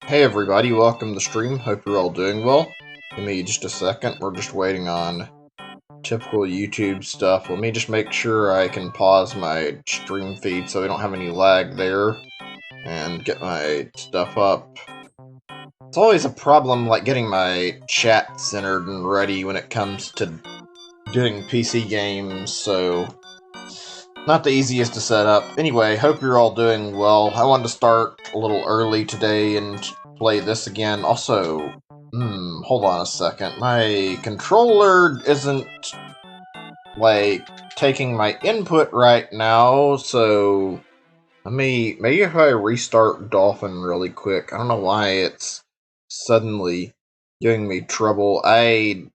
Hey everybody, welcome to the stream. Hope you're all doing well. Give me just a second. We're just waiting on typical YouTube stuff. Let me just make sure I can pause my stream feed so we don't have any lag there and get my stuff up. It's always a problem like getting my chat centered and ready when it comes to doing PC games, so not the easiest to set up. Anyway, hope you're all doing well. I wanted to start a little early today and play this again. Also, hold on a second. My controller isn't, like, taking my input right now, so maybe if I restart Dolphin really quick. I don't know why it's suddenly giving me trouble. I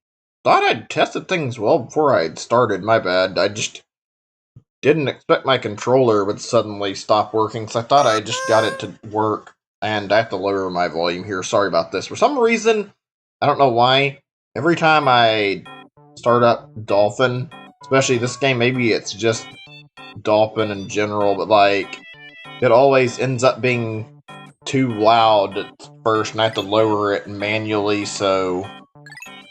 thought I'd tested things well before I'd started. My bad. I just didn't expect my controller would suddenly stop working, so I thought I just got it to work, and I have to lower my volume here. Sorry about this. For some reason, I don't know why, every time I start up Dolphin, especially this game, maybe it's just Dolphin in general, but like, it always ends up being too loud at first, and I have to lower it manually, so I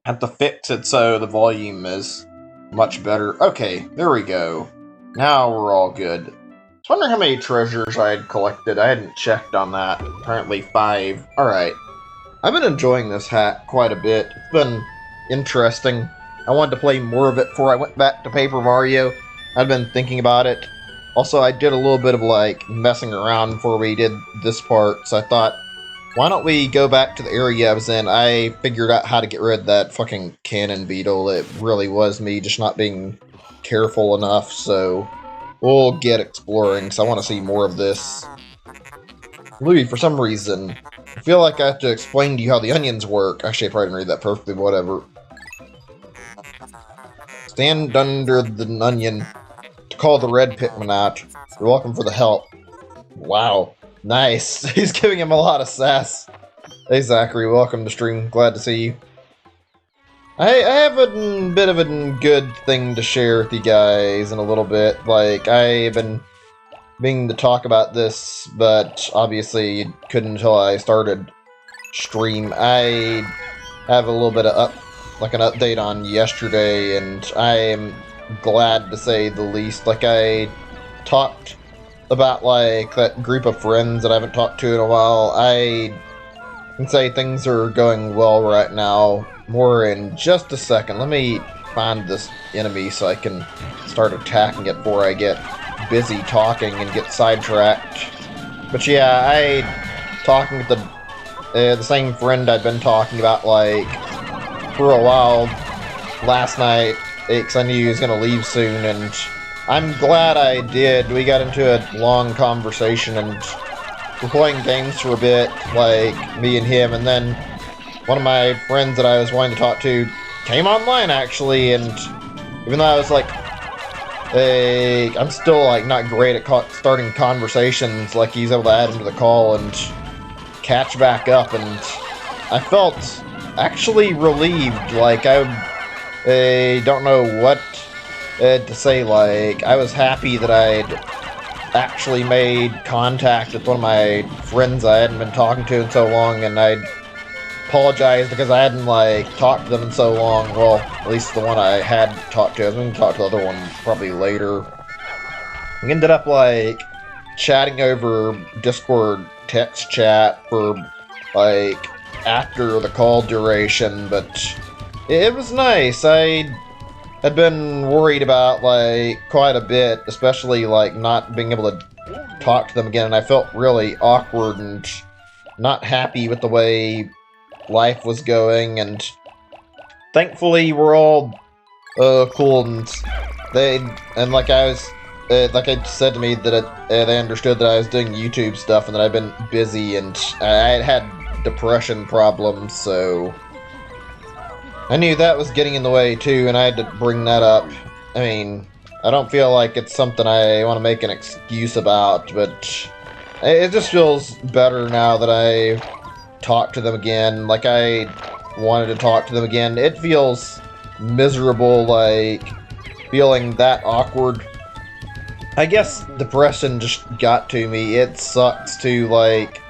have to fix it so the volume is much better. Okay, there we go. Now we're all good. I was wondering how many treasures I had collected. I hadn't checked on that. Apparently 5. Alright. I've been enjoying this hack quite a bit. It's been interesting. I wanted to play more of it before I went back to Paper Mario. I'd been thinking about it. Also, I did a little bit of, like, messing around before we did this part, so I thought, why don't we go back to the area I was in? I figured out how to get rid of that fucking cannon beetle. It really was me just not being careful enough, so we'll get exploring, so I want to see more of this. Louis, for some reason, I feel like I have to explain to you how the onions work. Actually, I probably didn't read that perfectly, but whatever. Stand under the onion to call the red Pikmin out. You're welcome for the help. Wow. Nice. He's giving him a lot of sass. Hey Zachary, welcome to stream. Glad to see you. I have a bit of a good thing to share with you guys in a little bit. Like, I've been meaning to talk about this, but obviously couldn't until I started stream. I have a little bit of an update on yesterday, and I am glad to say the least. Like, I talked about, like, that group of friends that I haven't talked to in a while. I can say things are going well right now. More in just a second. Let me find this enemy so I can start attacking it before I get busy talking and get sidetracked. But yeah, talking with the same friend I'd been talking about, like, for a while last night, because I knew he was going to leave soon, and I'm glad I did. We got into a long conversation, and we're playing games for a bit, like, me and him, and then one of my friends that I was wanting to talk to came online, actually, and even though I was, like, I'm still, like, not great at starting conversations, like, he's able to add him to the call and catch back up, and I felt actually relieved. Like, I don't know what to say. Like, I was happy that I'd actually made contact with one of my friends I hadn't been talking to in so long, and I apologized because I hadn't, like, talked to them in so long. Well, at least the one I had talked to. I was going to talk to the other one probably later. We ended up, like, chatting over Discord text chat for, like, after the call duration, but it was nice. I had been worried about, like, quite a bit, especially, like, not being able to talk to them again, and I felt really awkward and not happy with the way life was going, and thankfully we're all cool, and like I said to me that they understood that I was doing YouTube stuff and that I've been busy, and I had depression problems, so I knew that was getting in the way too, and I had to bring that up. I mean, I don't feel like it's something I want to make an excuse about, but it just feels better now that I talk to them again. Like, I wanted to talk to them again. It feels miserable, like, feeling that awkward. I guess depression just got to me. It sucks to, like,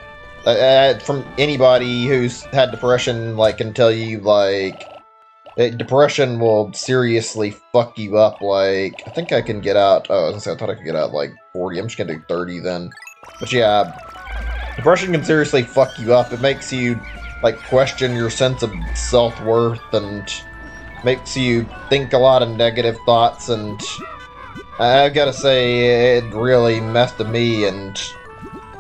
From anybody who's had depression, like, can tell you, like, depression will seriously fuck you up. Like, I think I can get out. Oh, I was gonna say, I thought I could get out like 40. I'm just gonna do 30 then. But yeah, depression can seriously fuck you up. It makes you, like, question your sense of self-worth and makes you think a lot of negative thoughts. And I've gotta say, it really messed with me and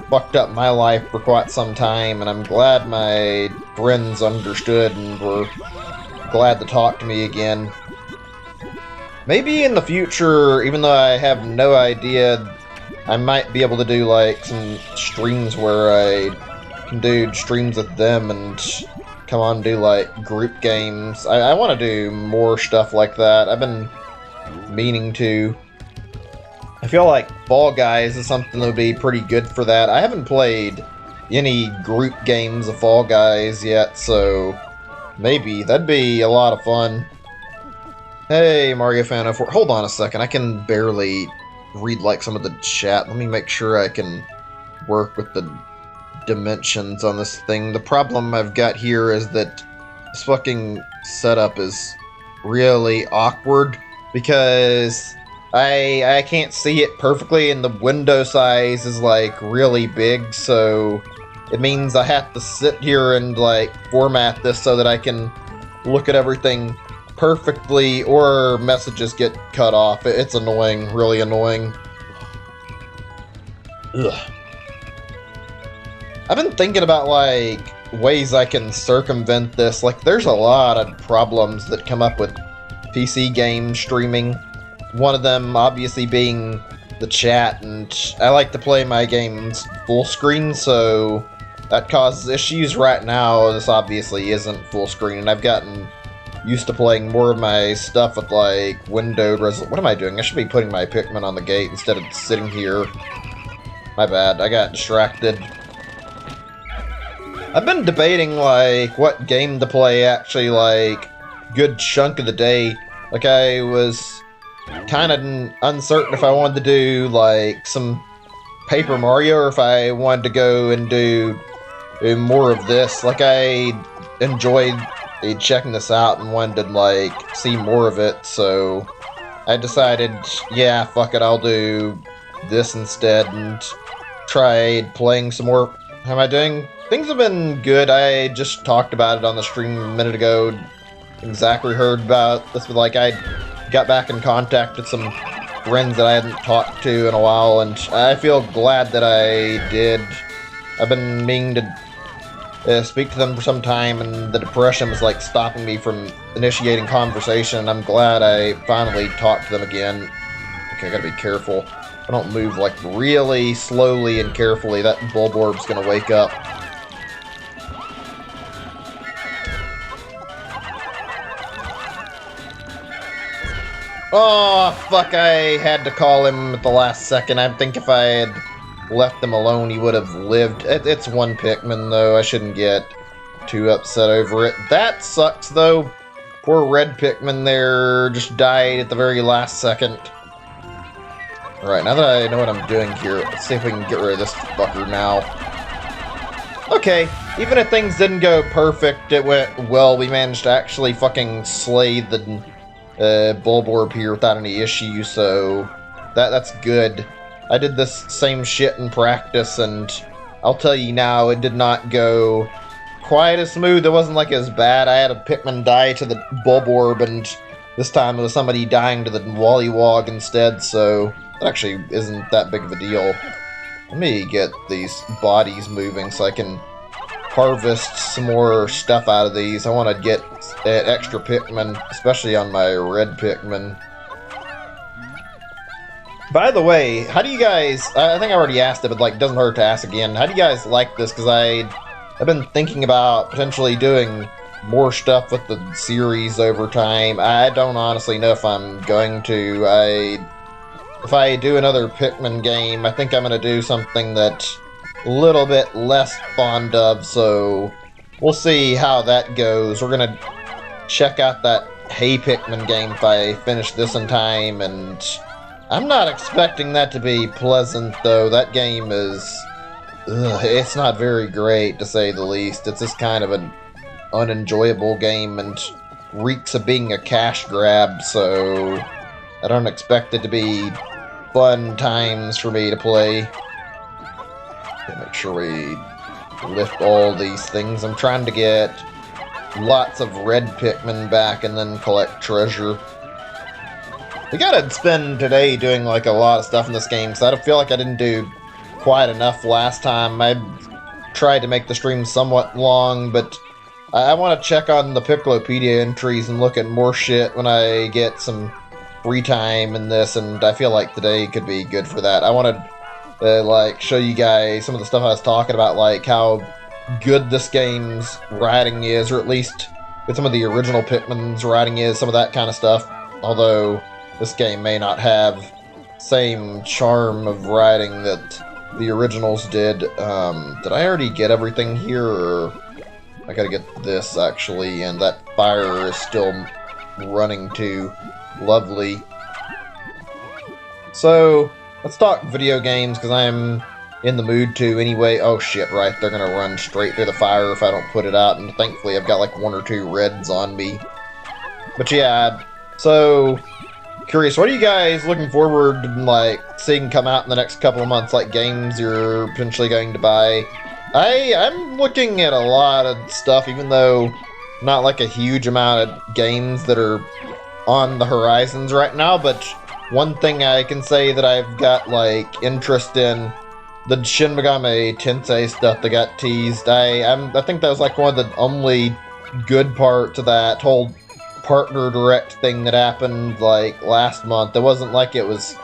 fucked up my life for quite some time. And I'm glad my friends understood and were glad to talk to me again. Maybe in the future, even though I have no idea, I might be able to do like some streams where I can do streams with them and come on and do like group games. I want to do more stuff like that. I've been meaning to. I feel like Fall Guys is something that would be pretty good for that. I haven't played any group games of Fall Guys yet, so maybe. That'd be a lot of fun. Hey, Mario Fan 04. Hold on a second. I can barely read, like, some of the chat. Let me make sure I can work with the dimensions on this thing. The problem I've got here is that this fucking setup is really awkward because I can't see it perfectly and the window size is, like, really big, so it means I have to sit here and, like, format this so that I can look at everything perfectly or messages get cut off. It's annoying, really annoying. Ugh. I've been thinking about, like, ways I can circumvent this. Like, there's a lot of problems that come up with PC game streaming. One of them, obviously, being the chat, and I like to play my games full screen, so that causes issues. Right now, this obviously isn't full screen, and I've gotten used to playing more of my stuff with, like, windowed resolution. What am I doing? I should be putting my Pikmin on the gate instead of sitting here. My bad, I got distracted. I've been debating, like, what game to play, actually, like, good chunk of the day. Like, I was kind of uncertain if I wanted to do, like, some Paper Mario or if I wanted to go and do more of this. Like, I enjoyed checking this out and wanted to, like, see more of it, so I decided, yeah, fuck it, I'll do this instead and tried playing some more. How am I doing? Things have been good. I just talked about it on the stream a minute ago. Exactly heard about this, but, like, I got back in contact with some friends that I hadn't talked to in a while, and I feel glad that I did. I've been meaning to speak to them for some time, and the depression was, like, stopping me from initiating conversation. I'm glad I finally talked to them again. Okay, I gotta be careful. If I don't move, like, really slowly and carefully, that Bulborb's gonna wake up. Oh, fuck, I had to call him at the last second. I think if I had left him alone, he would have lived. It's one Pikmin, though. I shouldn't get too upset over it. That sucks, though. Poor red Pikmin there just died at the very last second. Alright, now that I know what I'm doing here, let's see if we can get rid of this fucker now. Okay, even if things didn't go perfect, it went well. We managed to actually fucking slay the Bulborb here without any issue, so that's good. I did this same shit in practice, and I'll tell you now, it did not go quite as smooth. It wasn't, like, as bad. I had a Pikmin die to the Bulborb, and this time it was somebody dying to the Wollywog instead, so that actually isn't that big of a deal. Let me get these bodies moving so I can harvest some more stuff out of these. I want to get extra Pikmin, especially on my red Pikmin. By the way, how do you guys, I think I already asked it, but, like, it doesn't hurt to ask again. How do you guys like this? Because I've been thinking about potentially doing more stuff with the series over time. I don't honestly know if I'm going to. If I do another Pikmin game, I think I'm going to do something that a little bit less fond of, so we'll see how that goes. We're going to check out that Hey Pikmin game if I finish this in time, and I'm not expecting that to be pleasant, though. That game is it's not very great, to say the least. It's just kind of an unenjoyable game and reeks of being a cash grab, so I don't expect it to be fun times for me to play. Okay, make sure we lift all these things. I'm trying to get lots of red Pikmin back and then collect treasure. We gotta spend today doing like a lot of stuff in this game, so I feel like I didn't do quite enough last time. I tried to make the stream somewhat long, but I want to check on the Piccolopedia entries and look at more shit when I get some free time in this, and I feel like today could be good for that. I want to like show you guys some of the stuff I was talking about, like how good this game's writing is, or at least with some of the original Pikmin's writing is, some of that kind of stuff. Although this game may not have same charm of writing that the originals did. Did I already get everything here, or I gotta get this actually? And that fire is still running too. Lovely. So let's talk video games, because I'm in the mood to anyway. Oh shit, right, they're gonna run straight through the fire if I don't put it out, and thankfully I've got like 1 or 2 reds on me. But yeah, so curious, what are you guys looking forward to, like, seeing come out in the next couple of months, like games you're potentially going to buy? I'm looking at a lot of stuff, even though not like a huge amount of games that are on the horizons right now, but one thing I can say that I've got like interest in, the Shin Megami Tensei stuff that got teased. I think that was like one of the only good parts of that whole partner direct thing that happened like last month. It wasn't like it was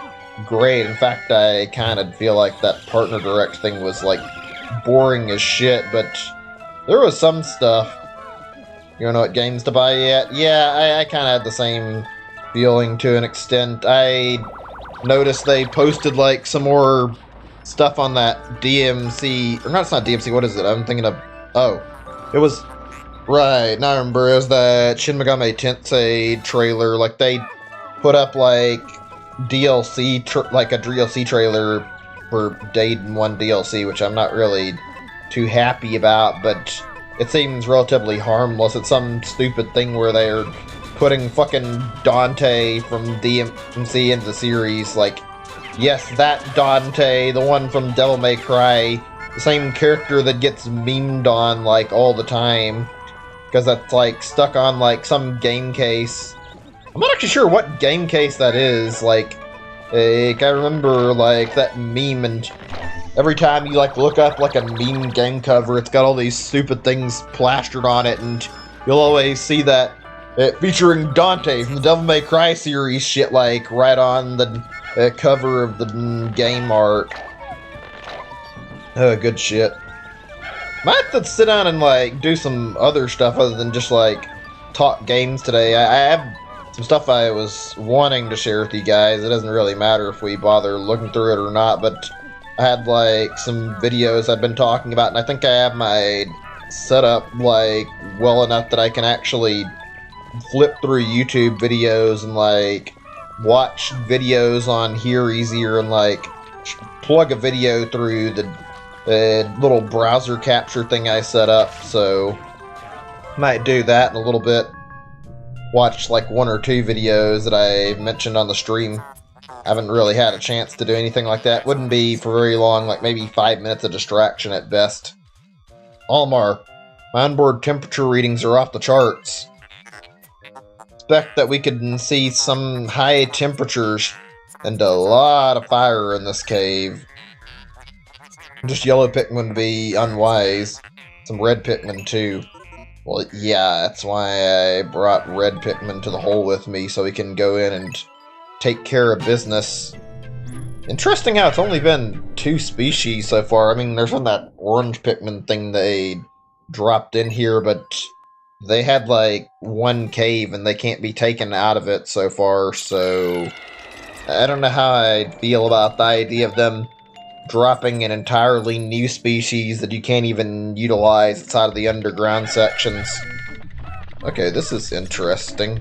great. In fact, I kind of feel like that partner direct thing was like boring as shit, but there was some stuff. You don't know what games to buy yet? Yeah, I kind of had the same feeling to an extent. I noticed they posted like some more stuff on that DMC, or not, it's not DMC, what is it? I'm thinking of, oh, it was, right, now I remember, it was that Shin Megami Tensei trailer. Like, they put up like DLC, like a DLC trailer for Day 1 DLC, which I'm not really too happy about, but it seems relatively harmless. It's some stupid thing where they're putting fucking Dante from DMC into the series. Like, yes, that Dante, the one from Devil May Cry, the same character that gets memed on like all the time, because that's like stuck on like some game case. I'm not actually sure what game case that is. Like I remember like that meme, and every time you like look up like a meme game cover, it's got all these stupid things plastered on it, and you'll always see that featuring Dante from the Devil May Cry series shit like right on the cover of the game art. Oh, good shit. Might have to sit down and like do some other stuff other than just like talk games today. I have some stuff I was wanting to share with you guys. It doesn't really matter if we bother looking through it or not, but I had like some videos I've been talking about, and I think I have my setup like well enough that I can actually flip through YouTube videos and like watch videos on here easier, and like plug a video through the little browser capture thing I set up. So might do that in a little bit. Watch like 1 or 2 videos that I mentioned on the stream. I haven't really had a chance to do anything like that. Wouldn't be for very long, like maybe 5 minutes of distraction at best. Almar, my onboard temperature readings are off the charts. Expect that we could see some high temperatures and a lot of fire in this cave. Just yellow Pikmin would be unwise. Some red Pikmin too. Well, yeah, that's why I brought red Pikmin to the hole with me, so we can go in and take care of business. Interesting how it's only been 2 species so far. I mean, there's been that orange Pikmin thing they dropped in here, but they had like 1 cave and they can't be taken out of it so far, so I don't know how I feel about the idea of them dropping an entirely new species that you can't even utilize outside of the underground sections. Okay, this is interesting.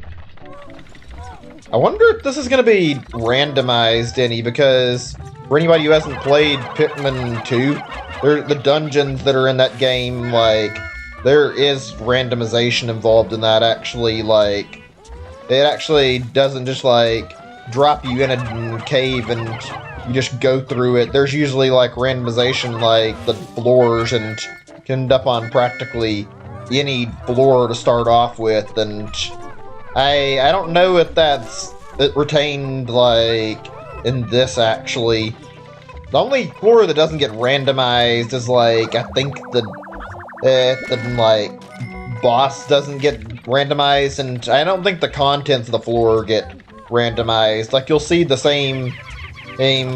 I wonder if this is going to be randomized any, because for anybody who hasn't played Pikmin 2, the dungeons that are in that game, like, there is randomization involved in that, actually. Like, it actually doesn't just, like, drop you in a cave and you just go through it. There's usually, like, randomization, like, the floors, and you can end up on practically any floor to start off with, and I don't know if it retained, like, in this, actually. The only floor that doesn't get randomized is, like, I think the like, boss doesn't get randomized, and I don't think the contents of the floor get randomized. Like, you'll see the same,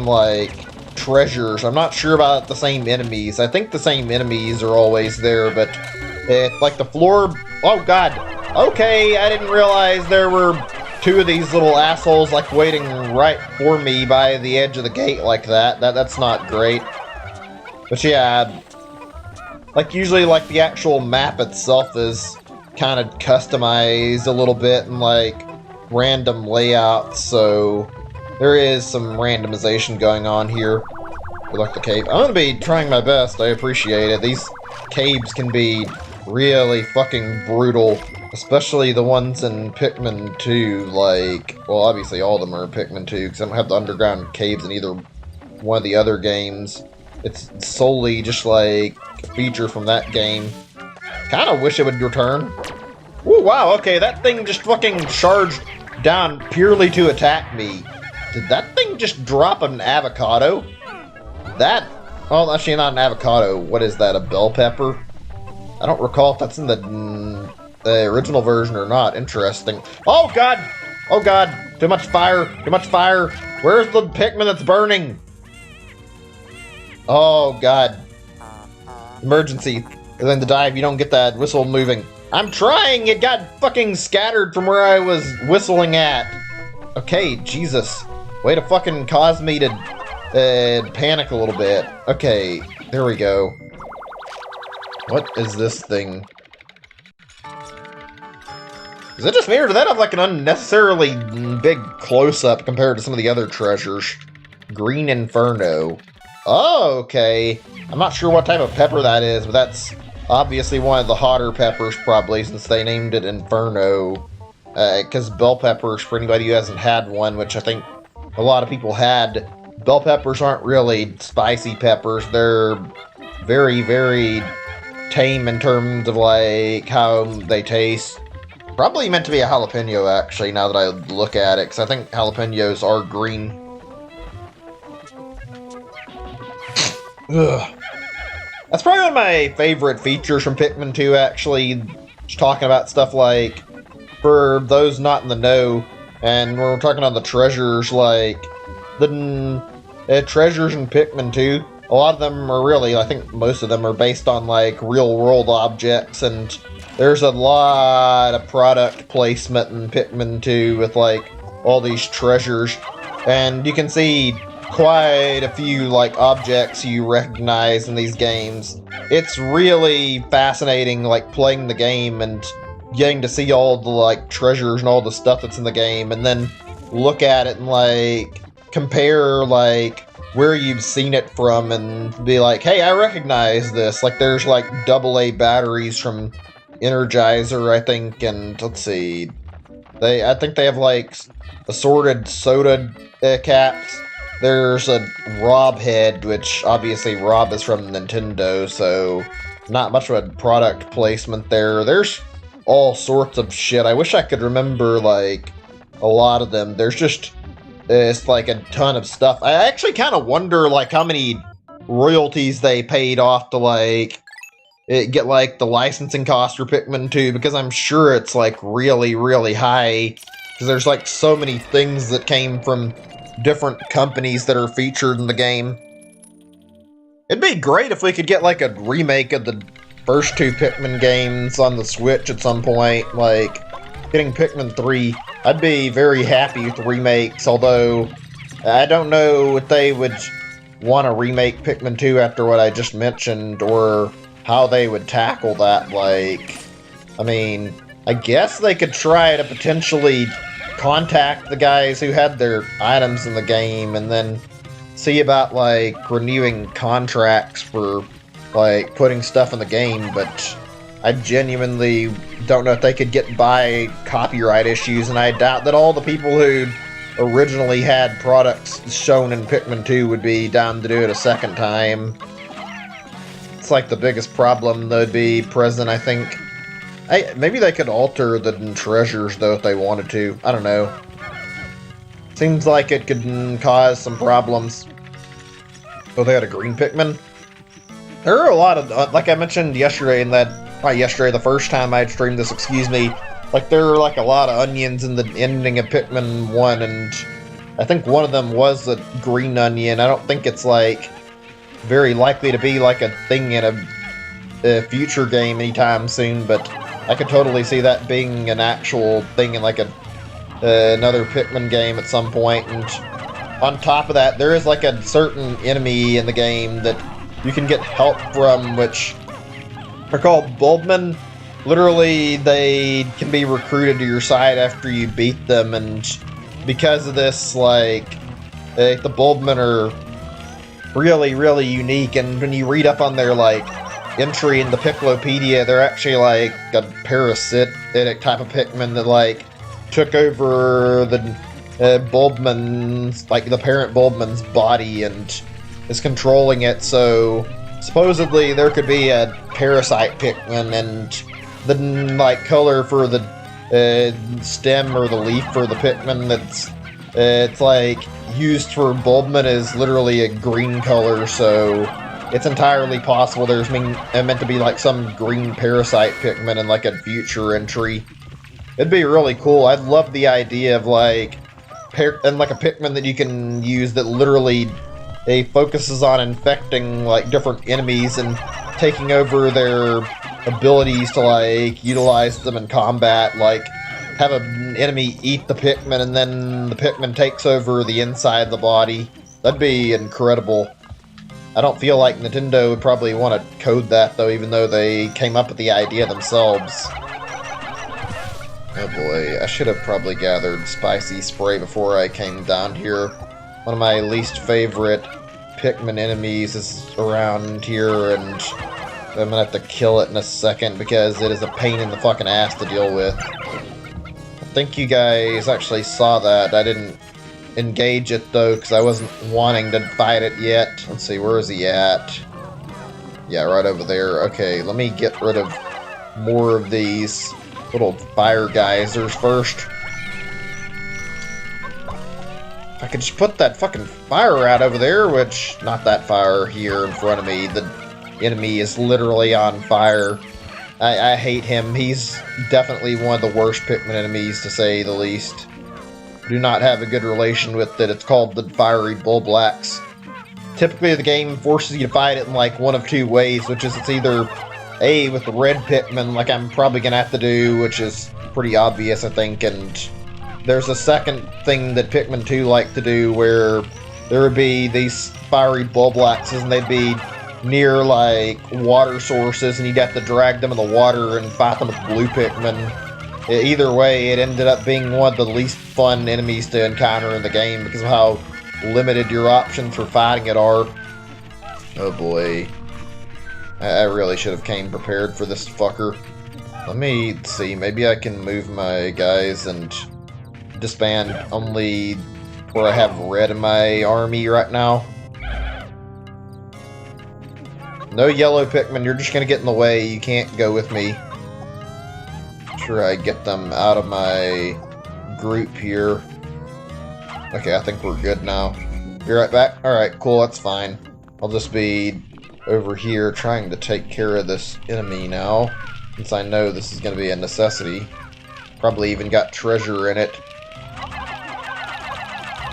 like, treasures. I'm not sure about the same enemies. I think the same enemies are always there, but, like, the floor... Oh, God! Okay, I didn't realize there were two of these little assholes, like, waiting right for me by the edge of the gate like that. That's not great. But yeah, like, usually, like, the actual map itself is kind of customized a little bit and, like, random layouts, so there is some randomization going on here. Good luck, the cave. I'm gonna be trying my best, I appreciate it. These caves can be really fucking brutal. Especially the ones in Pikmin 2, like... Well, obviously all of them are in Pikmin 2, because I don't have the underground caves in either one of the other games. It's solely just, like, a feature from that game. Kinda wish it would return. Ooh, wow, okay, that thing just fucking charged down purely to attack me. Did that thing just drop an avocado? That... Oh, actually not an avocado. What is that, a bell pepper? I don't recall if that's in the original version or not. Interesting. Oh, God! Oh, God! Too much fire! Too much fire! Where's the Pikmin that's burning? Oh, God. Emergency. And then the dive, you don't get that whistle moving. I'm trying! It got fucking scattered from where I was whistling at. Okay, Jesus. Way to fucking cause me to panic a little bit. Okay, there we go. What is this thing? Is it just me, or did that have, like, an unnecessarily big close-up compared to some of the other treasures? Green Inferno. Oh, okay. I'm not sure what type of pepper that is, but that's obviously one of the hotter peppers, probably, since they named it Inferno. Because bell peppers, for anybody who hasn't had one, which I think a lot of people had, bell peppers aren't really spicy peppers. They're very, very tame in terms of, like, how they taste. Probably meant to be a jalapeno, actually, now that I look at it, because I think jalapenos are green. Ugh. That's probably one of my favorite features from Pikmin 2, actually. Just talking about stuff like, for those not in the know, and when we're talking about the treasures, like, the treasures in Pikmin 2, a lot of them are really, I think most of them are based on, like, real-world objects, and there's a lot of product placement in Pikmin 2 with, like, all these treasures, and you can see quite a few, like, objects you recognize in these games. It's really fascinating, like, playing the game and getting to see all the, like, treasures and all the stuff that's in the game, and then look at it and, like, compare, like, where you've seen it from and be like, hey, I recognize this. Like, there's, like, AA batteries from Energizer, I think, and let's see. I think they have, like, assorted soda caps. There's a Rob head, which obviously Rob is from Nintendo, so not much of a product placement there. There's all sorts of shit. I wish I could remember, like, a lot of them. There's just, it's like a ton of stuff. I actually kind of wonder, like, how many royalties they paid off to, like, get, like, the licensing cost for Pikmin 2, because I'm sure it's, like, really, really high, because there's, like, so many things that came from different companies that are featured in the game. It'd be great if we could get, like, a remake of the first two Pikmin games on the Switch at some point, like, getting Pikmin 3. I'd be very happy with the remakes, although I don't know if they would want to remake Pikmin 2 after what I just mentioned, or how they would tackle that. Like, I mean, I guess they could try to potentially contact the guys who had their items in the game and then see about, like, renewing contracts for like, putting stuff in the game, but I genuinely don't know if they could get by copyright issues, and I doubt that all the people who originally had products shown in Pikmin 2 would be down to do it a second time. It's like the biggest problem that would be present, I think. Maybe they could alter the treasures, though, if they wanted to. I don't know. Seems like it could cause some problems. Oh, they got a green Pikmin? There are a lot of, like I mentioned yesterday in that, not yesterday, the first time I'd streamed this, excuse me, like there are like a lot of onions in the ending of Pikmin 1, and I think one of them was a green onion. I don't think it's like very likely to be like a thing in a future game anytime soon, but I could totally see that being an actual thing in like another Pikmin game at some point. And on top of that, there is like a certain enemy in the game that you can get help from, which are called Bulbmen. Literally, they can be recruited to your side after you beat them, and because of this, like, the Bulbmen are really, really unique, and when you read up on their, like, entry in the Piclopedia, they're actually, like, a parasitic type of Pikmin that, like, took over the Bulbman's, like, the parent Bulbman's body and is controlling it, so supposedly there could be a parasite Pikmin, and the, like, color for the stem or the leaf for the Pikmin that's it's like used for Bulbman is literally a green color, so it's entirely possible there's meant to be like some green parasite Pikmin in like a future entry. It'd be really cool. I'd love the idea of like like a Pikmin that you can use that literally focuses on infecting like different enemies and taking over their abilities to like utilize them in combat, like have an enemy eat the Pikmin and then the Pikmin takes over the inside of the body. That'd be incredible. I don't feel like Nintendo would probably want to code that though, even though they came up with the idea themselves. Oh boy, I should have probably gathered spicy spray before I came down here. One of my least favorite Pikmin enemies is around here, and I'm gonna have to kill it in a second because it is a pain in the fucking ass to deal with. I think you guys actually saw that. I didn't engage it though because I wasn't wanting to fight it yet. Let's see, where is he at? Yeah, right over there. Okay, let me get rid of more of these little fire geysers first. If I could just put that fucking fire out over there, which, not that fire here in front of me, the enemy is literally on fire. I hate him. He's definitely one of the worst Pikmin enemies, to say the least. Do not have a good relation with it. It's called the Fiery Bulblax. Typically the game forces you to fight it in like one of two ways, which is it's either A, with the red Pikmin, like I'm probably gonna have to do, which is pretty obvious I think, and there's a second thing that Pikmin 2 like to do where there would be these fiery Bulblaxes and they'd be near like water sources and you'd have to drag them in the water and fight them with blue Pikmin. Either way, it ended up being one of the least fun enemies to encounter in the game because of how limited your options for fighting it are. Oh boy. I really should have came prepared for this fucker. Let me see, maybe I can move my guys and disband only where I have red in my army right now. No yellow Pikmin, you're just gonna get in the way, you can't go with me. Sure, I get them out of my group here. Okay, I think we're good now. Be right back? Alright, cool, that's fine. I'll just be over here trying to take care of this enemy now, since I know this is going to be a necessity. Probably even got treasure in it.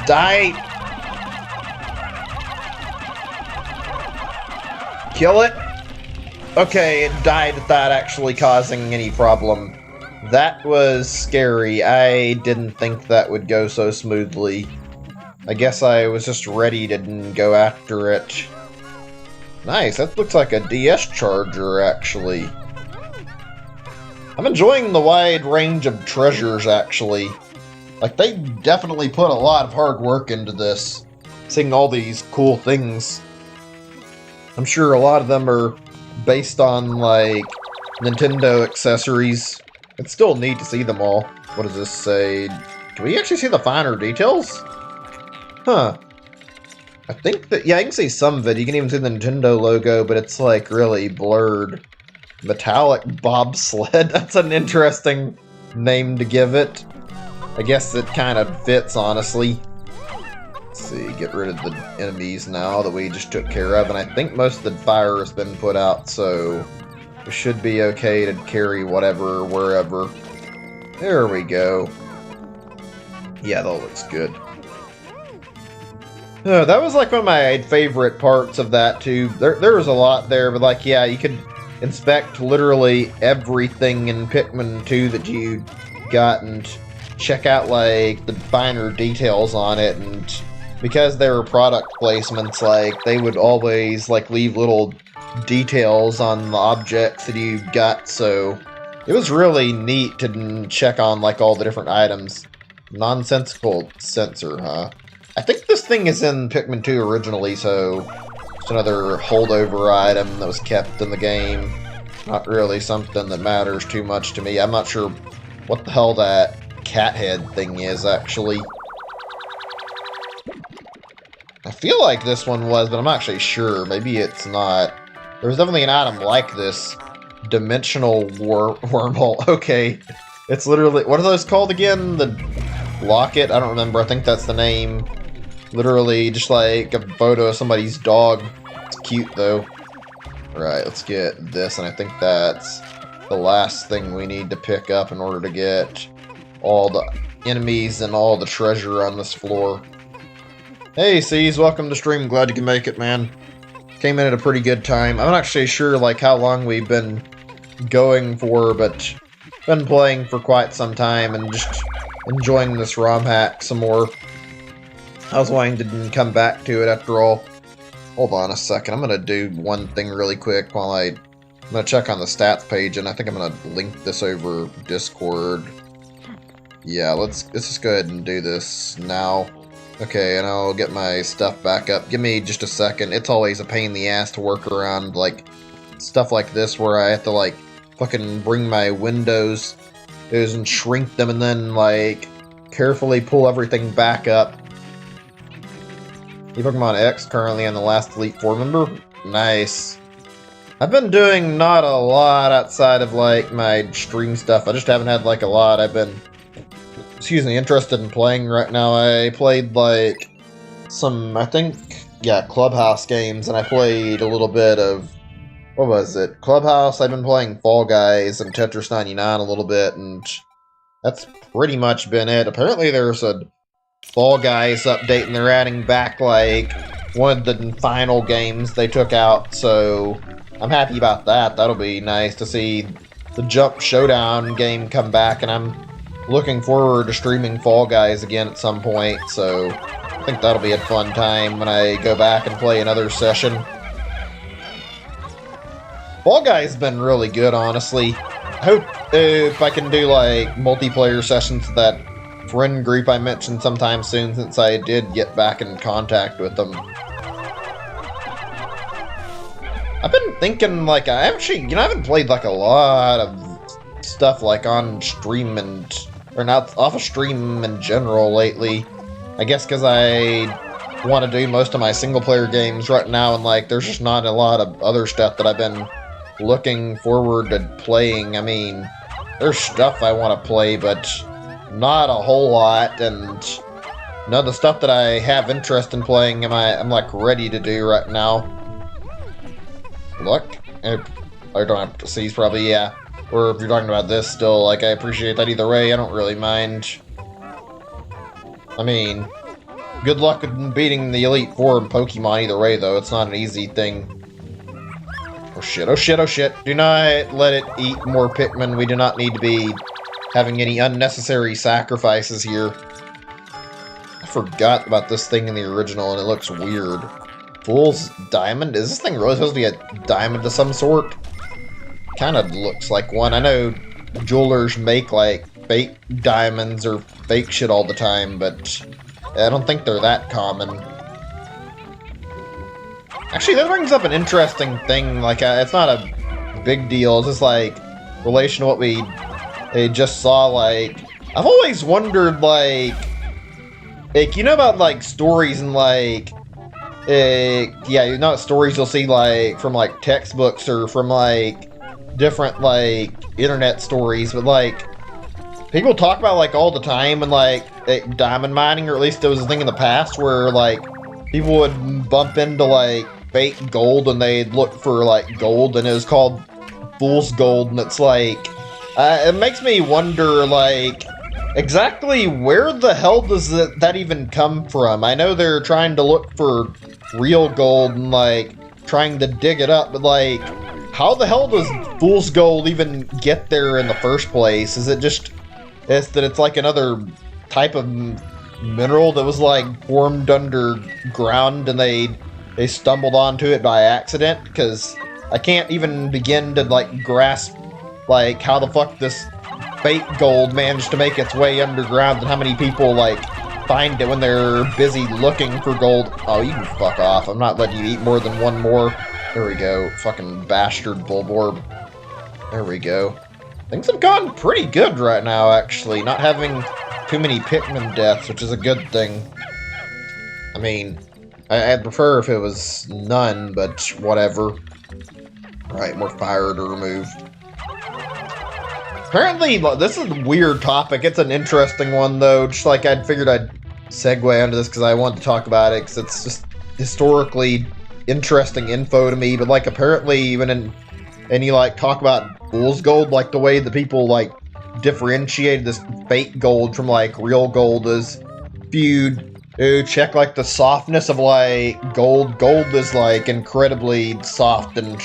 Die! Kill it? Okay, it died without actually causing any problem. That was scary. I didn't think that would go so smoothly. I guess I was just ready to go after it. Nice, that looks like a DS charger, actually. I'm enjoying the wide range of treasures, actually. Like, they definitely put a lot of hard work into this. Seeing all these cool things. I'm sure a lot of them are based on, like, Nintendo accessories. It's still neat to see them all. What does this say? Do we actually see the finer details? Huh. I think that, yeah, I can see some of it. You can even see the Nintendo logo, but it's, like, really blurred. Metallic bobsled. That's an interesting name to give it. I guess it kind of fits, honestly. Let's see, get rid of the enemies now that we just took care of, and I think most of the fire has been put out, so we should be okay to carry whatever, wherever. There we go. Yeah, that looks good. That was like one of my favorite parts of that, too. There was a lot there, but like, yeah, you could inspect literally everything in Pikmin 2 that you got and check out, like, the finer details on it, and because they were product placements, like, they would always, like, leave little details on the objects that you got, so it was really neat to check on, like, all the different items. Nonsensical sensor, huh? I think this thing is in Pikmin 2 originally, so it's another holdover item that was kept in the game. Not really something that matters too much to me. I'm not sure what the hell that cat head thing is, actually. I feel like this one was, but I'm not actually sure. Maybe it's not. There was definitely an item like this. Dimensional wormhole. Okay. It's literally... What are those called again? The locket? I don't remember. I think that's the name. Literally just like a photo of somebody's dog. It's cute, though. Right, let's get this, and I think that's the last thing we need to pick up in order to get all the enemies and all the treasure on this floor. Hey, C's, welcome to stream. Glad you can make it, man. Came in at a pretty good time. I'm not actually sure, like, how long we've been going for, but been playing for quite some time and just enjoying this Romhack some more. I was wanting to come back to it after all. Hold on a second. I'm going to do one thing really quick while I'm going to check on the stats page, and I think I'm going to link this over Discord. Yeah, let's just go ahead and do this now. Okay, and I'll get my stuff back up. Give me just a second. It's always a pain in the ass to work around, like, stuff like this where I have to, like, fucking bring my windows and shrink them and then, like, carefully pull everything back up. Pokemon X currently on the last Elite Four member? Nice. I've been doing not a lot outside of, like, my stream stuff. I just haven't had, like, a lot. I've been, interested in playing right now. I played, like, some, I think, yeah, Clubhouse games, and I played a little bit of, what was it? Clubhouse, I've been playing Fall Guys and Tetris 99 a little bit, and that's pretty much been it. Apparently there's a Fall Guys update, and they're adding back, like, one of the final games they took out, so I'm happy about that. That'll be nice to see the Jump Showdown game come back, and I'm looking forward to streaming Fall Guys again at some point, so I think that'll be a fun time when I go back and play another session. Fall Guys has been really good, honestly. I hope if I can do, like, multiplayer sessions with that friend group I mentioned sometime soon, since I did get back in contact with them. I've been thinking, like, I actually, I haven't played, like, a lot of stuff, like, on stream or not off of stream in general lately. I guess because I want to do most of my single-player games right now, and, like, there's just not a lot of other stuff that I've been looking forward to playing. I mean, there's stuff I want to play, but not a whole lot, and none of the stuff that I have interest in playing I'm like ready to do right now. Look, I don't have to see, probably, yeah. Or if you're talking about this still, like, I appreciate that either way. I don't really mind. I mean, good luck with beating the Elite Four in Pokemon either way, though. It's not an easy thing. Oh shit, oh shit, oh shit. Do not let it eat more Pikmin. We do not need to be having any unnecessary sacrifices here. I forgot about this thing in the original, and it looks weird. Fool's Diamond? Is this thing really supposed to be a diamond of some sort? Kind of looks like one. I know jewelers make, like, fake diamonds or fake shit all the time, but I don't think they're that common. Actually, that brings up an interesting thing. Like, it's not a big deal. It's just like relation to what we just saw. Like, I've always wondered, like you know about like stories and like, yeah, you know stories you'll see like from like textbooks or from like different like internet stories, but like people talk about like all the time and like diamond mining, or at least there was a thing in the past where like people would bump into like fake gold and they'd look for like gold, and it was called fool's gold, and it's like it makes me wonder like exactly where the hell does that even come from? I know they're trying to look for real gold and like trying to dig it up, but like how the hell does fool's gold even get there in the first place? Is it just that it's like another type of mineral that was like formed underground and they stumbled onto it by accident? Because I can't even begin to like grasp like how the fuck this fake gold managed to make its way underground and how many people like find it when they're busy looking for gold. Oh, you can fuck off. I'm not letting you eat more than one more. There we go. Fucking bastard Bulborb. There we go. Things have gone pretty good right now, actually. Not having too many Pikmin deaths, which is a good thing. I mean, I'd prefer if it was none, but whatever. Right, more fire to remove. Apparently, this is a weird topic. It's an interesting one, though. Just like I figured I'd segue onto this because I wanted to talk about it, because it's just historically interesting info to me. But like, apparently, even in any like talk about fool's gold, like the way that people like differentiated this fake gold from like real gold is if you check like the softness of like gold. Gold is like incredibly soft and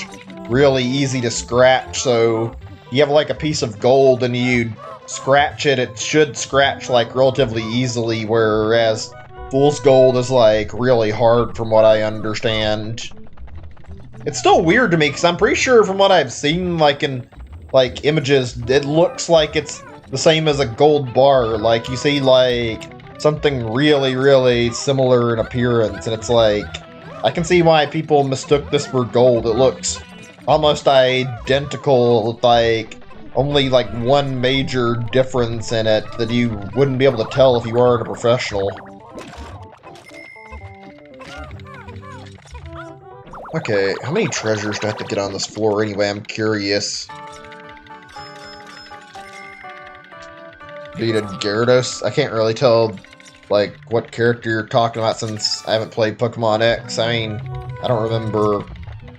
really easy to scratch, so you have like a piece of gold and you scratch it, it should scratch like relatively easily, whereas fool's gold is like really hard from what I understand. It's still weird to me because I'm pretty sure from what I've seen like in like images, it looks like it's the same as a gold bar. Like you see like something really, really similar in appearance, and it's like I can see why people mistook this for gold. It looks almost identical, like only like one major difference in it that you wouldn't be able to tell if you weren't a professional. Okay, how many treasures do I have to get on this floor anyway? I'm curious. Beat a Gyarados? I can't really tell like what character you're talking about since I haven't played Pokemon X. I mean, I don't remember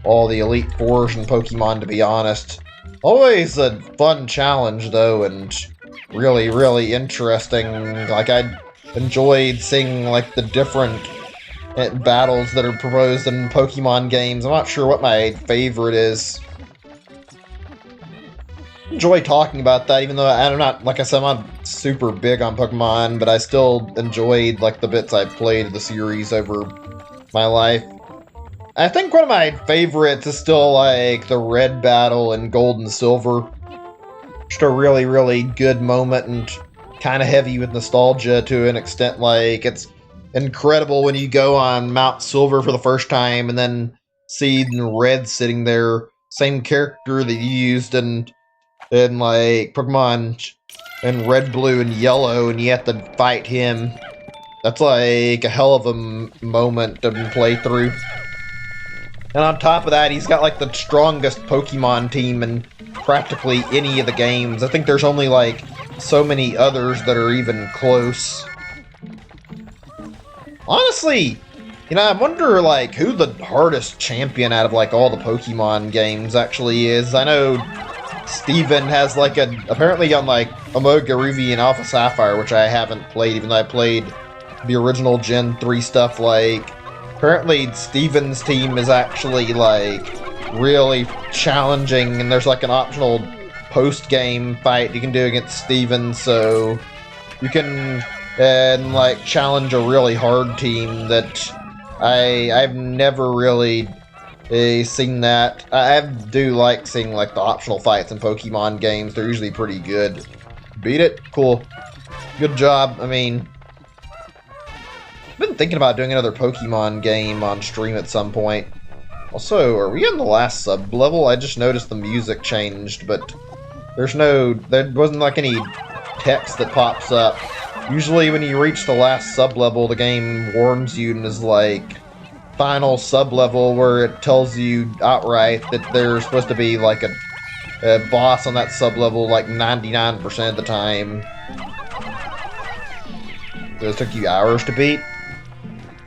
all the Elite Fours in Pokemon, to be honest. Always a fun challenge, though, and really, really interesting. Like, I enjoyed seeing, like, the different battles that are proposed in Pokemon games. I'm not sure what my favorite is. Enjoy talking about that, even though I'm not, like I said, I'm not super big on Pokemon, but I still enjoyed, like, the bits I've played of the series over my life. I think one of my favorites is still, like, the red battle in Gold and Silver. Just a really, really good moment and kind of heavy with nostalgia to an extent. Like, it's incredible when you go on Mount Silver for the first time and then see Red sitting there. Same character that you used in like, Pokemon in Red, Blue, and Yellow, and you have to fight him. That's, like, a hell of a moment to play through. And on top of that, he's got, like, the strongest Pokemon team in practically any of the games. I think there's only, like, so many others that are even close. Honestly, you know, I wonder, like, who the hardest champion out of, like, all the Pokemon games actually is. I know Steven has, like, apparently on, like, Omega Ruby and Alpha Sapphire, which I haven't played, even though I played the original Gen 3 stuff, like, apparently Steven's team is actually, like, really challenging, and there's, like, an optional post-game fight you can do against Steven, so you can, like, challenge a really hard team that I've never really seen that. I do like seeing, like, the optional fights in Pokemon games. They're usually pretty good. Beat it? Cool. Good job. I mean, I've been thinking about doing another Pokemon game on stream at some point. Also, are we in the last sub-level? I just noticed the music changed, but there wasn't like any text that pops up. Usually when you reach the last sub-level, the game warns you and is like, final sub-level, where it tells you outright that there's supposed to be like a boss on that sub-level like 99% of the time. Those took you hours to beat?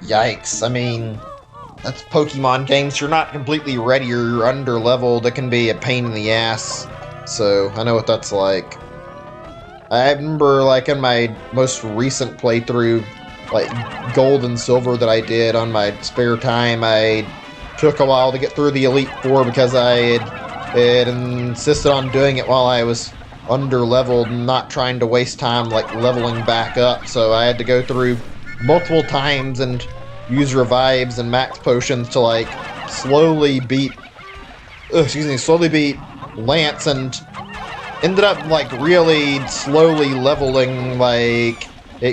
Yikes, I mean, that's Pokemon games. You're not completely ready or you're under-leveled. It can be a pain in the ass. So, I know what that's like. I remember, like, in my most recent playthrough, like, Gold and Silver that I did on my spare time, I took a while to get through the Elite Four because I had insisted on doing it while I was under-leveled and not trying to waste time, like, leveling back up. So I had to go through multiple times and use revives and max potions to, like, slowly beat Lance, and ended up, like, really slowly leveling, like,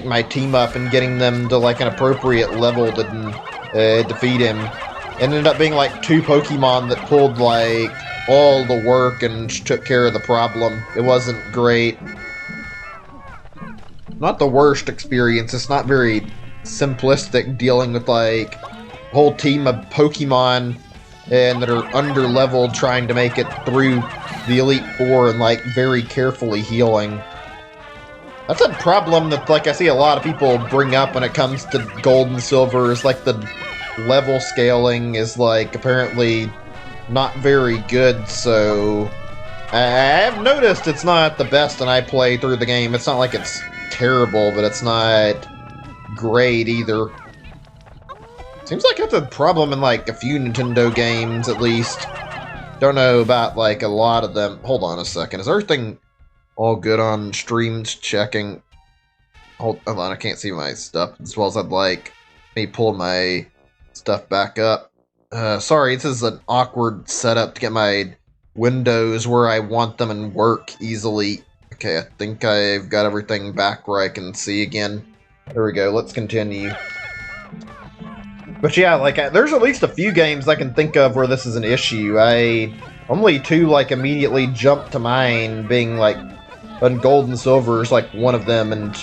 my team up and getting them to, like, an appropriate level to defeat him. It ended up being, like, 2 Pokemon that pulled, like, all the work and took care of the problem. It wasn't great. Not the worst experience. It's not very simplistic dealing with, like, a whole team of Pokemon and that are under-leveled trying to make it through the Elite Four and, like, very carefully healing. That's a problem that, like, I see a lot of people bring up when it comes to Gold and Silver, is, like, the level scaling is, like, apparently not very good, so I have noticed it's not the best when I play through the game. It's not like it's terrible, but it's not great either. Seems like that's a problem in, like, a few Nintendo games, at least. Don't know about, like, a lot of them. Hold on a second. Is everything all good on streams? Checking. Hold on, I can't see my stuff as well as I'd like. Let me pull my stuff back up. Sorry, this is an awkward setup to get my windows where I want them and work easily. Okay, I think I've got everything back where I can see again. There we go, let's continue. But yeah, like, there's at least a few games I can think of where this is an issue. Only 2, like, immediately jump to mind, being, like, Gold and Silver is, like, one of them, and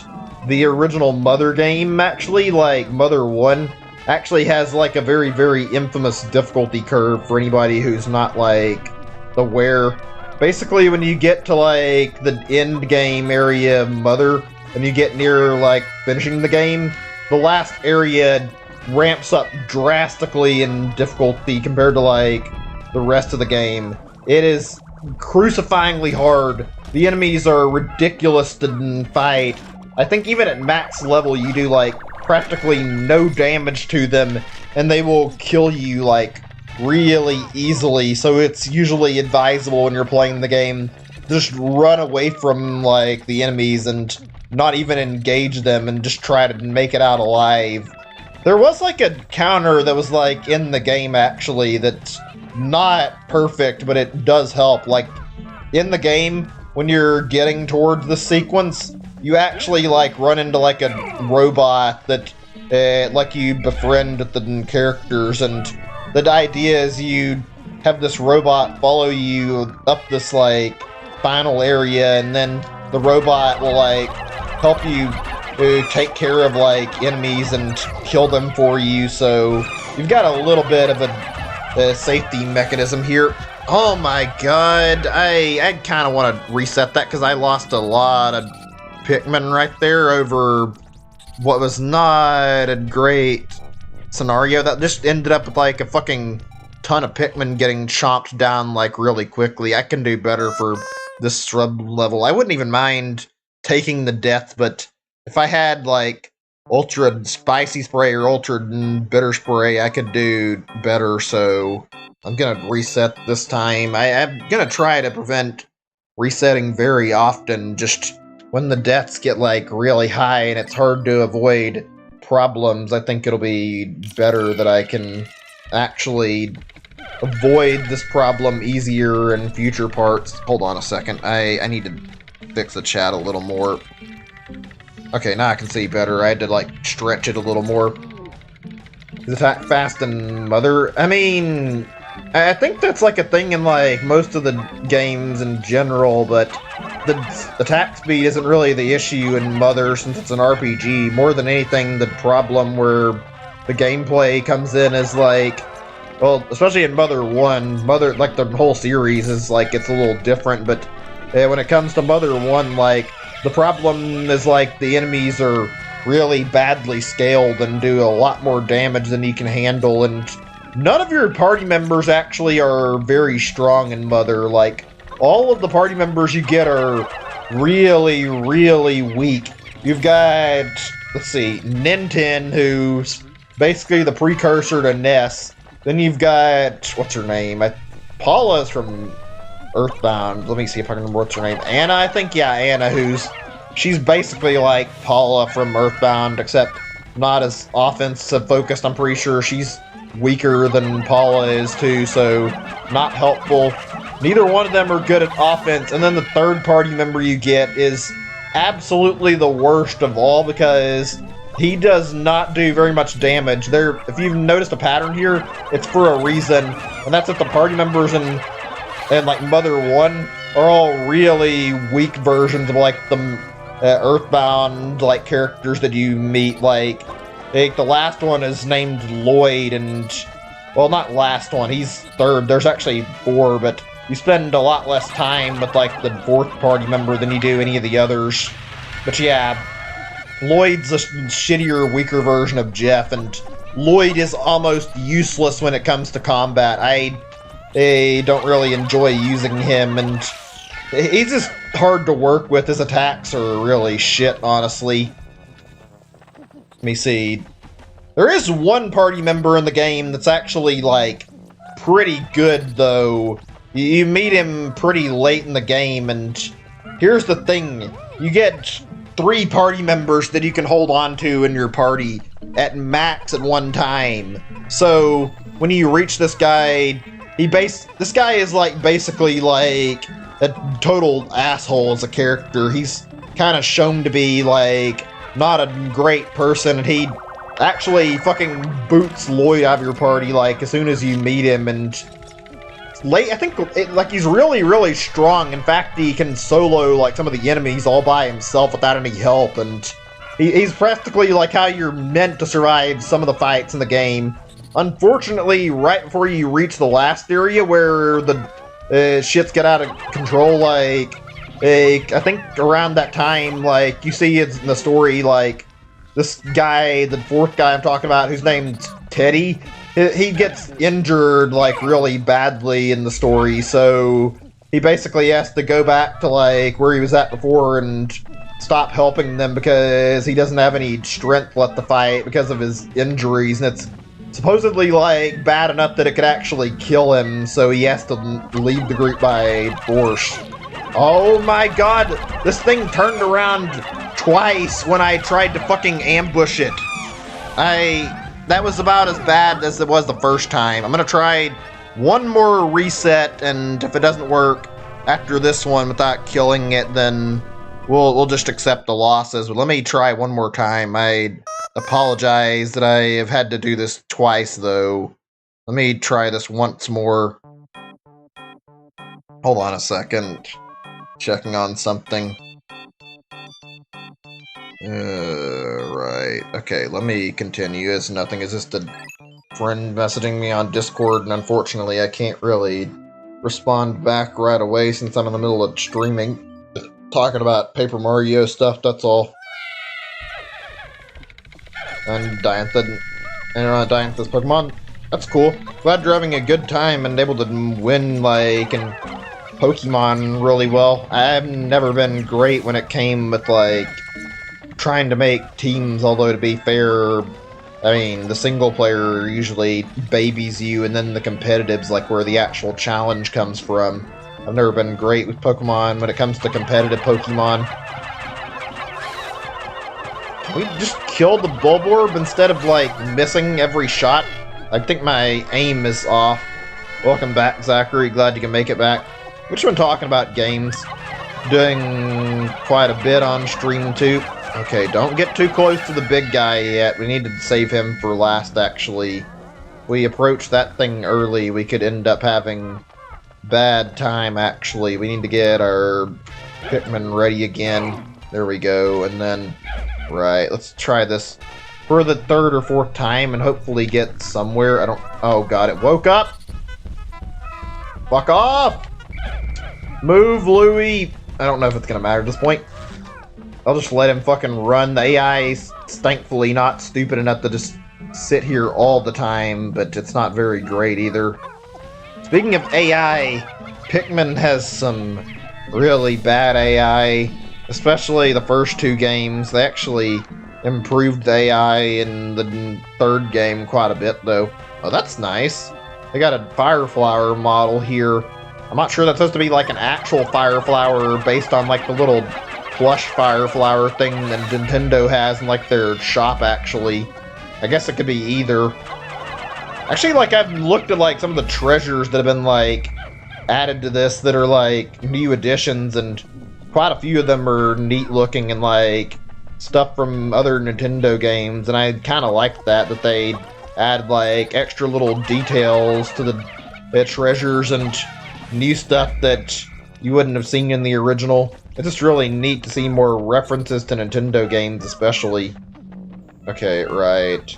the original Mother game, actually, like, Mother 1, actually has, like, a very, very infamous difficulty curve for anybody who's not, like, aware. Basically, when you get to, like, the end game area of Mother, and you get near, like, finishing the game, the last area ramps up drastically in difficulty compared to, like, the rest of the game. It is crucifyingly hard. The enemies are ridiculous to fight. I think even at max level you do, like, practically no damage to them, and they will kill you, like, really easily, so it's usually advisable when you're playing the game, just run away from, like, the enemies and not even engage them and just try to make it out alive. There was, like, a counter that was, like, in the game, actually, that's not perfect, but it does help. Like, in the game, when you're getting towards the sequence, you actually, like, run into, like, a robot that, like, you befriend the characters, and the idea is you have this robot follow you up this, like, final area, and then the robot will, like, help you take care of, like, enemies and kill them for you, so you've got a little bit of a safety mechanism here. Oh my god, I kind of want to reset that because I lost a lot of Pikmin right there over what was not a great scenario. That just ended up with, like, a fucking ton of Pikmin getting chomped down, like, really quickly. I can do better for this sub-level. I wouldn't even mind taking the death, but if I had, like, ultra spicy spray or ultra bitter spray, I could do better, so I'm gonna reset this time. I'm gonna try to prevent resetting very often, just when the deaths get, like, really high and it's hard to avoid problems. I think it'll be better that I can actually avoid this problem easier in future parts. Hold on a second, I need to fix the chat a little more. Okay, now I can see better. I had to, like, stretch it a little more. Is it fast and Mother? I mean, I think that's like a thing in like most of the games in general, but the attack speed isn't really the issue in Mother since it's an RPG. More than anything, the problem where the gameplay comes in is like, well, especially in Mother 1, Mother, like the whole series is like, it's a little different, but when it comes to Mother 1, like, the problem is like the enemies are really badly scaled and do a lot more damage than you can handle, and none of your party members actually are very strong in Mother. Like, all of the party members you get are really, really weak. You've got, let's see, Ninten, who's basically the precursor to Ness. Then you've got, what's her name? Paula's from Earthbound. Let me see if I can remember what's her name. Anna, I think? Yeah, Anna, she's basically like Paula from Earthbound, except not as offensive focused. I'm pretty sure she's weaker than Paula is too, so not helpful. Neither one of them are good at offense, and then the third party member you get is absolutely the worst of all because he does not do very much damage. If you've noticed a pattern here, it's for a reason, and that's that the party members in like Mother 1 are all really weak versions of like the Earthbound like characters that you meet. Like the last one is named Lloyd, and well, not last one, he's third. There's actually 4, but you spend a lot less time with like the 4th party member than you do any of the others. But yeah, Lloyd's a shittier, weaker version of Jeff, and Lloyd is almost useless when it comes to combat. I don't really enjoy using him, and he's just hard to work with. His attacks are really shit, honestly. Let me see. There is one party member in the game that's actually, like, pretty good, though. You meet him pretty late in the game, and here's the thing. You get 3 party members that you can hold on to in your party at max at one time. So, when you reach this guy, this guy is, like, basically, like, a total asshole as a character. He's kind of shown to be, like, not a great person, and he actually fucking boots Lloyd out of your party, like, as soon as you meet him, and I think, like, he's really, really strong. In fact, he can solo, like, some of the enemies all by himself without any help, and he's practically, like, how you're meant to survive some of the fights in the game. Unfortunately, right before you reach the last area where the shits get out of control, like, I think around that time, like, you see it's in the story, like, this guy, the 4th guy I'm talking about, whose name's Teddy, he gets injured, like, really badly in the story, so he basically has to go back to, like, where he was at before and stop helping them because he doesn't have any strength left to fight because of his injuries, and it's supposedly, like, bad enough that it could actually kill him, so he has to leave the group by force. Oh my god, this thing turned around twice when I tried to fucking ambush it. That was about as bad as it was the first time. I'm gonna try one more reset, and if it doesn't work after this one without killing it, then we'll just accept the losses. But let me try one more time. I apologize that I have had to do this twice, though. Let me try this once more. Hold on a second. Checking on something. Right. Okay, let me continue. It's nothing. It's just a friend messaging me on Discord, and unfortunately I can't really respond back right away since I'm in the middle of streaming. Talking about Paper Mario stuff, that's all. And Diantha Diantha's Pokemon. That's cool. Glad you're having a good time and able to win, like, in Pokemon really well. I've never been great when it came with, like, trying to make teams, although to be fair, I mean, the single player usually babies you, and then the competitive's like where the actual challenge comes from. I've never been great with Pokemon when it comes to competitive Pokemon. Can we just kill the Bulborb instead of, like, missing every shot? I think my aim is off. Welcome back, Zachary. Glad you can make it back. We've just been talking about games. Doing quite a bit on stream, too. Okay, don't get too close to the big guy yet. We need to save him for last, actually. we approach that thing early, we could end up having bad time, actually. We need to get our Pikmin ready again. There we go, and then... Right, let's try this for the 3rd or 4th time and hopefully get somewhere. I don't... Oh god, it woke up! Fuck off! Move, Louie! I don't know if it's gonna matter at this point. I'll just let him fucking run. The AI is thankfully not stupid enough to just sit here all the time, but it's not very great either. Speaking of AI, Pikmin has some really bad AI, especially the first 2 games. They actually improved the AI in the 3rd game quite a bit, though. Oh, that's nice. They got a fire flower model here. I'm not sure that's supposed to be like an actual fire flower based on like the little plush fire flower thing that Nintendo has in like their shop, actually. I guess it could be either. Actually, like, I've looked at like some of the treasures that have been like added to this that are like new additions, and quite a few of them are neat looking and like stuff from other Nintendo games, and I kind of like that they add like extra little details to the treasures and new stuff that you wouldn't have seen in the original. It's just really neat to see more references to Nintendo games, especially. Okay, right.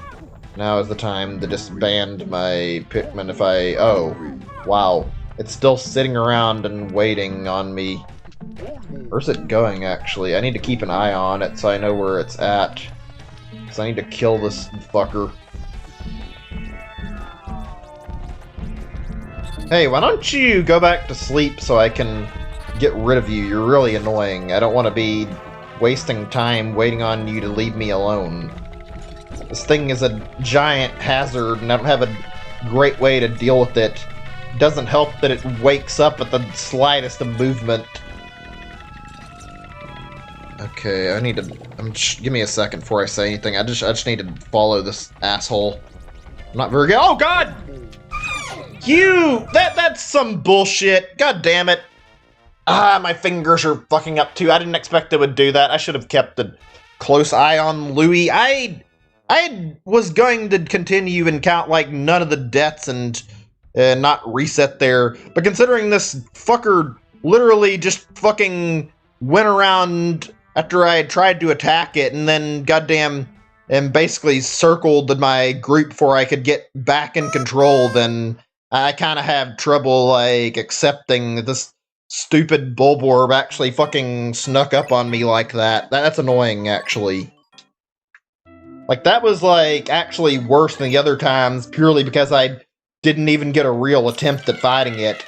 Now is the time to disband my Pikmin if I... Oh, wow. It's still sitting around and waiting on me. Where's it going, actually? I need to keep an eye on it so I know where it's at. Because I need to kill this fucker. Hey, why don't you go back to sleep so I can get rid of you? You're really annoying. I don't want to be wasting time waiting on you to leave me alone. This thing is a giant hazard, and I don't have a great way to deal with it. It doesn't help that it wakes up at the slightest of movement. Okay, I need to... give me a second before I say anything. I just need to follow this asshole. I'm not very good. Oh, God! That's some bullshit. God damn it. Ah, my fingers are fucking up too. I didn't expect it would do that. I should have kept a close eye on Louie. I was going to continue and count like none of the deaths and not reset there. But considering this fucker literally just fucking went around after I had tried to attack it and then goddamn and basically circled my group before I could get back in control, then I kind of have trouble like accepting that this stupid Bulborb actually fucking snuck up on me like that. That's annoying, actually. Like, that was, like, actually worse than the other times, purely because I didn't even get a real attempt at fighting it.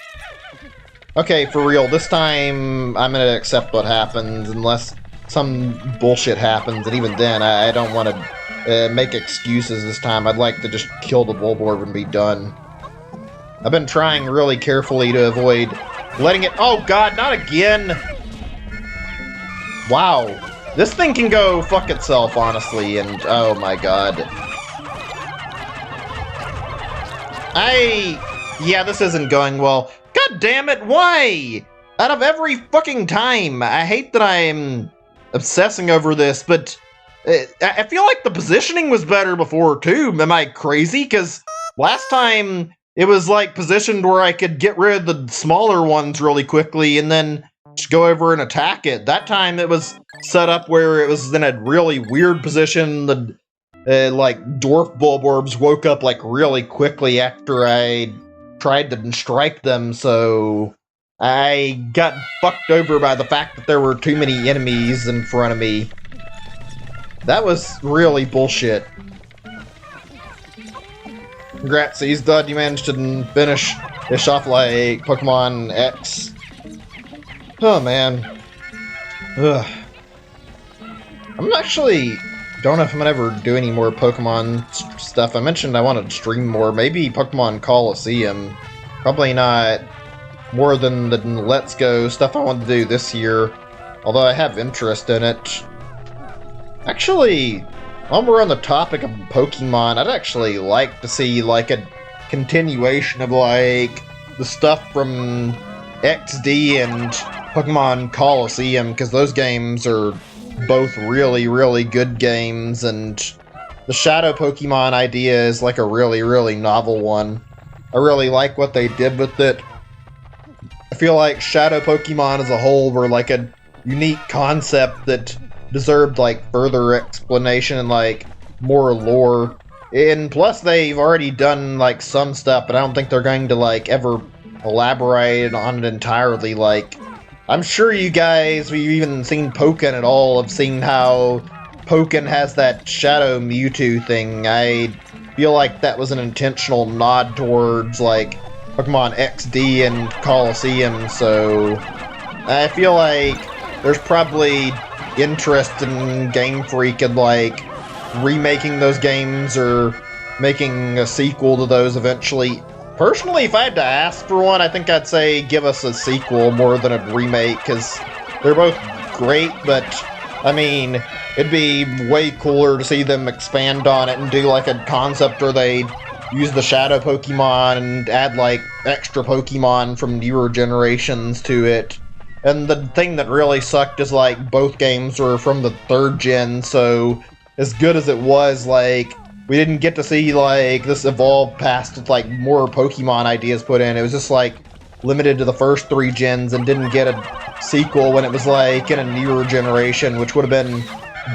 Okay, for real, this time I'm gonna accept what happens, unless some bullshit happens, and even then, I don't want to make excuses this time. I'd like to just kill the Bulborb and be done. I've been trying really carefully to avoid letting it... Oh, God, not again! Wow. This thing can go fuck itself, honestly, and oh my god. Yeah, this isn't going well. God damn it, why? Out of every fucking time. I hate that I'm obsessing over this, but I feel like the positioning was better before, too. Am I crazy? Because last time, it was, like, positioned where I could get rid of the smaller ones really quickly, and then just go over and attack it. That time it was set up where it was in a really weird position. The like dwarf Bulborbs woke up like really quickly after I tried to strike them, so I got fucked over by the fact that there were too many enemies in front of me. That was really bullshit. Congrats, he's glad you managed to finish off like Pokemon X. Oh, man. Ugh. I'm actually... don't know if I'm gonna ever do any more Pokemon stuff. I mentioned I wanted to stream more. Maybe Pokemon Coliseum. Probably not more than the Let's Go stuff I want to do this year. Although I have interest in it. Actually, while we're on the topic of Pokemon, I'd actually like to see, like, a continuation of, like, the stuff from XD and Pokemon Coliseum, because those games are both really, really good games, and the Shadow Pokemon idea is like a really, really novel one. I really like what they did with it. I feel like Shadow Pokemon as a whole were like a unique concept that deserved like further explanation and like more lore. And plus they've already done like some stuff, but I don't think they're going to like ever elaborate on it entirely. Like, I'm sure you guys, we've even seen Pokken at all, have seen how Pokken has that Shadow Mewtwo thing. I feel like that was an intentional nod towards like Pokemon XD and Coliseum, so I feel like there's probably interest in Game Freak in like remaking those games or making a sequel to those eventually. Personally, if I had to ask for one, I think I'd say give us a sequel more than a remake, because they're both great, but I mean, it'd be way cooler to see them expand on it and do like a concept where they use the Shadow Pokemon and add like extra Pokemon from newer generations to it. And the thing that really sucked is like both games were from the 3rd gen, so as good as it was, like, we didn't get to see like this evolve past like more Pokemon ideas put in. It was just like limited to the first 3 gens and didn't get a sequel when it was like in a newer generation, which would have been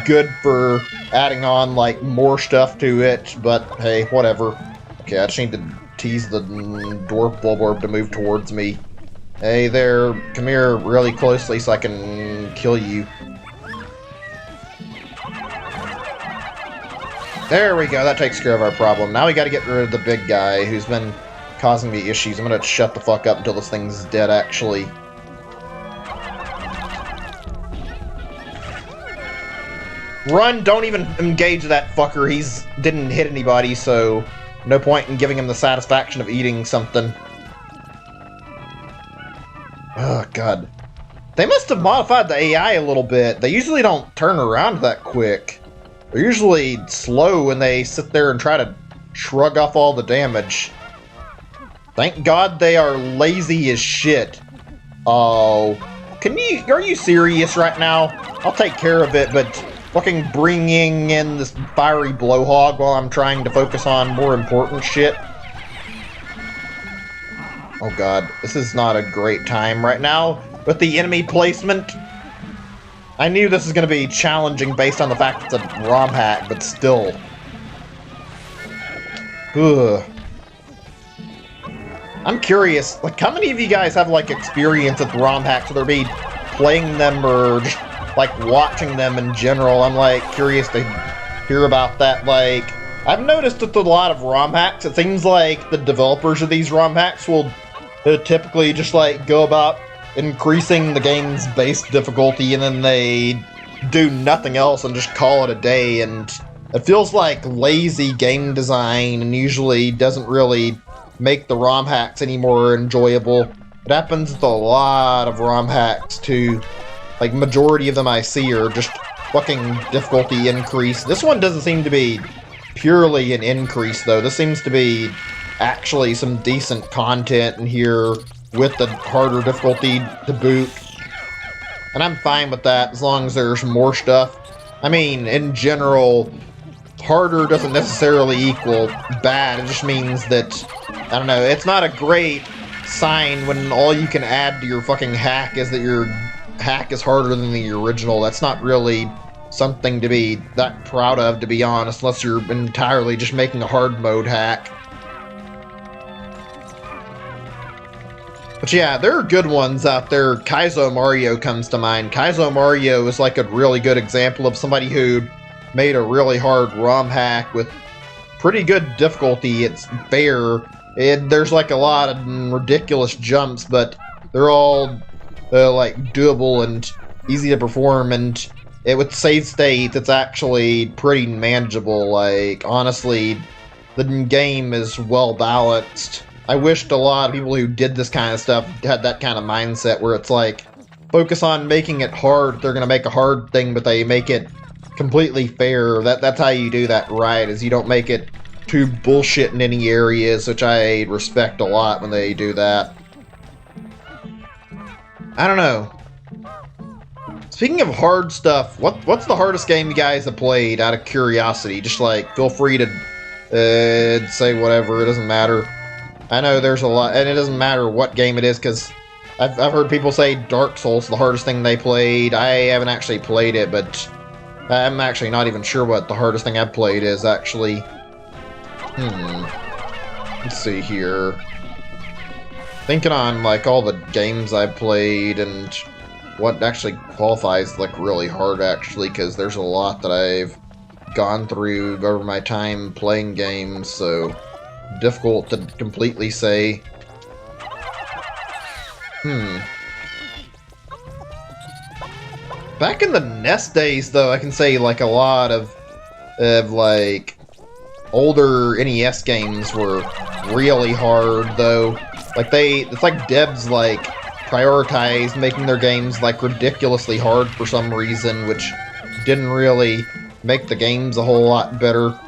good for adding on like more stuff to it, but hey, whatever. Okay, I just need to tease the dwarf Bulborb to move towards me. Hey there, come here really closely so I can kill you. There we go, that takes care of our problem. Now we gotta get rid of the big guy who's been causing me issues. I'm gonna shut the fuck up until this thing's dead, actually. Run! Don't even engage that fucker. He's didn't hit anybody, so no point in giving him the satisfaction of eating something. Oh, God. They must have modified the AI a little bit. They usually don't turn around that quick. They're usually slow when they sit there and try to shrug off all the damage. Thank God they are lazy as shit. Oh, are you serious right now? I'll take care of it, but fucking bringing in this fiery blowhog while I'm trying to focus on more important shit. Oh God, this is not a great time right now with the enemy placement. I knew this was going to be challenging based on the fact it's a Romhack, but still. Ugh. I'm curious, like, how many of you guys have, like, experience with Romhacks, whether it be playing them or just, like, watching them in general? I'm, like, curious to hear about that. Like, I've noticed with a lot of Romhacks, it seems like the developers of these Romhacks will typically just, like, go about increasing the game's base difficulty, and then they do nothing else and just call it a day, and it feels like lazy game design and usually doesn't really make the ROM hacks any more enjoyable. It happens with a lot of ROM hacks too. Like, majority of them I see are just fucking difficulty increase. This one doesn't seem to be purely an increase though. This seems to be actually some decent content in here with the harder difficulty to boot. And I'm fine with that as long as there's more stuff. I mean, in general, harder doesn't necessarily equal bad. It just means that, I don't know, it's not a great sign when all you can add to your fucking hack is that your hack is harder than the original. That's not really something to be that proud of, to be honest, unless you're entirely just making a hard mode hack. But yeah, there are good ones out there. Kaizo Mario comes to mind. Kaizo Mario is like a really good example of somebody who made a really hard ROM hack with pretty good difficulty. It's fair. There's like a lot of ridiculous jumps, but they're all like doable and easy to perform, and with save states, it's actually pretty manageable. Like, honestly, the game is well balanced. I wished a lot of people who did this kind of stuff had that kind of mindset where it's like, focus on making it hard. They're gonna make a hard thing, but they make it completely fair. That's how you do that right, is you don't make it too bullshit in any areas, which I respect a lot when they do that. I don't know. Speaking of hard stuff, what's the hardest game you guys have played out of curiosity? Just like, feel free to say whatever, it doesn't matter. I know there's a lot, and it doesn't matter what game it is, because I've heard people say Dark Souls is the hardest thing they played. I haven't actually played it, but I'm actually not even sure what the hardest thing I've played is, actually. Let's see here. Thinking on, like, all the games I've played and what actually qualifies, like, really hard, actually, because there's a lot that I've gone through over my time playing games, so difficult to completely say. Back in the NES days, though, I can say, like, a lot of like, older NES games were really hard, though. Like, it's like devs, like, prioritized making their games, like, ridiculously hard for some reason, which didn't really make the games a whole lot better.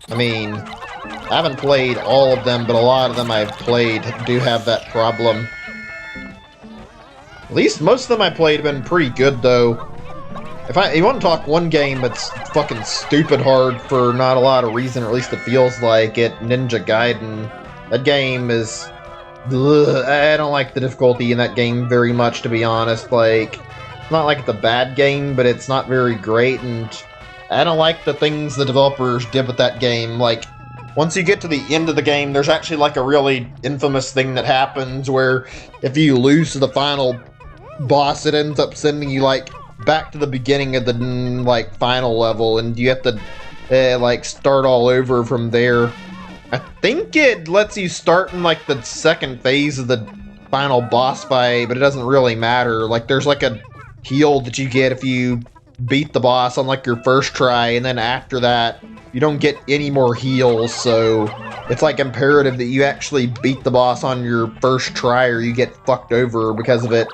I mean, I haven't played all of them, but a lot of them I've played do have that problem. At least most of them I played have been pretty good, though. If you want to talk one game that's fucking stupid hard for not a lot of reason, or at least it feels like it, Ninja Gaiden. That game is... Ugh, I don't like the difficulty in that game very much, to be honest. Like, it's not like it's a bad game, but it's not very great, and I don't like the things the developers did with that game. Like, once you get to the end of the game, there's actually, like, a really infamous thing that happens where if you lose to the final boss, it ends up sending you, like, back to the beginning of the, like, final level, and you have to, like, start all over from there. I think it lets you start in, like, the second phase of the final boss fight, but it doesn't really matter. Like, there's, like, a heal that you get if you beat the boss on, like, your first try, and then after that, you don't get any more heals, so it's, like, imperative that you actually beat the boss on your first try, or you get fucked over because of it.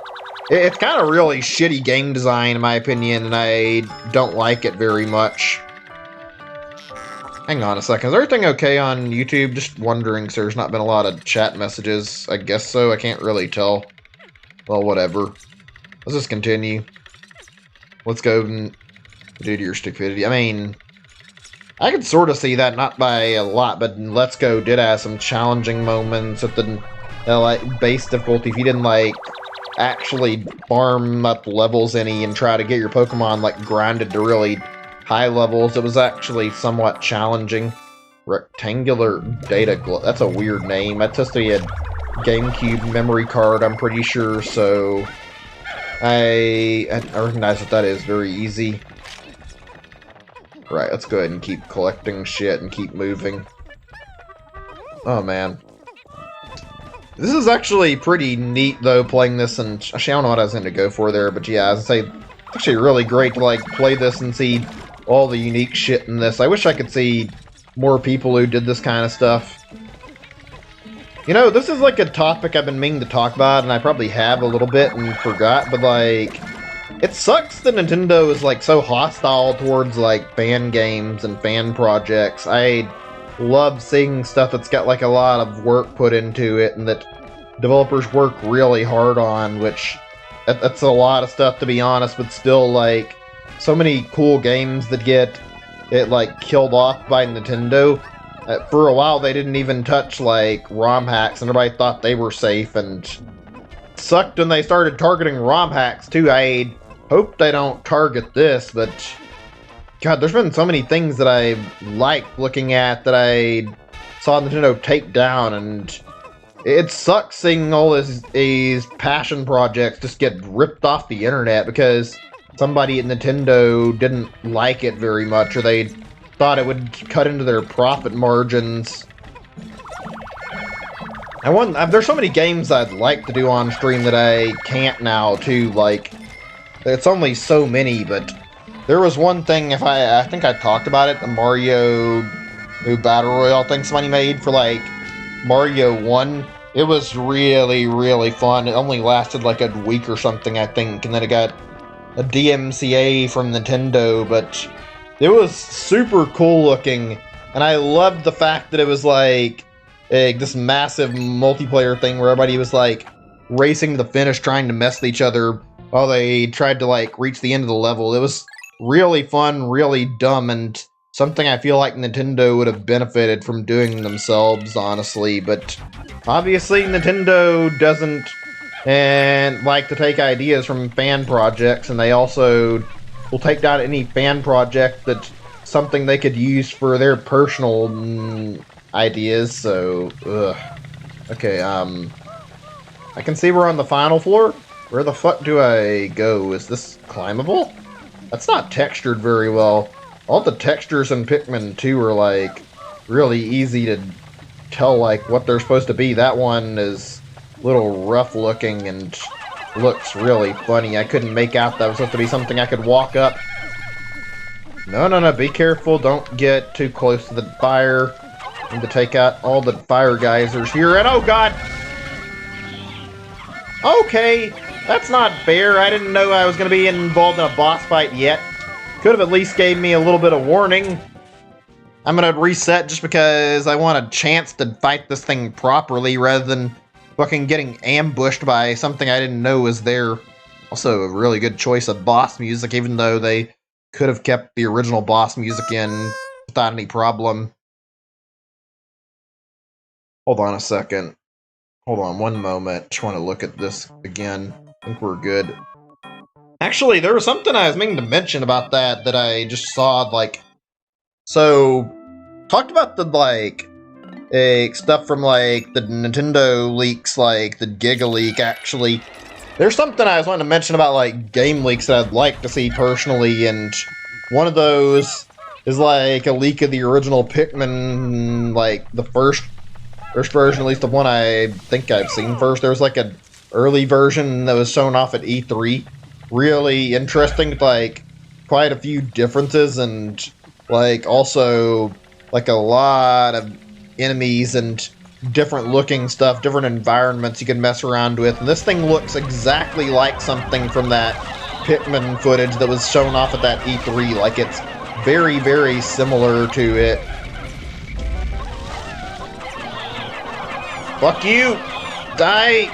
It's kind of really shitty game design, in my opinion, and I don't like it very much. Hang on a second. Is everything okay on YouTube? Just wondering, so there's not been a lot of chat messages. I guess so. I can't really tell. Well, whatever. Let's just continue. Let's go and do to your stupidity. I mean, I could sort of see that, not by a lot, but Let's Go did have some challenging moments at the like, base difficulty. If you didn't, like, actually farm up levels any and try to get your Pokemon, like, grinded to really high levels, it was actually somewhat challenging. Rectangular data glove. That's a weird name. That's supposed to be a GameCube memory card, I'm pretty sure, so I recognize what that is very easy. Right, let's go ahead and keep collecting shit and keep moving. Oh, man. This is actually pretty neat, though, playing this, and actually, I don't know what I was going to go for there, but yeah, as I say, it's actually really great to, like, play this and see all the unique shit in this. I wish I could see more people who did this kind of stuff. You know, this is, like, a topic I've been meaning to talk about, and I probably have a little bit and forgot, but, like, it sucks that Nintendo is, like, so hostile towards, like, fan games and fan projects. I love seeing stuff that's got, like, a lot of work put into it and that developers work really hard on, which that's a lot of stuff, to be honest, but still, like, so many cool games that get it, like, killed off by Nintendo. For a while, they didn't even touch, like, ROM hacks, and everybody thought they were safe, and it sucked when they started targeting ROM hacks, too. I hope they don't target this, but God, there's been so many things that I liked looking at that I saw Nintendo take down, and it sucks seeing all these passion projects just get ripped off the internet because somebody at Nintendo didn't like it very much, or they thought it would cut into their profit margins. There's so many games I'd like to do on stream that I can't now, too. Like, it's only so many, but there was one thing, I think I talked about it, the Mario Battle Royale thing somebody made for, like, Mario 1. It was really, really fun. It only lasted, like, a week or something, I think, and then it got a DMCA from Nintendo, but it was super cool looking, and I loved the fact that it was, like, this massive multiplayer thing where everybody was, like, racing to the finish, trying to mess with each other. while they tried to, like, reach the end of the level. It was really fun, really dumb, and something I feel like Nintendo would have benefited from doing themselves, honestly. But obviously, Nintendo doesn't like to take ideas from fan projects, and they also will take down any fan project that's something they could use for their personal ideas. So, ugh. Okay, I can see we're on the final floor. Where the fuck do I go? Is this climbable? That's not textured very well. All the textures in Pikmin 2 are, like, really easy to tell, like, what they're supposed to be. That one is a little rough looking and looks really funny. I couldn't make out that was supposed to be something I could walk up. No, be careful. Don't get too close to the fire. Need to take out all the fire geysers here, and oh god! Okay, that's not fair. I didn't know I was going to be involved in a boss fight yet. Could have at least gave me a little bit of warning. I'm going to reset just because I want a chance to fight this thing properly rather than fucking getting ambushed by something I didn't know was there. Also, a really good choice of boss music, even though they could have kept the original boss music in without any problem. Hold on a second. Hold on one moment. Just want to look at this again. I think we're good. Actually, there was something I was meaning to mention about that I just saw, like... So, talked about the, like, stuff from, like, the Nintendo leaks, like, the Giga leak, actually. There's something I was wanting to mention about, like, game leaks that I'd like to see personally, and one of those is, like, a leak of the original Pikmin, like, the first version, at least the one I think I've seen first. There was like an early version that was shown off at E3. Really interesting, like quite a few differences, and like also like a lot of enemies and different looking stuff, different environments you can mess around with. And this thing looks exactly like something from that Pikmin footage that was shown off at that E3. Like it's very, very similar to it. Fuck you! Die!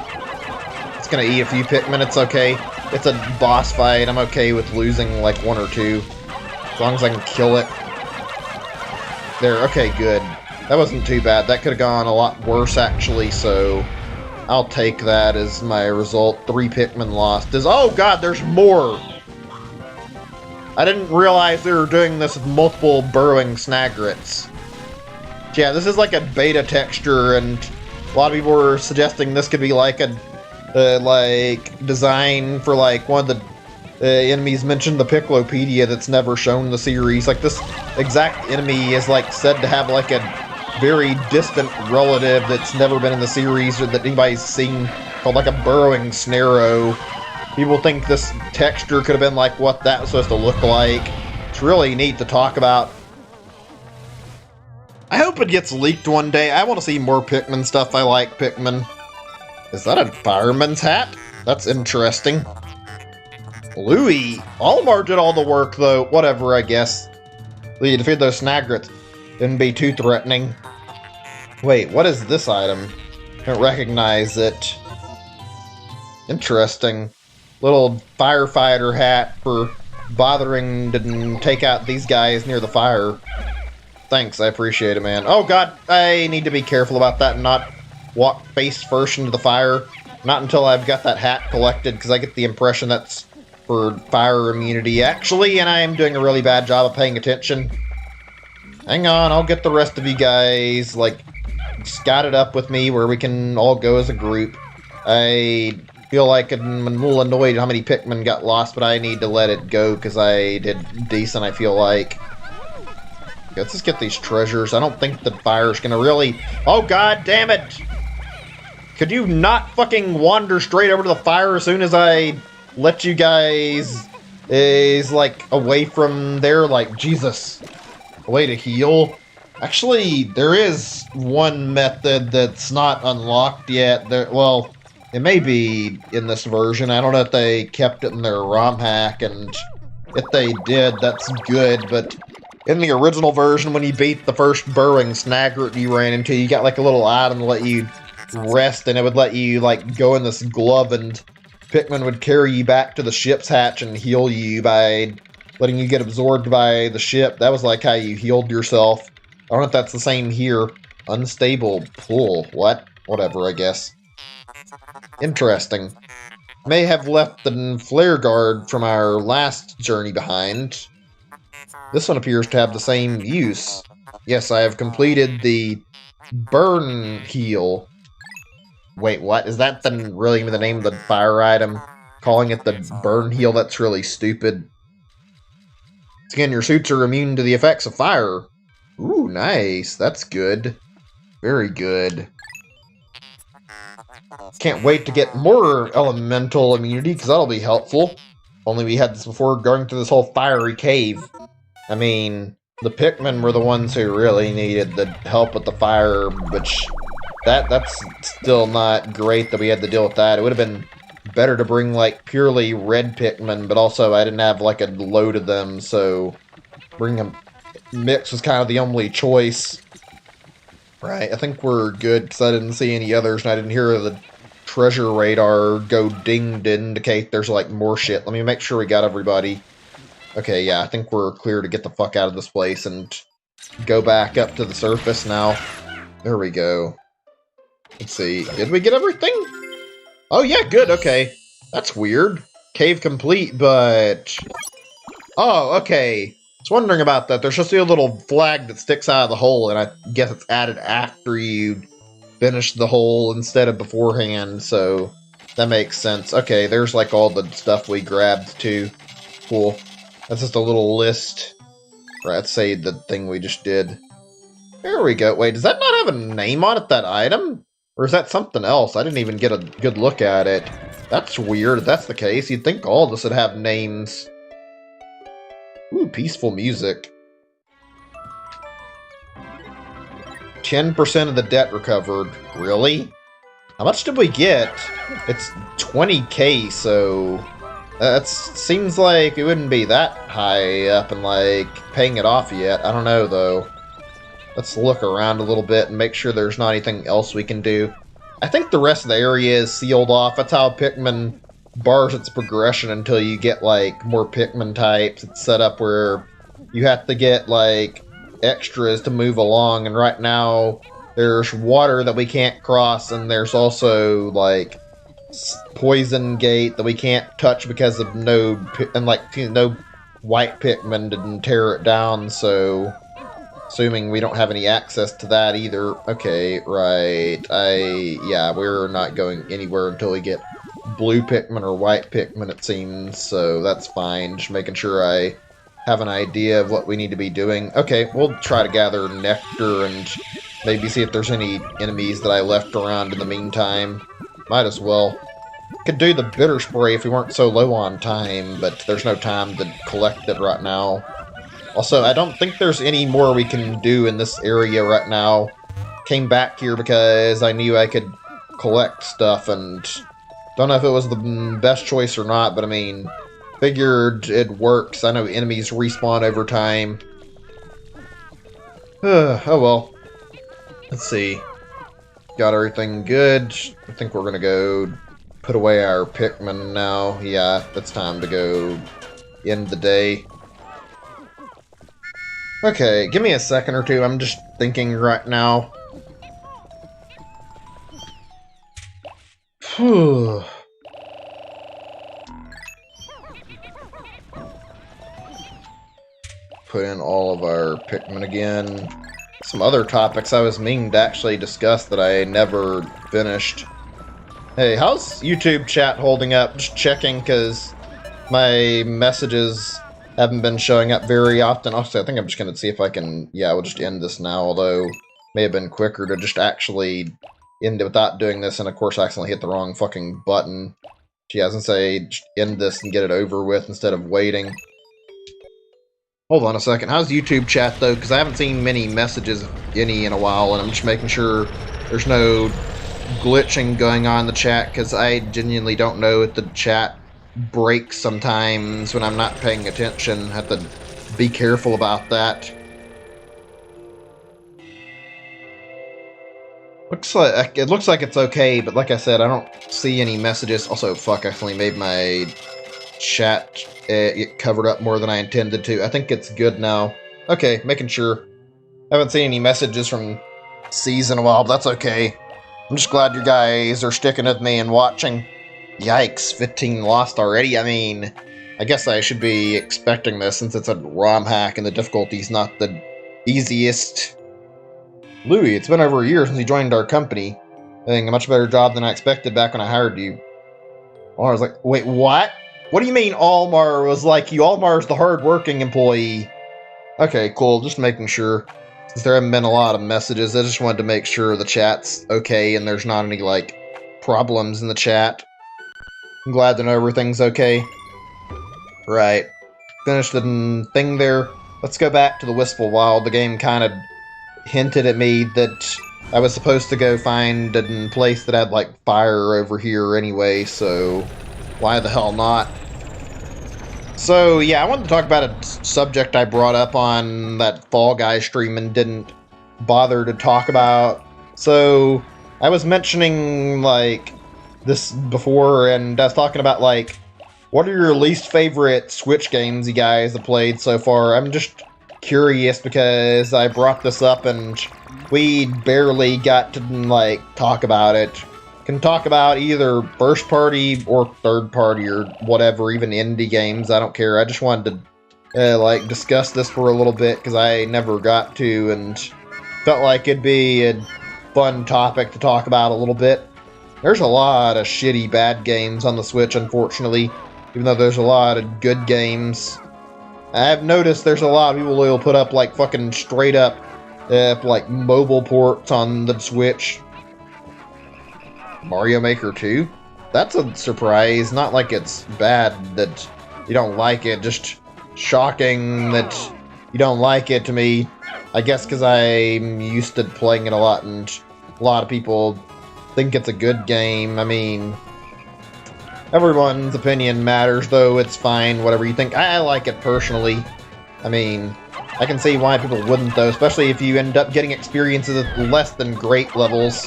It's gonna eat a few Pikmin, it's okay. It's a boss fight, I'm okay with losing like one or two. As long as I can kill it. There, okay, good. That wasn't too bad. That could have gone a lot worse, actually, so... I'll take that as my result. 3 Pikmin lost. Oh god, there's more! I didn't realize they were doing this with multiple burrowing Snagrets. Yeah, this is like a beta texture, and a lot of people were suggesting this could be like a like design for like one of the enemies mentioned, the Piccolopedia, that's never shown in the series. Like this exact enemy is like said to have like a very distant relative that's never been in the series or that anybody's seen, called like a burrowing Snarrow. People think this texture could have been like what that was supposed to look like. It's really neat to talk about. I hope it gets leaked one day. I want to see more Pikmin stuff. I like Pikmin. Is that a fireman's hat? That's interesting. Louie! Olimar did all the work, though. Whatever, I guess. You defeated those Snagrets. Didn't be too threatening. Wait, what is this item? Don't recognize it. Interesting. Little firefighter hat for bothering to take out these guys near the fire. Thanks, I appreciate it, man. Oh god, I need to be careful about that and not walk face first into the fire. Not until I've got that hat collected, because I get the impression that's for fire immunity, actually, and I am doing a really bad job of paying attention. Hang on, I'll get the rest of you guys, like, scattered up with me where we can all go as a group. I feel like I'm a little annoyed how many Pikmin got lost, but I need to let it go, because I did decent, I feel like. Let's just get these treasures. I don't think the fire's gonna really... Oh, god damn it! Could you not fucking wander straight over to the fire as soon as I let you guys... is, like, away from there? Like, Jesus. A way to heal? Actually, there is one method that's not unlocked yet. Well, it may be in this version. I don't know if they kept it in their Romhack, and if they did, that's good, but... In the original version, when you beat the first burrowing Snagret you ran into, you got like a little item to let you rest, and it would let you like go in this glove and Pikmin would carry you back to the ship's hatch and heal you by letting you get absorbed by the ship. That was like how you healed yourself. I don't know if that's the same here. Unstable pull. What? Whatever, I guess. Interesting. May have left the flare guard from our last journey behind. This one appears to have the same use. Yes, I have completed the burn heal. Wait, what? Is that really the name of the fire item? Calling it the burn heal? That's really stupid. Again, your suits are immune to the effects of fire. Ooh, nice. That's good. Very good. Can't wait to get more elemental immunity, because that'll be helpful. Only we had this before going through this whole fiery cave. I mean, the Pikmin were the ones who really needed the help with the fire, which that's still not great that we had to deal with that. It would have been better to bring, like, purely red Pikmin, but also I didn't have, like, a load of them, so bringing a mix was kind of the only choice. Right, I think we're good, because I didn't see any others, and I didn't hear the treasure radar go ding to indicate there's, like, more shit. Let me make sure we got everybody. Okay, yeah, I think we're clear to get the fuck out of this place and go back up to the surface now. There we go. Let's see, did we get everything? Oh yeah, good, okay. That's weird. Cave complete, but... Oh, okay. I was wondering about that. There's just a little flag that sticks out of the hole, and I guess it's added after you finish the hole instead of beforehand, so that makes sense. Okay, there's like all the stuff we grabbed too. Cool. That's just a little list. Right, let's say the thing we just did. There we go. Wait, does that not have a name on it, that item? Or is that something else? I didn't even get a good look at it. That's weird if that's the case. You'd think all of this would have names. Ooh, peaceful music. 10% of the debt recovered. Really? How much did we get? It's 20k, so... That seems like it wouldn't be that high up and, like, paying it off yet. I don't know, though. Let's look around a little bit and make sure there's not anything else we can do. I think the rest of the area is sealed off. That's how Pikmin bars its progression until you get, like, more Pikmin types. It's set up where you have to get, like, extras to move along. And right now, there's water that we can't cross, and there's also, like, poison gate that we can't touch because of no white Pikmin didn't tear it down, so... Assuming we don't have any access to that either. Okay, right. Yeah, we're not going anywhere until we get blue Pikmin or white Pikmin, it seems. So that's fine. Just making sure I have an idea of what we need to be doing. Okay, we'll try to gather nectar and maybe see if there's any enemies that I left around in the meantime. Might as well. Could do the bitter spray if we weren't so low on time, but there's no time to collect it right now. Also, I don't think there's any more we can do in this area right now. Came back here because I knew I could collect stuff, and don't know if it was the best choice or not, but I mean, figured it works. I know enemies respawn over time. Oh well. Let's see. Got everything good. I think we're gonna go put away our Pikmin now. Yeah, it's time to go end the day. Okay, give me a second or two. I'm just thinking right now. Phew. Put in all of our Pikmin again. Some other topics I was meaning to actually discuss that I never finished. Hey, how's YouTube chat holding up? Just checking, because my messages haven't been showing up very often. Also, I think I'm just going to see if I can... Yeah, we'll just end this now, although may have been quicker to just actually end it without doing this, and of course I accidentally hit the wrong fucking button. Gee, I was going to say, just end this and get it over with instead of waiting. Hold on a second. How's YouTube chat, though? Because I haven't seen many messages, any, in a while, and I'm just making sure there's no glitching going on in the chat, because I genuinely don't know if the chat breaks sometimes when I'm not paying attention. I have to be careful about that. It looks like it's okay, but like I said, I don't see any messages. Also, fuck, I accidentally made my chat get covered up more than I intended to. I think it's good now. Okay, making sure. I haven't seen any messages from C's in a while, but that's okay. I'm just glad you guys are sticking with me and watching. Yikes, 15 lost already? I mean, I guess I should be expecting this since it's a Romhack and the difficulty's not the easiest. Louis, it's been over a year since you joined our company. Doing a much better job than I expected back when I hired you. Almar was like, wait, what? What do you mean Almar was like you? Almar's the hard-working employee. Okay, cool, just making sure. Since there haven't been a lot of messages, I just wanted to make sure the chat's okay and there's not any, like, problems in the chat. I'm glad to know everything's okay. Right. Finished the thing there. Let's go back to the Wistful Wild. The game kind of hinted at me that I was supposed to go find a place that had, like, fire over here anyway, so why the hell not? So, yeah, I wanted to talk about a subject I brought up on that Fall Guy stream and didn't bother to talk about. So, I was mentioning, like, this before, and I was talking about, like, what are your least favorite Switch games you guys have played so far? I'm just curious because I brought this up and we barely got to, like, talk about it. Can talk about either first party or third party or whatever, even indie games, I don't care. I just wanted to, like, discuss this for a little bit because I never got to and felt like it'd be a fun topic to talk about a little bit. There's a lot of shitty bad games on the Switch, unfortunately, even though there's a lot of good games. I've noticed there's a lot of people who will put up, like, fucking straight up, like, mobile ports on the Switch. Mario Maker 2? That's a surprise. Not like it's bad that you don't like it, just shocking that you don't like it to me. I guess because I'm used to playing it a lot and a lot of people think it's a good game. I mean, everyone's opinion matters, though. It's fine, whatever you think. I like it personally. I mean, I can see why people wouldn't, though, especially if you end up getting experiences at less than great levels.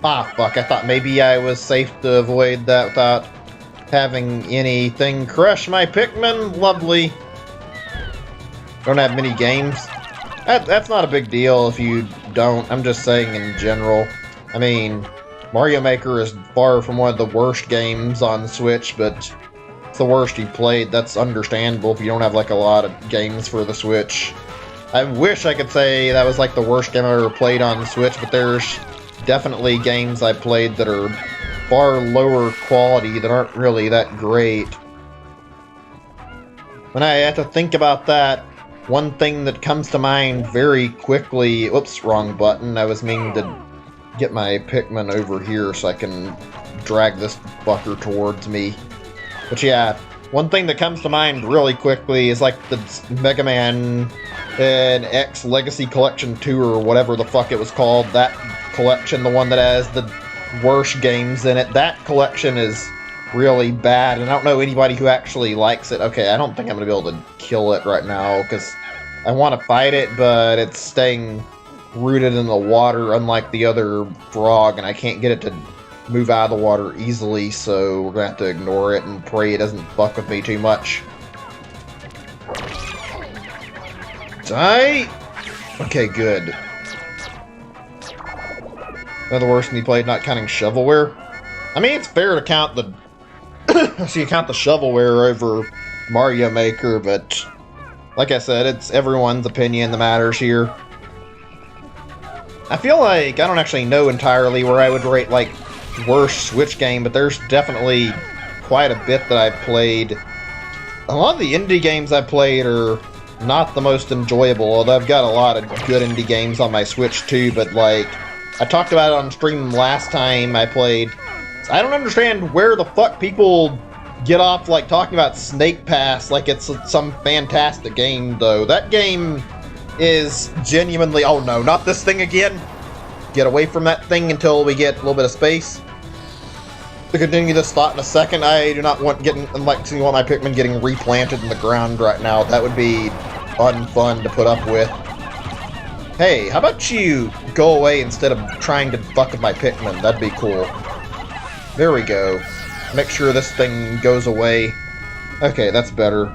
Ah, fuck, I thought maybe I was safe to avoid that without having anything crush my Pikmin. Lovely. Don't have many games. That's not a big deal if you don't. I'm just saying in general. I mean, Mario Maker is far from one of the worst games on Switch, but it's the worst you've played. That's understandable if you don't have, like, a lot of games for the Switch. I wish I could say that was, like, the worst game I ever played on the Switch, but there's definitely games I played that are far lower quality that aren't really that great. When I have to think about that, one thing that comes to mind very quickly... Oops, wrong button. I was meaning to get my Pikmin over here so I can drag this fucker towards me. But yeah, one thing that comes to mind really quickly is like the Mega Man X Legacy Collection 2 or whatever the fuck it was called. That collection, the one that has the worst games in it. That collection is really bad, and I don't know anybody who actually likes it. Okay, I don't think I'm going to be able to kill it right now, because I want to fight it, but it's staying rooted in the water, unlike the other frog, and I can't get it to move out of the water easily, so we're going to have to ignore it and pray it doesn't fuck with me too much. Die! Okay, good. Another worse than he played, not counting shovelware. I mean, it's fair to count the... so you count the shovelware over Mario Maker, but... like I said, it's everyone's opinion that matters here. I feel like I don't actually know entirely where I would rate, like, worst Switch game, but there's definitely quite a bit that I've played. A lot of the indie games I've played are not the most enjoyable, although I've got a lot of good indie games on my Switch too, but, like, I talked about it on stream last time I played. I don't understand where the fuck people get off, like, talking about Snake Pass like it's some fantastic game, though. That game is genuinely... oh no, not this thing again! Get away from that thing until we get a little bit of space. To continue this thought in a second, I do not want my Pikmin getting replanted in the ground right now. That would be unfun to put up with. Hey, how about you go away instead of trying to fuck with my Pikmin? That'd be cool. There we go. Make sure this thing goes away. Okay, that's better.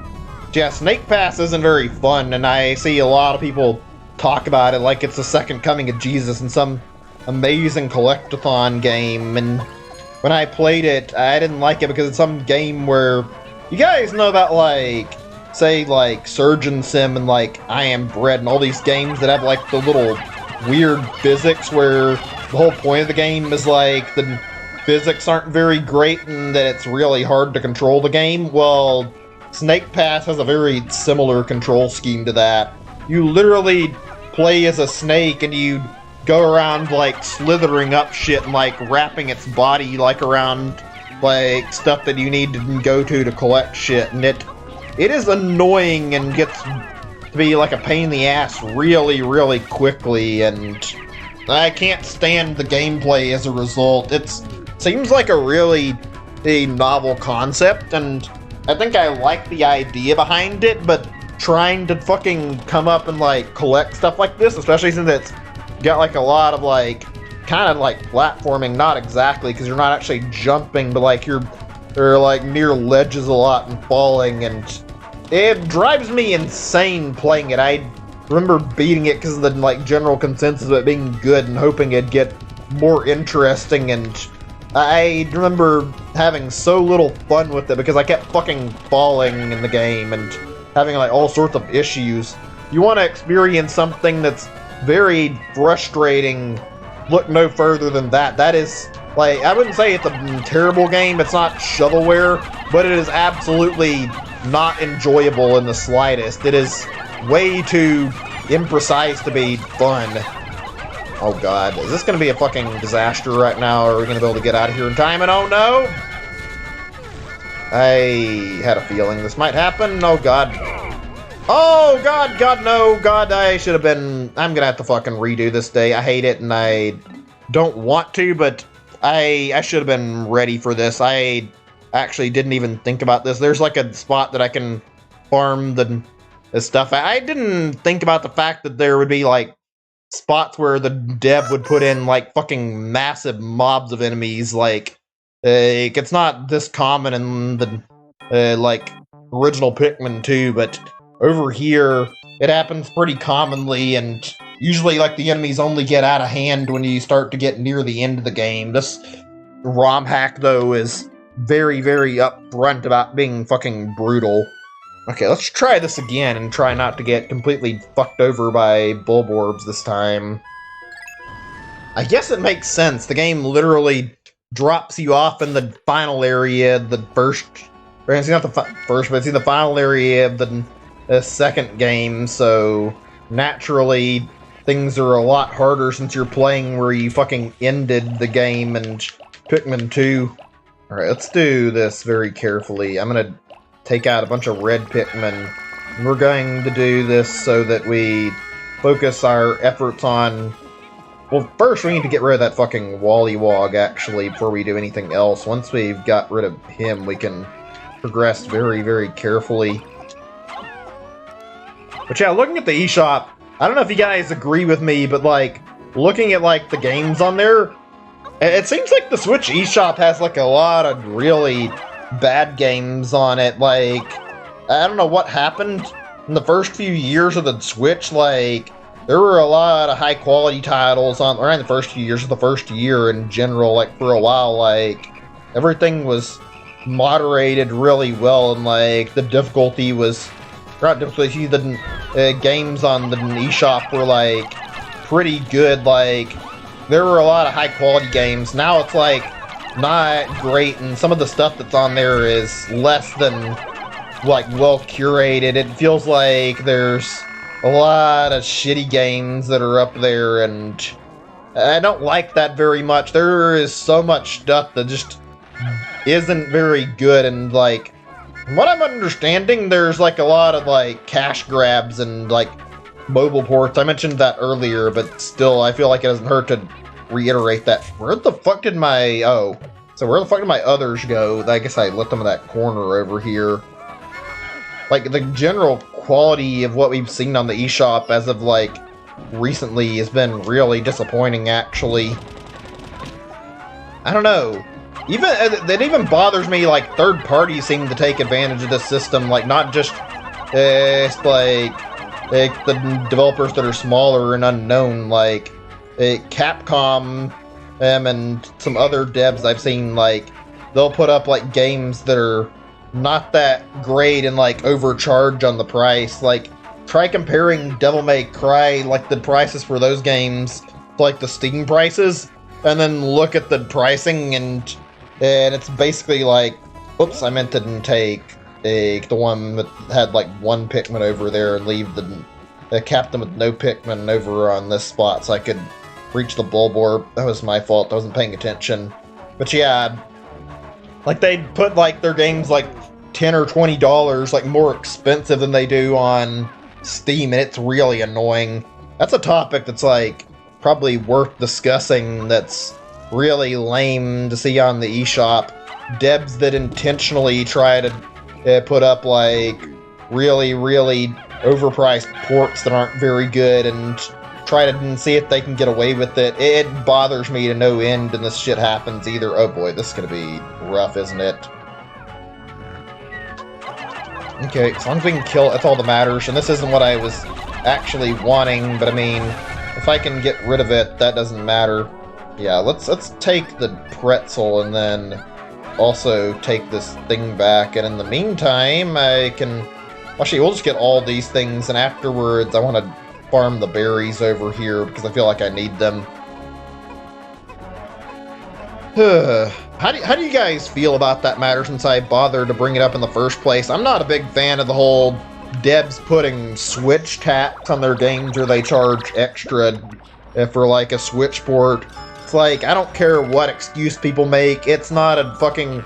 Yeah, Snake Pass isn't very fun, and I see a lot of people talk about it like it's the second coming of Jesus in some amazing collectathon game, and when I played it, I didn't like it because it's some game where... You guys know about, like, say, like, Surgeon Sim and, like, I Am Bread and all these games that have, like, the little weird physics where the whole point of the game is, like, the physics aren't very great and that it's really hard to control the game? Well, Snake Pass has a very similar control scheme to that. You literally play as a snake and you go around, like, slithering up shit and, like, wrapping its body, like, around, like, stuff that you need to go to collect shit, and it is annoying and gets to be, like, a pain in the ass really, really quickly, and I can't stand the gameplay as a result. It seems like a really novel concept, and I think I like the idea behind it, but trying to fucking come up and, like, collect stuff like this, especially since it's got, like, a lot of, like, kind of, like, platforming, not exactly, because you're not actually jumping, but, like, you're like, near ledges a lot and falling, and it drives me insane playing it. I remember beating it because of the, like, general consensus of it being good and hoping it'd get more interesting, and I remember having so little fun with it because I kept fucking falling in the game and having, like, all sorts of issues. You want to experience something that's very frustrating, look no further than that. That is, like, I wouldn't say it's a terrible game, it's not shovelware, but it is absolutely not enjoyable in the slightest. It is way too imprecise to be fun. Oh god, is this gonna be a fucking disaster right now, or are we gonna be able to get out of here in time? And oh no! I had a feeling this might happen. Oh god. Oh god, god no, god, I should have been... I'm gonna have to fucking redo this day. I hate it and I don't want to, but I should have been ready for this. I actually didn't even think about this. There's like a spot that I can farm the stuff. I didn't think about the fact that there would be like spots where the dev would put in like fucking massive mobs of enemies. Like, it's not this common in the like original Pikmin 2, but over here it happens pretty commonly, and usually like the enemies only get out of hand when you start to get near the end of the game. This Romhack though is very, very upfront about being fucking brutal. Okay, let's try this again and try not to get completely fucked over by Bulborbs this time. I guess it makes sense. The game literally drops you off in the final area, the first... Or it's not the first, but it's in the final area of the second game, so naturally things are a lot harder since you're playing where you fucking ended the game in Pikmin 2. Alright, let's do this very carefully. I'm gonna take out a bunch of red Pikmin. And we're going to do this so that we focus our efforts on... Well, first we need to get rid of that fucking Wollywog, actually, before we do anything else. Once we've got rid of him, we can progress very, very carefully. But yeah, looking at the eShop, I don't know if you guys agree with me, but like, looking at like the games on there, it seems like the Switch eShop has like a lot of really bad games on it. Like, I don't know what happened in the first few years of the Switch. Like, there were a lot of high quality titles on, or in the first few years of the first year in general. Like, for a while, like, everything was moderated really well, and like the difficulty was not difficulty. The games on the eShop were like pretty good. Like, there were a lot of high quality games. Now it's like not great, and some of the stuff that's on there is less than like well curated. It feels like there's a lot of shitty games that are up there, and I don't like that very much. There is so much stuff that just isn't very good, and like, from what I'm understanding, there's like a lot of like cash grabs and like mobile ports. I mentioned that earlier, but still, I feel like it doesn't hurt to reiterate that. Where the fuck did my... Oh. So where the fuck did my others go? I guess I left them in that corner over here. Like, the general quality of what we've seen on the eShop as of like recently has been really disappointing, actually. I don't know. Even it even bothers me, like, third parties seem to take advantage of this system, like, not just like the developers that are smaller and unknown, like Capcom and some other devs I've seen, like, they'll put up, like, games that are not that great and, like, overcharge on the price. Like, try comparing Devil May Cry, like, the prices for those games to, like, the Steam prices, and then look at the pricing, and it's basically like, oops, I meant to take the one that had, like, one Pikmin over there and leave the captain with no Pikmin over on this spot so I could reach the Bulborb. That was my fault. I wasn't paying attention. But yeah, like, they put, like, their games, like, $10 or $20, like, more expensive than they do on Steam, and it's really annoying. That's a topic that's, like, probably worth discussing. That's really lame to see on the eShop. Devs that intentionally try to put up, like, really, really overpriced ports that aren't very good and try to see if they can get away with it. It bothers me to no end, and this shit happens either. Oh boy, this is gonna be rough, isn't it? Okay, as long as we can kill it, that's all that matters. And this isn't what I was actually wanting, but I mean, if I can get rid of it, that doesn't matter. Yeah, let's take the pretzel and then also take this thing back. And in the meantime, I can... Actually, we'll just get all these things, and afterwards I want to farm the berries over here because I feel like I need them. How do you guys feel about that matter, since I bothered to bring it up in the first place? I'm not a big fan of the whole devs putting Switch tax on their games, or they charge extra for, like, a Switch port. It's like, I don't care what excuse people make. It's not a fucking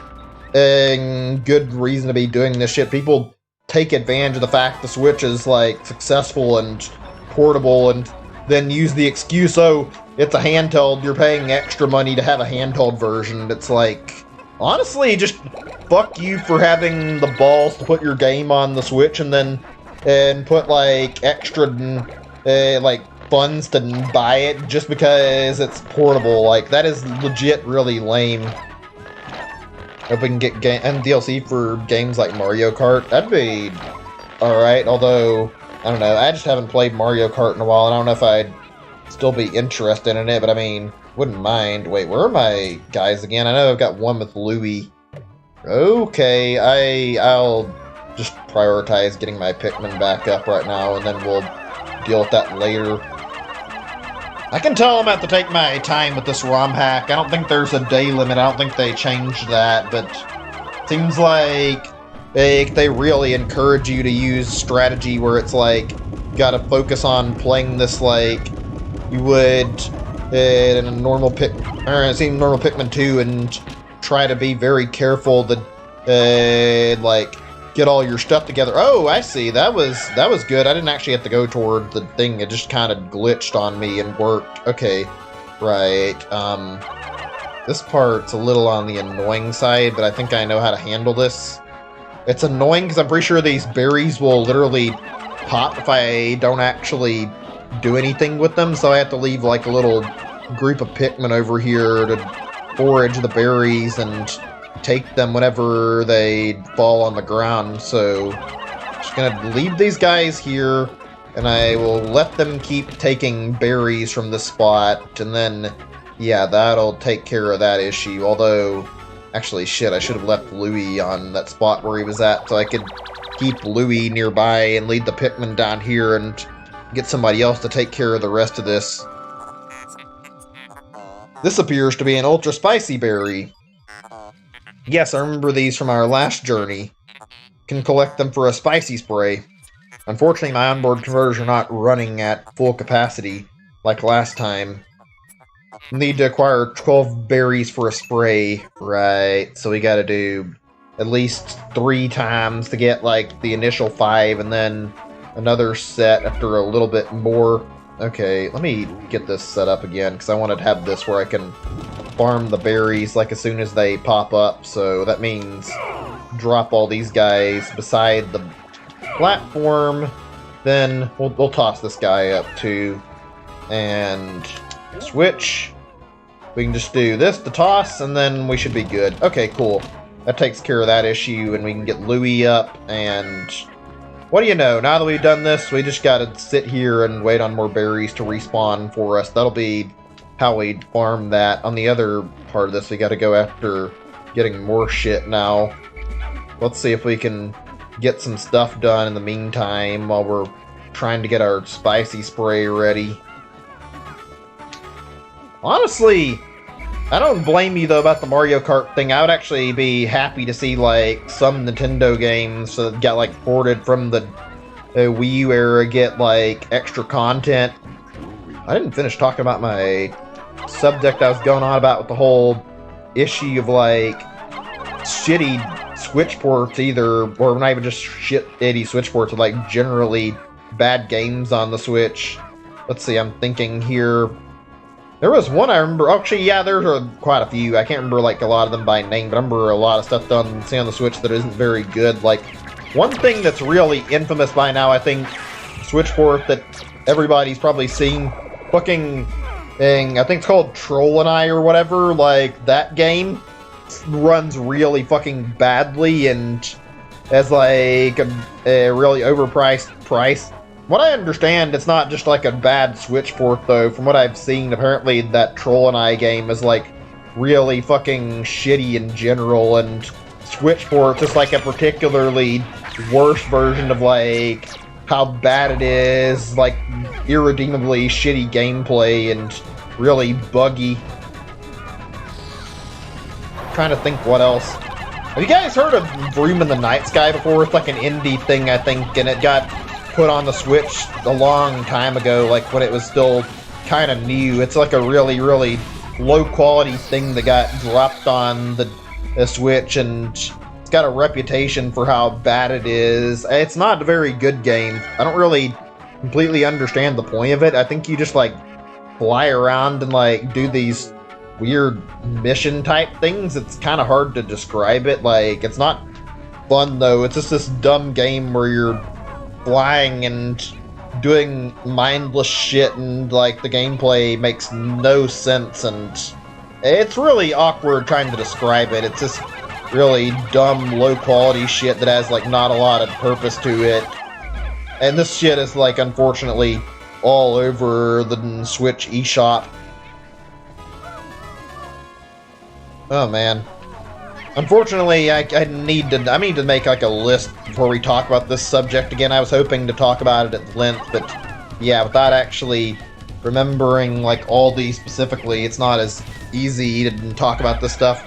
good reason to be doing this shit. People take advantage of the fact the Switch is, like, successful and portable, and then use the excuse, oh, it's a handheld, you're paying extra money to have a handheld version. It's like, honestly, just fuck you for having the balls to put your game on the Switch and put, like, extra like, funds to buy it just because it's portable. Like, that is legit really lame. If we can get and DLC for games like Mario Kart, that'd be alright, although, I don't know, I just haven't played Mario Kart in a while, and I don't know if I'd still be interested in it, but I mean, wouldn't mind. Wait, where are my guys again? I know I've got one with Louie. Okay, I'll just prioritize getting my Pikmin back up right now, and then we'll deal with that later. I can tell I'm going to have to take my time with this Romhack. I don't think there's a day limit. I don't think they changed that, but it seems like they really encourage you to use strategy where it's like, you gotta focus on playing this like you would in a normal normal Pikmin 2, and try to be very careful to like get all your stuff together. Oh, I see. That was good. I didn't actually have to go toward the thing. It just kind of glitched on me and worked. Okay, right. This part's a little on the annoying side, but I think I know how to handle this. It's annoying because I'm pretty sure these berries will literally pop if I don't actually do anything with them, so I have to leave like a little group of Pikmin over here to forage the berries and take them whenever they fall on the ground. So just gonna leave these guys here, and I will let them keep taking berries from this spot, and then yeah, that'll take care of that issue. Although, actually, shit, I should have left Louie on that spot where he was at, so I could keep Louie nearby and lead the Pikmin down here and get somebody else to take care of the rest of this. This appears to be an ultra spicy berry. Yes, I remember these from our last journey. Can collect them for a spicy spray. Unfortunately, my onboard converters are not running at full capacity like last time. Need to acquire 12 berries for a spray. Right, so we gotta do at least 3 times to get, like, the initial 5, and then another set after a little bit more. Okay, let me get this set up again, because I wanted to have this where I can farm the berries, like, as soon as they pop up. So that means drop all these guys beside the platform. Then we'll toss this guy up, too. And switch. We can just do this, the toss, and then we should be good. Okay, cool. That takes care of that issue, and we can get Louie up, and... What do you know? Now that we've done this, we just gotta sit here and wait on more berries to respawn for us. That'll be how we farm that. On the other part of this, we gotta go after getting more shit now. Let's see if we can get some stuff done in the meantime while we're trying to get our spicy spray ready. Honestly, I don't blame you though about the Mario Kart thing. I would actually be happy to see like some Nintendo games that got like ported from the Wii U era get like extra content. I didn't finish talking about my subject I was going on about with the whole issue of like shitty Switch ports either, or not even just shitty Switch ports, but like generally bad games on the Switch. Let's see, I'm thinking here. There was one I remember, actually, yeah, there's quite a few. I can't remember, like, a lot of them by name, but I remember a lot of stuff done on the Switch that isn't very good. Like, one thing that's really infamous by now, I think, Switch port that everybody's probably seen, fucking thing, I think it's called Troll and I or whatever, like, that game runs really fucking badly and has, like, a really overpriced price. What I understand, it's not just like a bad Switch port, though. From what I've seen, apparently that Troll and I game is like really fucking shitty in general, and Switch port's just like a particularly worse version of like how bad it is, like irredeemably shitty gameplay and really buggy. I'm trying to think what else. Have you guys heard of Vroom in the Night Sky before? It's like an indie thing, I think, and it got put on the Switch a long time ago, like when it was still kind of new. It's like a really, really low quality thing that got dropped on the Switch, and it's got a reputation for how bad it is. It's not a very good game. I don't really completely understand the point of it. I think you just like fly around and like do these weird mission type things. It's kind of hard to describe it. Like, it's not fun though. It's just this dumb game where you're flying and doing mindless shit, and like the gameplay makes no sense, and it's really awkward trying to describe it. It's just really dumb, low quality shit that has like not a lot of purpose to it. And this shit is like unfortunately all over the Switch eShop. Oh man. Unfortunately, I need to make like a list before we talk about this subject again. I was hoping to talk about it at length, but yeah, without actually remembering like all these specifically, it's not as easy to talk about this stuff.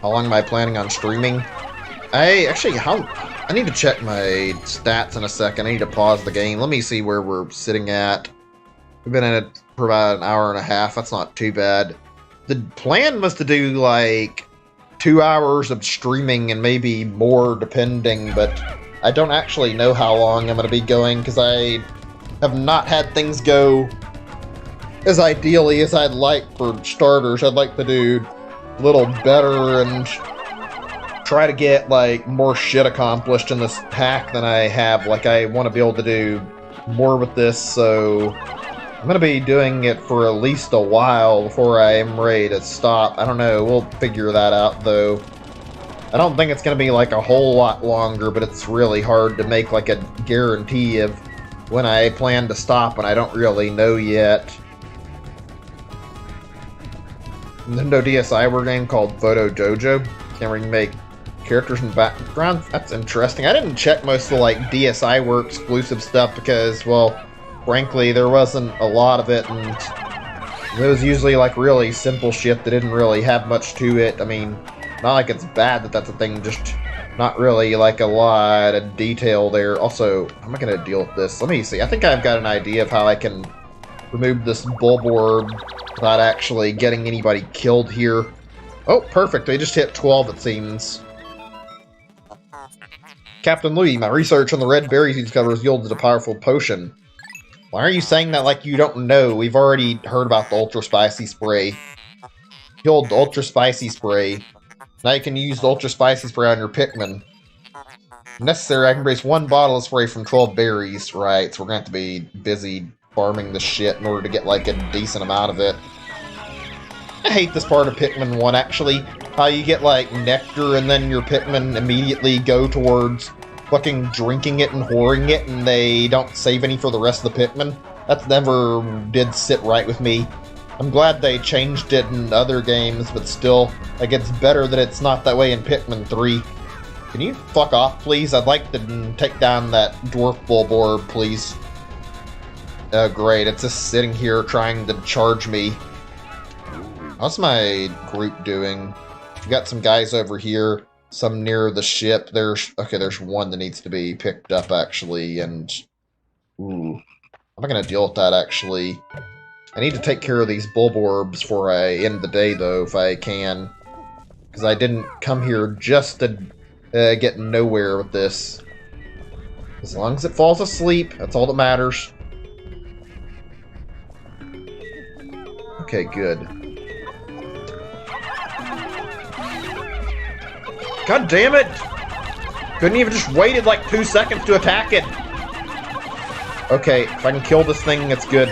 How long am I planning on streaming? I need to check my stats in a second. I need to pause the game. Let me see where we're sitting at. We've been in it for about an hour and a half. That's not too bad. The plan was to do like 2 hours of streaming and maybe more depending, but I don't actually know how long I'm going to be going because I have not had things go as ideally as I'd like. For starters, I'd like to do a little better and try to get like more shit accomplished in this pack than I have. Like, I want to be able to do more with this, so I'm going to be doing it for at least a while before I am ready to stop. I don't know, we'll figure that out though. I don't think it's going to be like a whole lot longer, but it's really hard to make like a guarantee of when I plan to stop, and I don't really know yet. Nintendo DSi word game called Photo Dojo. Can't really make characters in background. That's interesting. I didn't check most of the like DSi Work exclusive stuff because, well, frankly, there wasn't a lot of it, and it was usually like really simple shit that didn't really have much to it. I mean, not like it's bad that that's a thing, just not really like a lot of detail there. Also, how am I going to deal with this? Let me see. I think I've got an idea of how I can remove this bulb orb without actually getting anybody killed here. Oh, perfect. They just hit 12, it seems. Captain Louis, my research on the red berries he discovers yielded a powerful potion. Why are you saying that like you don't know? We've already heard about the Ultra Spicy Spray. Killed the Ultra Spicy Spray. Now you can use the Ultra Spicy Spray on your Pikmin. If necessary, I can produce 1 bottle of spray from 12 berries. Right, so we're going to have to be busy farming the shit in order to get, like, a decent amount of it. I hate this part of Pikmin 1, actually. How you get, like, nectar and then your Pikmin immediately go towards fucking drinking it and whoring it, and they don't save any for the rest of the Pikmin. That never did sit right with me. I'm glad they changed it in other games, but still, like, it's better that it's not that way in Pikmin 3. Can you fuck off, please? I'd like to take down that dwarf bulborb, please. Oh, great. It's just sitting here trying to charge me. How's my group doing? We got some guys over here, some near the ship. There's one that needs to be picked up, actually, and... Ooh. I'm not gonna deal with that, actually. I need to take care of these bulborbs before I end the day, though, if I can. Because I didn't come here just to get nowhere with this. As long as it falls asleep, that's all that matters. Okay, good. God damn it! Couldn't even just waited like 2 seconds to attack it! Okay, if I can kill this thing, it's good.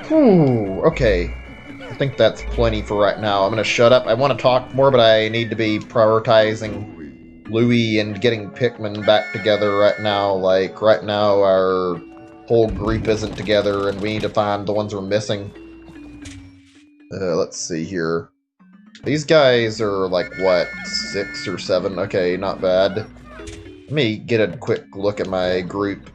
Whew, okay. I think that's plenty for right now. I'm gonna shut up. I want to talk more, but I need to be prioritizing Louie and getting Pikmin back together right now. Like, right now our whole group isn't together, and we need to find the ones we're missing. Let's see here. These guys are like, what, 6 or 7? Okay, not bad. Let me get a quick look at my group.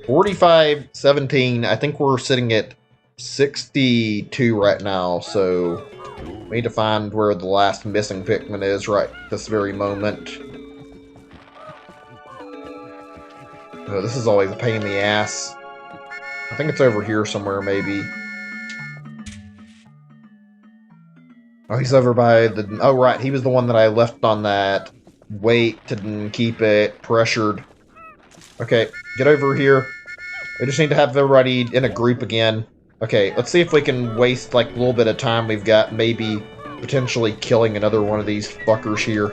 45, 17, I think we're sitting at 62 right now, so we need to find where the last missing Pikmin is right this very moment. Oh, this is always a pain in the ass. I think it's over here somewhere, maybe. Oh, he's over by the... Oh, right, he was the one that I left on that weight to keep it pressured. Okay, get over here. We just need to have everybody in a group again. Okay, let's see if we can waste, like, a little bit of time we've got, maybe potentially killing another one of these fuckers here.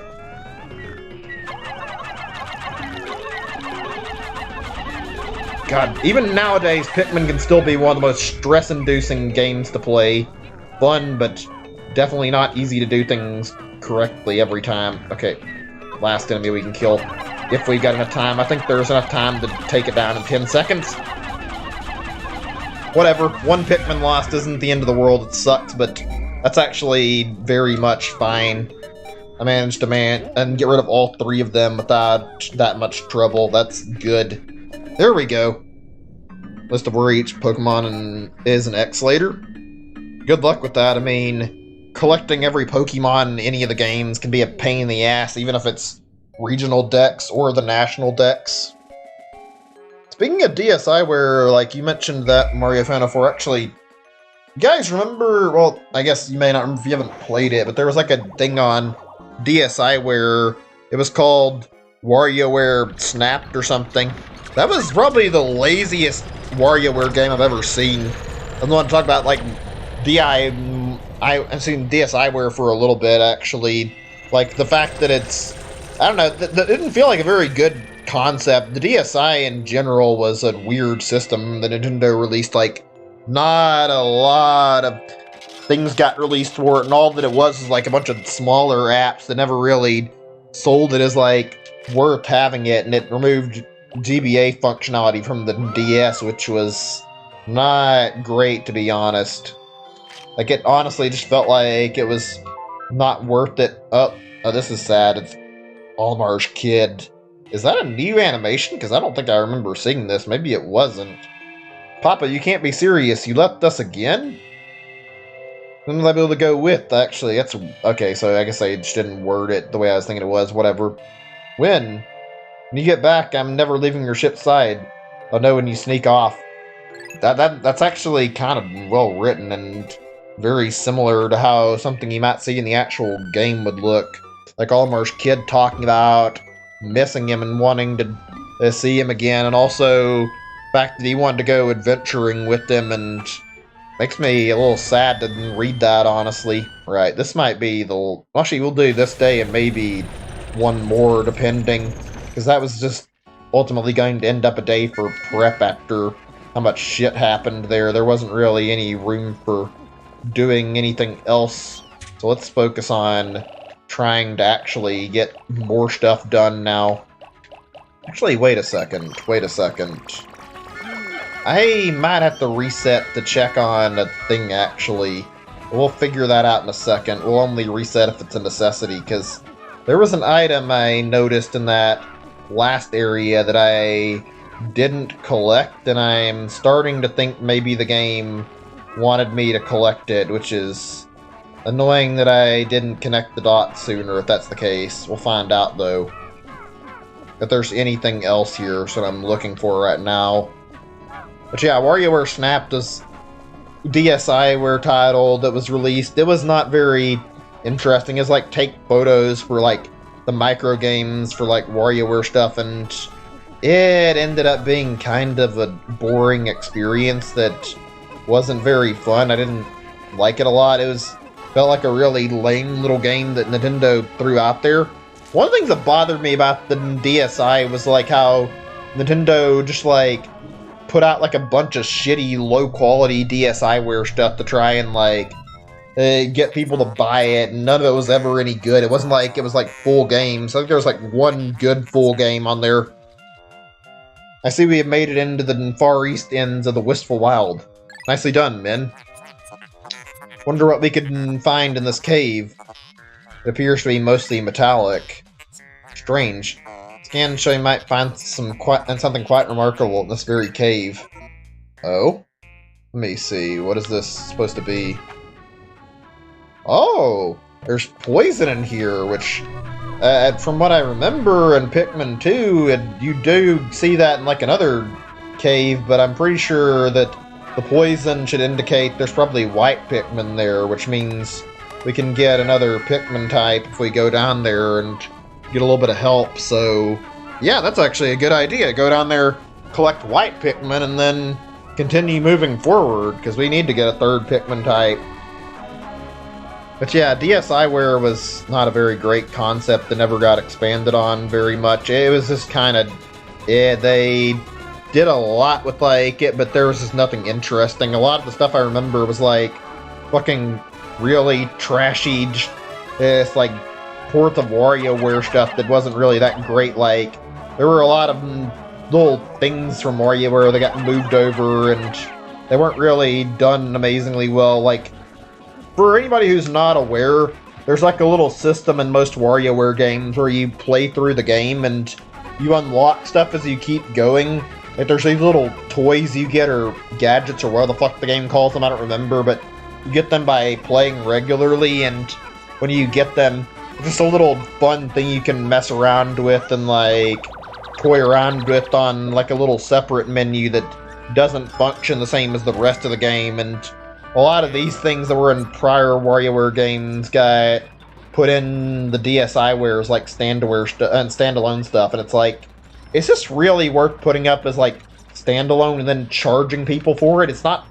God, even nowadays, Pikmin can still be one of the most stress-inducing games to play. Fun, but definitely not easy to do things correctly every time. Okay, last enemy we can kill. If we got enough time. I think there's enough time to take it down in 10 seconds. Whatever, one Pikmin lost isn't the end of the world, it sucks, but that's actually very much fine. I managed to get rid of all 3 of them without that much trouble. That's good. There we go. List of where each Pokemon is an X later. Good luck with that. I mean, collecting every Pokemon in any of the games can be a pain in the ass, even if it's regional decks or the national decks. Speaking of DSiWare, like you mentioned that Mario Final 4, actually, you guys remember, well, I guess you may not remember if you haven't played it, but there was like a thing on DSiWare, it was called WarioWare Snapped or something. That was probably the laziest WarioWare game I've ever seen. I'm the one to talk about, like, I've seen DSiWare for a little bit, actually. Like, the fact that it's, I don't know, that didn't feel like a very good concept. The DSi in general was a weird system. The Nintendo released, like, not a lot of things got released for it, and all that it was like a bunch of smaller apps that never really sold it as, like, worth having it, and it removed GBA functionality from the DS, which was not great, to be honest. Like, it honestly just felt like it was not worth it. Oh, this is sad. It's Almar's kid. Is that a new animation? Because I don't think I remember seeing this. Maybe it wasn't. Papa, you can't be serious. You left us again? When will I be able to go with, actually? That's... Okay, so I guess I just didn't word it the way I was thinking it was. Whatever. When? When you get back, I'm never leaving your ship's side. I'll know when you sneak off. That's actually kind of well written and very similar to how something you might see in the actual game would look. Like Almar's kid talking about missing him and wanting to see him again, and also the fact that he wanted to go adventuring with them, and makes me a little sad to read that, honestly. Right, this might be the... Actually, we'll do this day and maybe one more, depending, because that was just ultimately going to end up a day for prep after how much shit happened there. There wasn't really any room for doing anything else. So let's focus on trying to actually get more stuff done now. Actually, wait a second. I might have to reset to check on a thing, actually. We'll figure that out in a second. We'll only reset if it's a necessity, because there was an item I noticed in that last area that I didn't collect, and I'm starting to think maybe the game wanted me to collect it, which is annoying that I didn't connect the dots sooner, if that's the case. We'll find out, though, if there's anything else here that I'm looking for right now. But yeah, WarioWare Snapped is DSiWare title that was released. It was not very interesting. It's like take photos for like the micro games for like WarioWare stuff, and it ended up being kind of a boring experience that wasn't very fun. I didn't like it a lot. Felt like a really lame little game that Nintendo threw out there. One of the things that bothered me about the DSi was like how Nintendo just like put out like a bunch of shitty, low-quality DSiWare stuff to try and like get people to buy it, and none of it was ever any good. It wasn't like it was like full games. I think there was like one good full game on there. I see we have made it into the far east ends of the Wistful Wild. Nicely done, men. Wonder what we could find in this cave. It appears to be mostly metallic. Strange. Scan to show you might find something quite remarkable in this very cave. Oh? Let me see. What is this supposed to be? Oh! There's poison in here, which, from what I remember in Pikmin 2, you do see that in like another cave, but I'm pretty sure that the poison should indicate there's probably white Pikmin there, which means we can get another Pikmin type if we go down there and get a little bit of help. So yeah, that's actually a good idea. Go down there, collect white Pikmin, and then continue moving forward, because we need to get a third Pikmin type. But yeah, DSiWare was not a very great concept that never got expanded on very much. It was just kind of, yeah, they did a lot with like it, but there was just nothing interesting. A lot of the stuff I remember was like fucking really trashy, it's like ports of WarioWare stuff that wasn't really that great. Like, there were a lot of little things from WarioWare that got moved over, and they weren't really done amazingly well. Like, for anybody who's not aware, there's like a little system in most WarioWare games where you play through the game and you unlock stuff as you keep going. Like, there's these little toys you get, or gadgets, or whatever the fuck the game calls them, I don't remember, but you get them by playing regularly, and when you get them, it's just a little fun thing you can mess around with and like toy around with on like a little separate menu that doesn't function the same as the rest of the game. And a lot of these things that were in prior WarioWare games got put in the DSiWare's like standalone stuff, and it's like, is this really worth putting up as like standalone and then charging people for it? It's not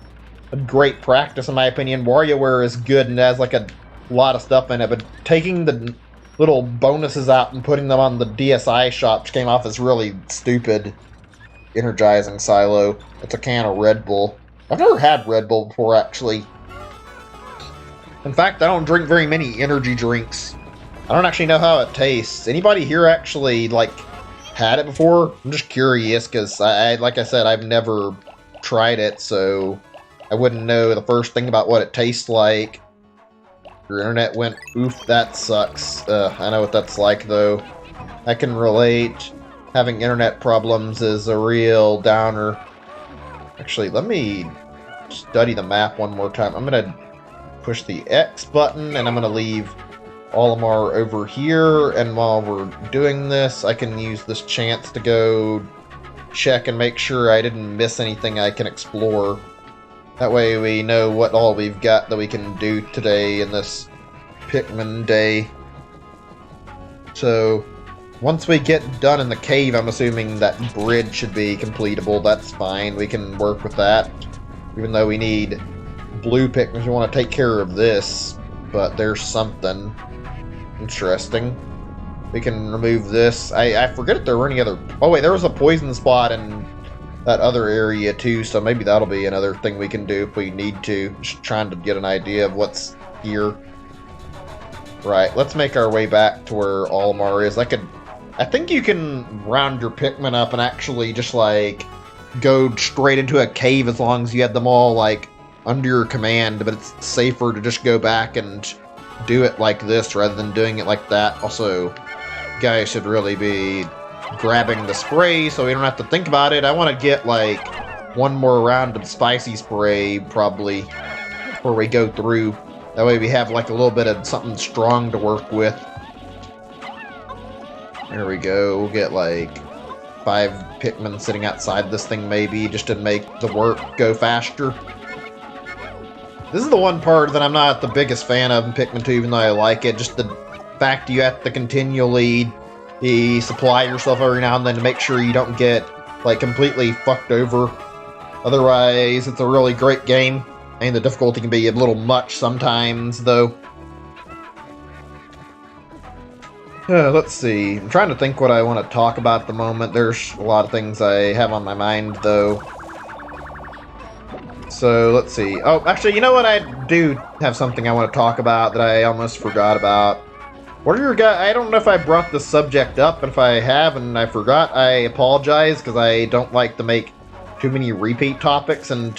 a great practice in my opinion. WarioWare is good and has like a lot of stuff in it, but taking the little bonuses out and putting them on the DSi shop came off as really stupid. Energizing silo. It's a can of Red Bull. I've never had Red Bull before, actually. In fact, I don't drink very many energy drinks. I don't actually know how it tastes. Anybody here actually, like, had it before? I'm just curious, because, like I said, I've never tried it, so I wouldn't know the first thing about what it tastes like. Your internet went, oof, that sucks. I know what that's like, though. I can relate. Having internet problems is a real downer. Actually, let me study the map one more time. I'm going to push the X button, and I'm going to leave Olimar over here. And while we're doing this, I can use this chance to go check and make sure I didn't miss anything I can explore. That way we know what all we've got that we can do today in this Pikmin day. So, once we get done in the cave, I'm assuming that bridge should be completable. That's fine. We can work with that. Even though we need blue Pikmin, we want to take care of this. But there's something interesting. We can remove this. I forget if there were any other... Oh wait, there was a poison spot in that other area too, so maybe that'll be another thing we can do if we need to. Just trying to get an idea of what's here. Right, let's make our way back to where Olimar is. I think you can round your Pikmin up and actually just, like, go straight into a cave as long as you had them all, like, under your command, but it's safer to just go back and do it like this rather than doing it like that. Also, guys should really be grabbing the spray so we don't have to think about it. I want to get, like, one more round of spicy spray, probably, before we go through. That way we have, like, a little bit of something strong to work with. There we go. We'll get, like, 5 Pikmin sitting outside this thing, maybe, just to make the work go faster. This is the one part that I'm not the biggest fan of in Pikmin 2, even though I like it. Just the fact you have to continually supply yourself every now and then to make sure you don't get, like, completely fucked over. Otherwise, it's a really great game, and the difficulty can be a little much sometimes, though. Let's see. I'm trying to think what I want to talk about at the moment. There's a lot of things I have on my mind, though. So, let's see. Oh, actually, you know what? I do have something I want to talk about that I almost forgot about. What are your guys? I don't know if I brought the subject up, and if I have and I forgot, I apologize, because I don't like to make too many repeat topics and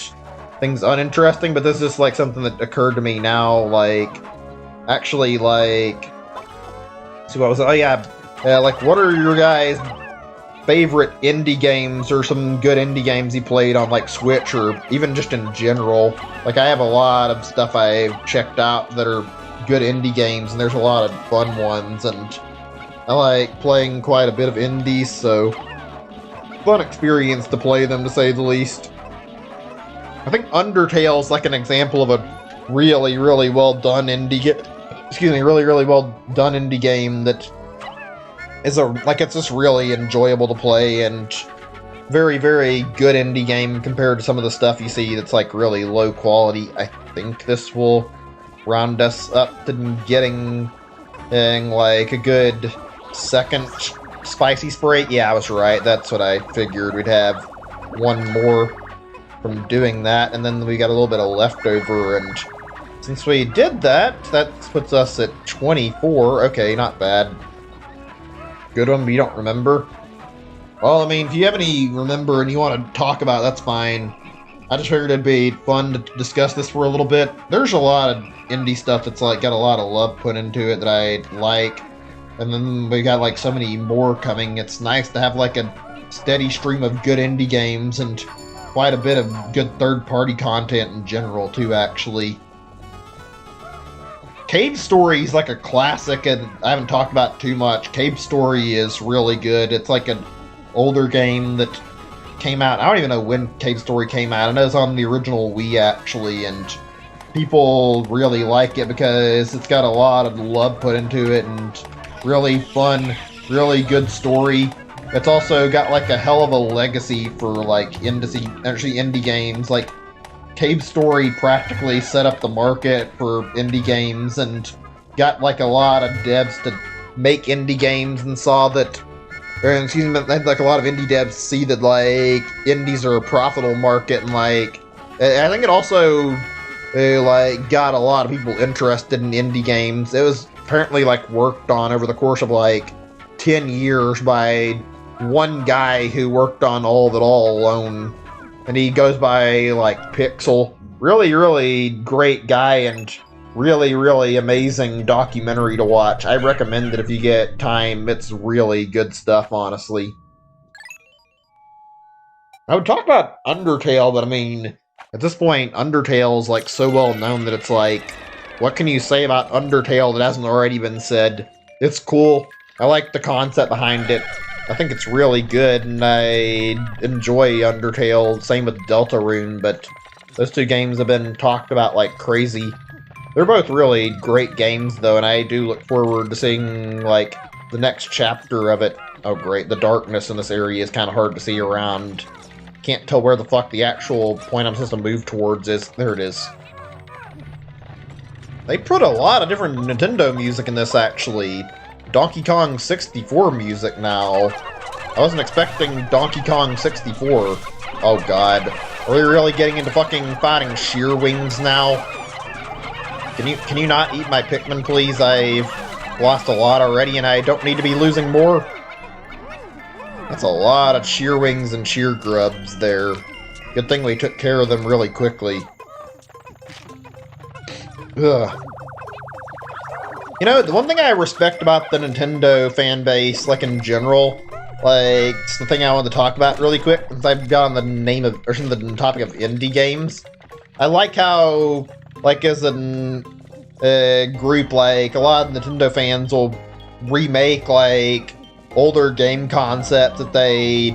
things uninteresting, but this is just, like, something that occurred to me now, like, actually, like, so what was it? Oh, yeah, like, what are your guys' favorite indie games, or some good indie games you played on, like, Switch, or even just in general? Like, I have a lot of stuff I've checked out that are good indie games, and there's a lot of fun ones, and I like playing quite a bit of indies, so fun experience to play them, to say the least. I think Undertale's like an example of a really, really well done indie really well done indie game that is it's just really enjoyable to play, and very, very good indie game compared to some of the stuff you see that's like really low quality. I think this will round us up to getting like a good second spicy spray. Yeah, I was right. That's what I figured. We'd have one more from doing that, and then we got a little bit of leftover, and since we did that, that puts us at 24. Okay, not bad. Good one, but you don't remember? Well, I mean, if you have any remember and you want to talk about it, that's fine. I just figured it'd be fun to discuss this for a little bit. There's a lot of indie stuff that's like got a lot of love put into it that I like, and then we got like so many more coming. It's nice to have like a steady stream of good indie games, and quite a bit of good third-party content in general too, actually. Cave Story is like a classic, and I haven't talked about it too much. Cave Story is really good. It's like an older game that came out. I don't even know when Cave Story came out. I know it's on the original Wii, actually, and people really like it because it's got a lot of love put into it, and really fun, really good story. It's also got like a hell of a legacy for like indie games. Like, Cave Story practically set up the market for indie games and got like a lot of devs to make indie games, and saw that, like a lot of indie devs see that like indies are a profitable market, and like I think it also like got a lot of people interested in indie games. It was apparently like worked on over the course of like 10 years by one guy who worked on all of it all alone. And he goes by, like, Pixel. Really, really great guy, and really, really amazing documentary to watch. I recommend it if you get time. It's really good stuff, honestly. I would talk about Undertale, but I mean, at this point, Undertale's, like, so well known that it's like, what can you say about Undertale that hasn't already been said? It's cool. I like the concept behind it. I think it's really good, and I enjoy Undertale. Same with Deltarune, but those two games have been talked about like crazy. They're both really great games, though, and I do look forward to seeing, like, the next chapter of it. Oh, great. The darkness in this area is kind of hard to see around. Can't tell where the fuck the actual point I'm supposed to move towards is. There it is. They put a lot of different Nintendo music in this, actually. Donkey Kong 64 music now. I wasn't expecting Donkey Kong 64. Oh god. Are we really getting into fucking fighting sheer wings now? Can you not eat my Pikmin, please? I've lost a lot already and I don't need to be losing more. That's a lot of sheer wings and sheer grubs there. Good thing we took care of them really quickly. Ugh. You know, the one thing I respect about the Nintendo fan base, like in general, like, it's the thing I wanted to talk about really quick, since I've got on the name of, or the topic of indie games. I like how, like, as a group, like, a lot of Nintendo fans will remake, like, older game concepts that they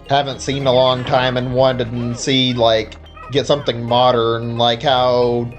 haven't seen in a long time and wanted to see, like, get something modern, like how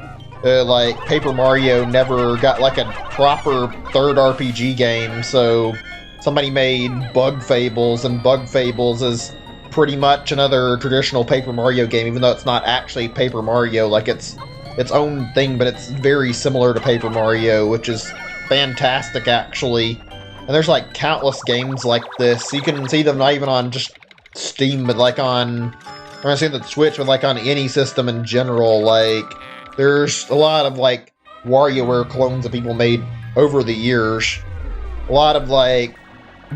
like Paper Mario never got like a proper third RPG game, so somebody made Bug Fables, and Bug Fables is pretty much another traditional Paper Mario game, even though it's not actually Paper Mario, like it's its own thing, but it's very similar to Paper Mario, which is fantastic actually. And there's like countless games like this. You can see them not even on just Steam, but like on, I'm gonna say the Switch, but like on any system in general, like there's a lot of, like, WarioWare clones that people made over the years. A lot of, like,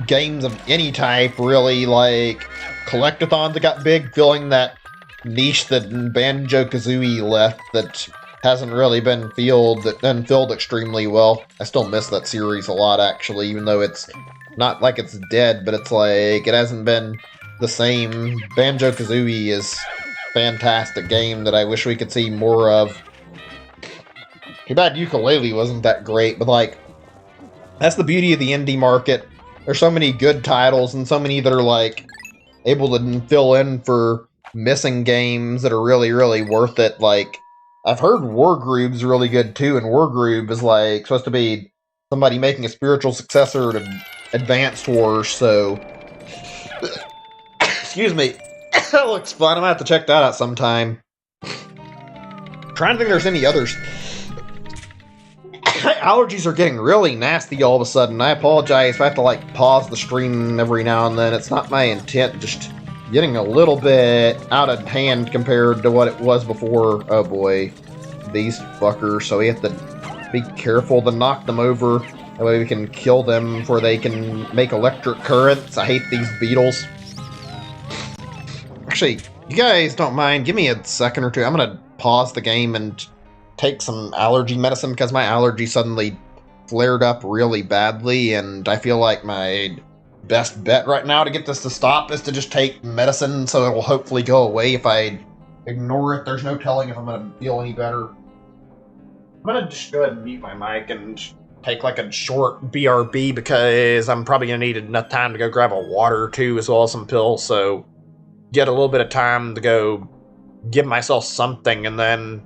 games of any type, really, like, collectathons that got big, filling that niche that Banjo-Kazooie left that hasn't really been filled extremely well. I still miss that series a lot, actually, even though it's not like it's dead, but it's like, it hasn't been the same. Banjo-Kazooie is a fantastic game that I wish we could see more of. Too bad Ukulele wasn't that great, but like, that's the beauty of the indie market. There's so many good titles and so many that are like able to fill in for missing games that are really, really worth it. Like, I've heard Wargroov's really good too, and Wargroove is like supposed to be somebody making a spiritual successor to Advanced Wars, so excuse me. That looks fun. I'm gonna have to check that out sometime. Trying to think if there's any others. My allergies are getting really nasty all of a sudden. I apologize if I have to, like, pause the stream every now and then. It's not my intent, just getting a little bit out of hand compared to what it was before. Oh boy, these fuckers. So we have to be careful to knock them over. That way we can kill them before they can make electric currents. I hate these beetles. Actually, you guys don't mind, give me a second or two. I'm gonna pause the game and take some allergy medicine because my allergy suddenly flared up really badly, and I feel like my best bet right now to get this to stop is to just take medicine, so it will hopefully go away. If I ignore it, there's no telling if I'm gonna feel any better. I'm gonna just go ahead and mute my mic and take like a short BRB because I'm probably gonna need enough time to go grab a water too, as well as some pills, so get a little bit of time to go give myself something and then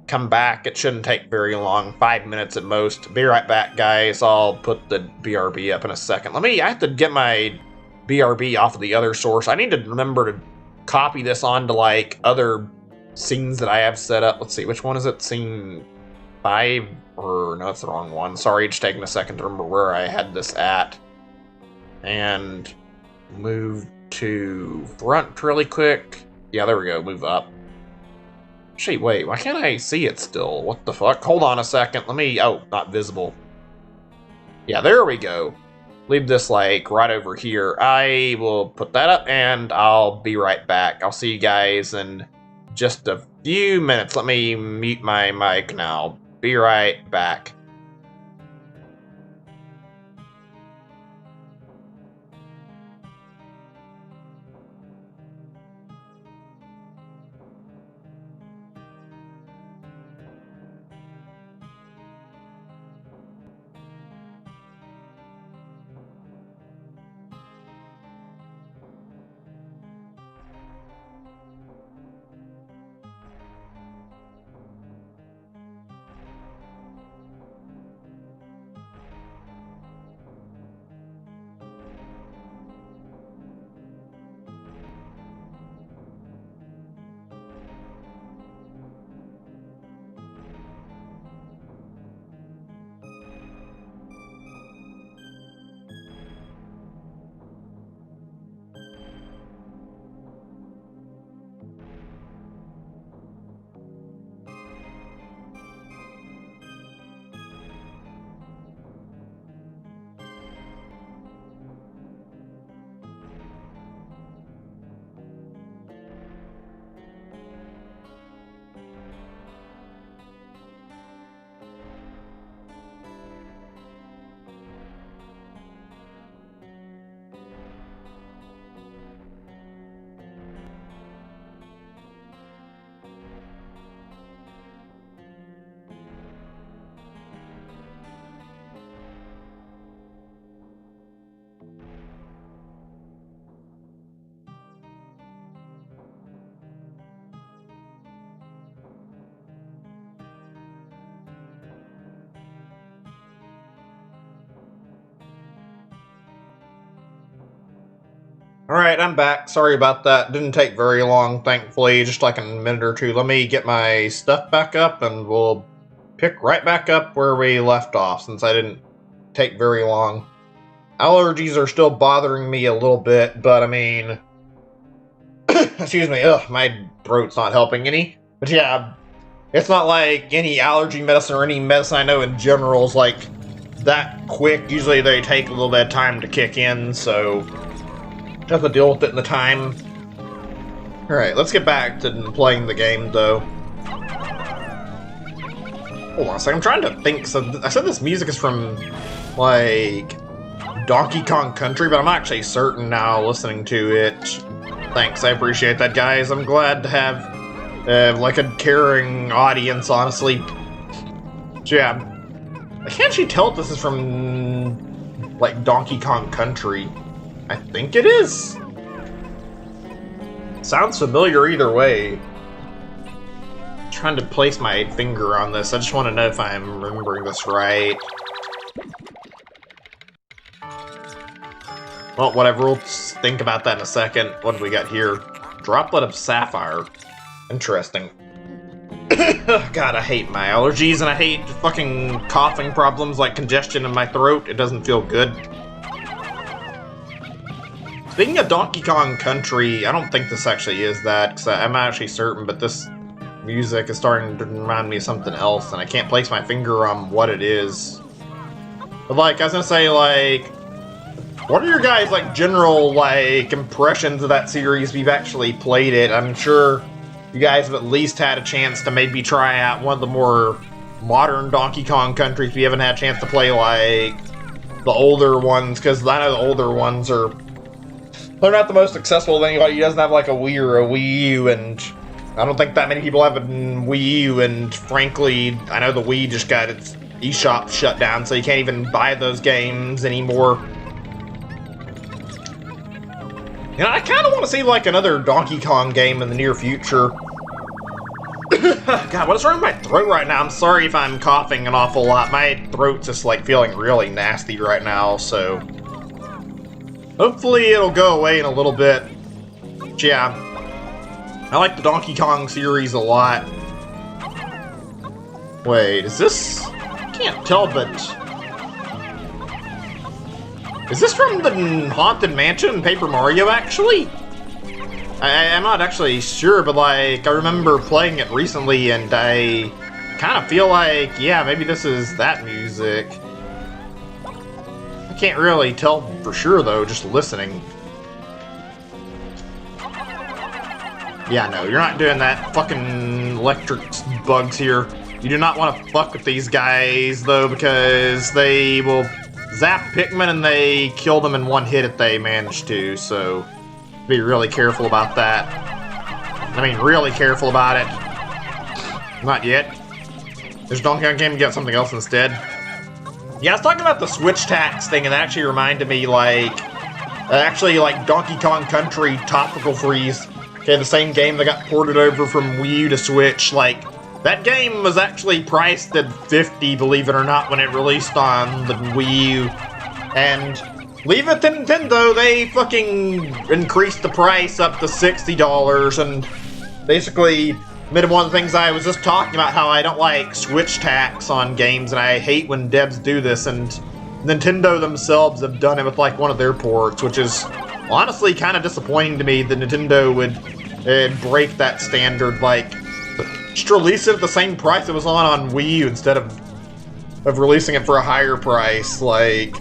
come back. It shouldn't take very long, 5 minutes at most. Be right back, guys. I'll put the BRB up in a second. I have to get my BRB off of the other source. I need to remember to copy this onto like other scenes that I have set up. Let's see, which one is it? Scene 5? Or no, that's the wrong one. Sorry, it's taking a second to remember where I had this at. And move to front really quick. Yeah, there we go. Move up. Actually, wait, why can't I see it still? What the fuck? Hold on a second. Let me... Oh, not visible. Yeah, there we go. Leave this, like, right over here. I will put that up, and I'll be right back. I'll see you guys in just a few minutes. Let me mute my mic now. Be right back. Alright, I'm back. Sorry about that. Didn't take very long, thankfully. Just like a minute or two. Let me get my stuff back up and we'll pick right back up where we left off, since I didn't take very long. Allergies are still bothering me a little bit, but I mean... excuse me, my throat's not helping any. But yeah, it's not like any allergy medicine or any medicine I know in general is like that quick. Usually they take a little bit of time to kick in, so... have to deal with it in the time. Alright, let's get back to playing the game, though. Hold on a second, I'm trying to think. So I said this music is from, like, Donkey Kong Country, but I'm actually certain now listening to it. Thanks, I appreciate that, guys. I'm glad to have, like, a caring audience, honestly. So, yeah, I can't actually tell if this is from, like, Donkey Kong Country. I think it is. Sounds familiar either way. I'm trying to place my finger on this. I just want to know if I'm remembering this right. Well, whatever. We'll think about that in a second. What do we got here? Droplet of Sapphire. Interesting. God, I hate my allergies, and I hate fucking coughing problems like congestion in my throat. It doesn't feel good. Speaking of Donkey Kong Country, I don't think this actually is that, because I'm actually certain, but this music is starting to remind me of something else, and I can't place my finger on what it is. But, like, I was gonna say, like, what are your guys', like, general, like, impressions of that series if you've actually played it? I'm sure you guys have at least had a chance to maybe try out one of the more modern Donkey Kong Countries if you haven't had a chance to play, like, the older ones, because I know the older ones are... they're not the most successful thing. Like, he doesn't have like a Wii or a Wii U, and I don't think that many people have a Wii U, and frankly, I know the Wii just got its eShop shut down, so you can't even buy those games anymore. You know, I kind of want to see like another Donkey Kong game in the near future. God, what is wrong with my throat right now? I'm sorry if I'm coughing an awful lot. My throat's just like feeling really nasty right now, so... hopefully it'll go away in a little bit. But yeah, I like the Donkey Kong series a lot. Wait, is this... I can't tell, but... is this from the Haunted Mansion in Paper Mario, actually? I'm not actually sure, but like, I remember playing it recently, and I kind of feel like, yeah, maybe this is that music. Can't really tell for sure though, just listening. Yeah, no, you're not doing that. Fucking electric bugs here. You do not want to fuck with these guys though, because they will zap Pikmin and they kill them in one hit if they manage to, so be really careful about that. I mean, really careful about it. Not yet. There's Donkey Kong game, get something else instead. Yeah, I was talking about the Switch tax thing, and that actually reminded me, like, like Donkey Kong Country Topical Freeze. Okay, the same game that got ported over from Wii U to Switch. Like, that game was actually priced at $50, believe it or not, when it released on the Wii U. And leave it to Nintendo, they fucking increased the price up to $60, and basically... one of the things I was just talking about, how I don't like Switch tax on games, and I hate when devs do this, and Nintendo themselves have done it with like one of their ports, which is honestly kind of disappointing to me that Nintendo would break that standard. Like, just release it at the same price it was on Wii U instead of releasing it for a higher price. Like,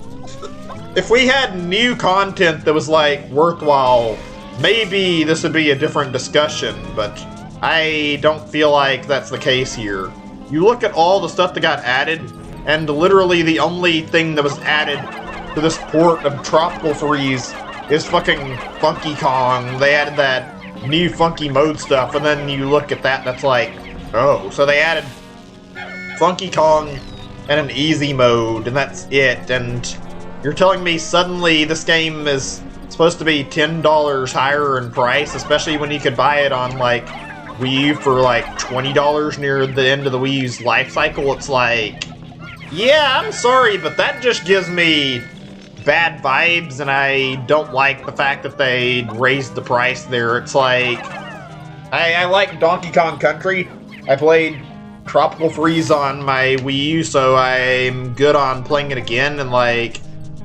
if we had new content that was like worthwhile, maybe this would be a different discussion, but I don't feel like that's the case here. You look at all the stuff that got added, and literally the only thing that was added to this port of Tropical Freeze is fucking Funky Kong. They added that new funky mode stuff, and then you look at that, that's like, oh, so they added Funky Kong and an easy mode, and that's it. And you're telling me suddenly this game is supposed to be $10 higher in price, especially when you could buy it on, like, Wii U for like $20 near the end of the Wii U's life cycle. It's like, yeah, I'm sorry, but that just gives me bad vibes, and I don't like the fact that they raised the price there. It's like, I like Donkey Kong Country. I played Tropical Freeze on my Wii U, so I'm good on playing it again, and like,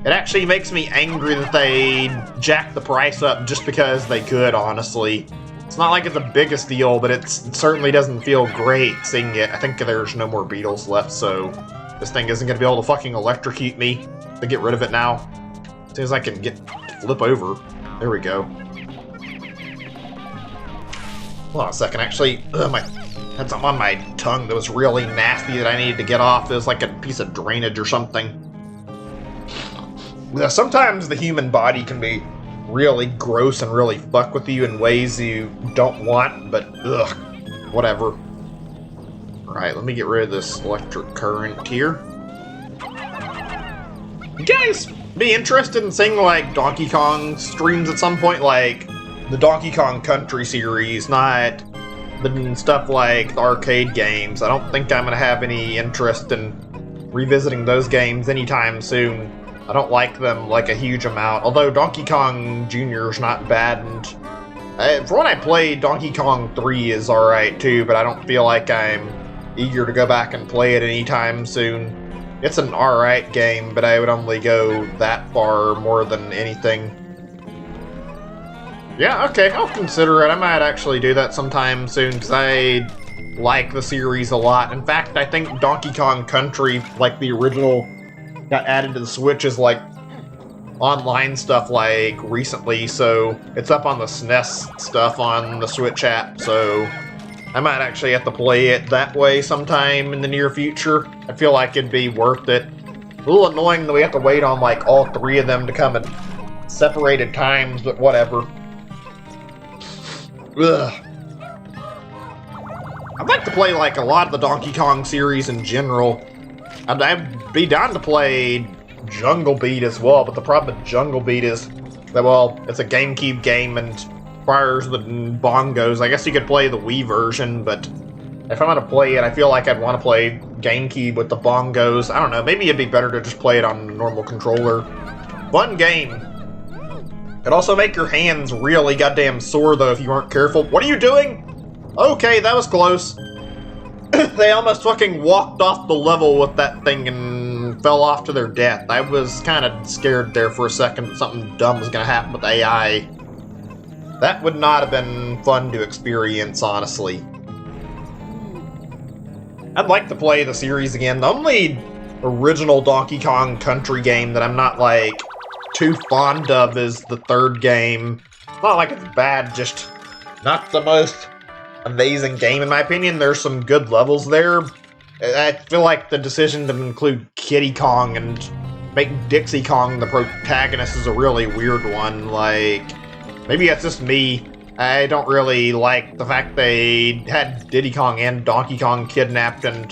it actually makes me angry that they jacked the price up just because they could, honestly. It's not like it's the biggest deal, but it certainly doesn't feel great seeing it. I think there's no more beetles left, so this thing isn't going to be able to fucking electrocute me to get rid of it now. As soon as I can flip over. There we go. Hold on a second, actually, I had something on my tongue that was really nasty that I needed to get off. It was like a piece of drainage or something. Sometimes the human body can be really gross and really fuck with you in ways you don't want, but ugh, whatever. Alright, let me get rid of this electric current here. You guys be interested in seeing, like, Donkey Kong streams at some point? Like, the Donkey Kong Country series, not the stuff like the arcade games. I don't think I'm gonna have any interest in revisiting those games anytime soon. I don't like them like a huge amount, although Donkey Kong Jr. is not bad, and for when I played, Donkey Kong 3 is alright too, but I don't feel like I'm eager to go back and play it anytime soon. It's an alright game, but I would only go that far more than anything. Yeah, okay, I'll consider it. I might actually do that sometime soon, because I like the series a lot. In fact, I think Donkey Kong Country, like the original, got added to the Switch as like online stuff like recently, so it's up on the SNES stuff on the Switch app, so I might actually have to play it that way sometime in the near future. I feel like it'd be worth it. A little annoying that we have to wait on like all three of them to come at separated times, but whatever. Ugh. I'd like to play like a lot of the Donkey Kong series in general. I'd be down to play Jungle Beat as well, but the problem with Jungle Beat is that, well, it's a GameCube game and requires the bongos. I guess you could play the Wii version, but if I'm gonna play it, I feel like I'd want to play GameCube with the bongos. I don't know, maybe it'd be better to just play it on a normal controller. Fun game. It'd also make your hands really goddamn sore, though, if you weren't careful. What are you doing? Okay, that was close. They almost fucking walked off the level with that thing and fell off to their death. I was kind of scared there for a second that something dumb was going to happen with AI. That would not have been fun to experience, honestly. I'd like to play the series again. The only original Donkey Kong Country game that I'm not, like, too fond of is the third game. Not like it's bad, just not the most amazing game, in my opinion. There's some good levels there. I feel like the decision to include Kiddy Kong and make Dixie Kong the protagonist is a really weird one. Like, maybe that's just me. I don't really like the fact they had Diddy Kong and Donkey Kong kidnapped, and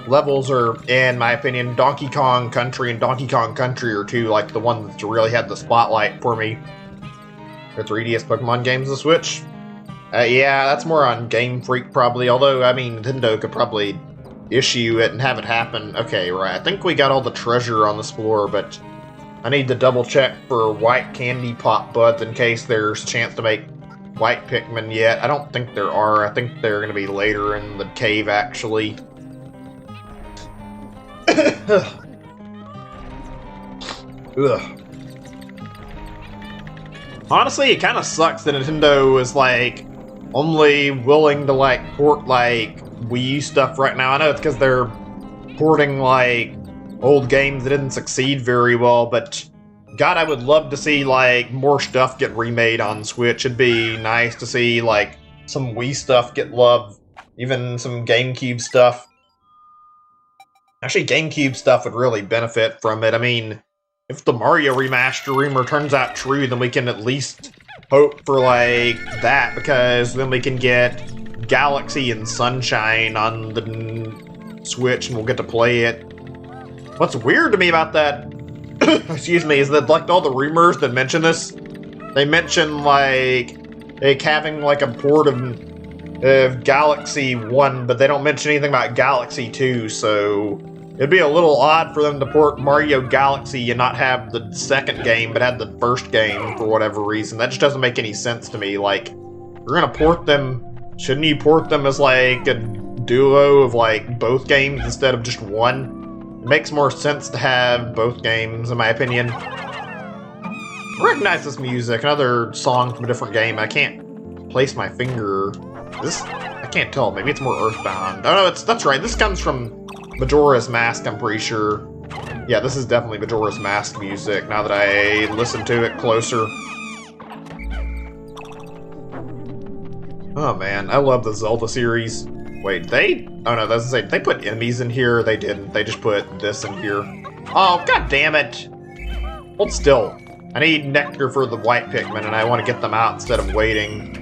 levels are, in my opinion, Donkey Kong Country and Donkey Kong Country are two, like, the ones that really had the spotlight for me. The 3DS Pokemon games on the Switch? Yeah, that's more on Game Freak, probably, although, I mean, Nintendo could probably issue it and have it happen. Okay, right, I think we got all the treasure on this floor, but I need to double check for white candy pop buds in case there's a chance to make white Pikmin yet. I don't think there are. I think they're going to be later in the cave, actually. Ugh. Honestly, it kind of sucks that Nintendo is, like, only willing to, like, port, like, Wii U stuff right now. I know it's because they're porting, like, old games that didn't succeed very well, but God, I would love to see, like, more stuff get remade on Switch. It'd be nice to see, like, some Wii stuff get love, even some GameCube stuff. Actually, GameCube stuff would really benefit from it. I mean, if the Mario Remaster rumor turns out true, then we can at least hope for, like, that, because then we can get Galaxy and Sunshine on the Switch, and we'll get to play it. What's weird to me about that, excuse me, is that, like, all the rumors that mention this, they mention, like having, like, a port of Galaxy 1, but they don't mention anything about Galaxy 2, so It'd be a little odd for them to port Mario Galaxy and not have the second game, but have the first game for whatever reason. That just doesn't make any sense to me. Like, you're gonna port them, shouldn't you port them as like a duo of like both games instead of just one? It makes more sense to have both games, in my opinion. I recognize this music, another song from a different game. I can't place my finger. I can't tell. Maybe it's more Earthbound. Oh no, that's right. This comes from Majora's Mask, I'm pretty sure. Yeah, this is definitely Majora's Mask music, now that I listen to it closer. Oh man, I love the Zelda series. Wait, oh no, that's the same. They put enemies in here, they didn't. They just put this in here. Oh, god damn it! Hold still. I need nectar for the white Pikmin, and I want to get them out instead of waiting.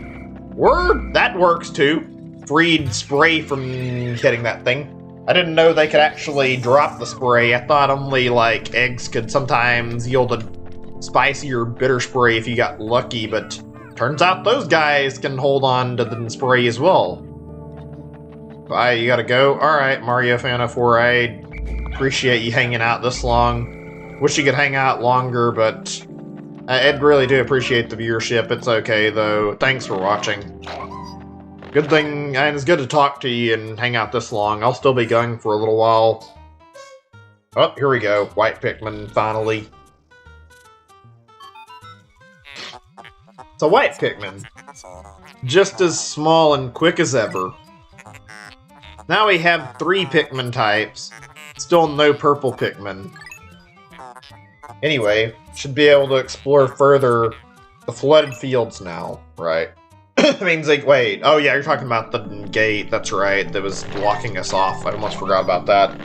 That works too. Freed spray from hitting that thing. I didn't know they could actually drop the spray. I thought only, like, eggs could sometimes yield a spicy or bitter spray if you got lucky, but turns out those guys can hold on to the spray as well. Bye, you gotta go? Alright, Mario Fan 04, I appreciate you hanging out this long. Wish you could hang out longer, but I really do appreciate the viewership. It's okay, though. Thanks for watching. Good thing, and it's good to talk to you and hang out this long. I'll still be going for a little while. Oh, here we go. White Pikmin, finally. So white Pikmin. Just as small and quick as ever. Now we have 3 Pikmin types. Still no purple Pikmin. Anyway, should be able to explore further the flooded fields now, right? It means like, wait, oh yeah, you're talking about the gate, that's right, that was blocking us off. I almost forgot about that.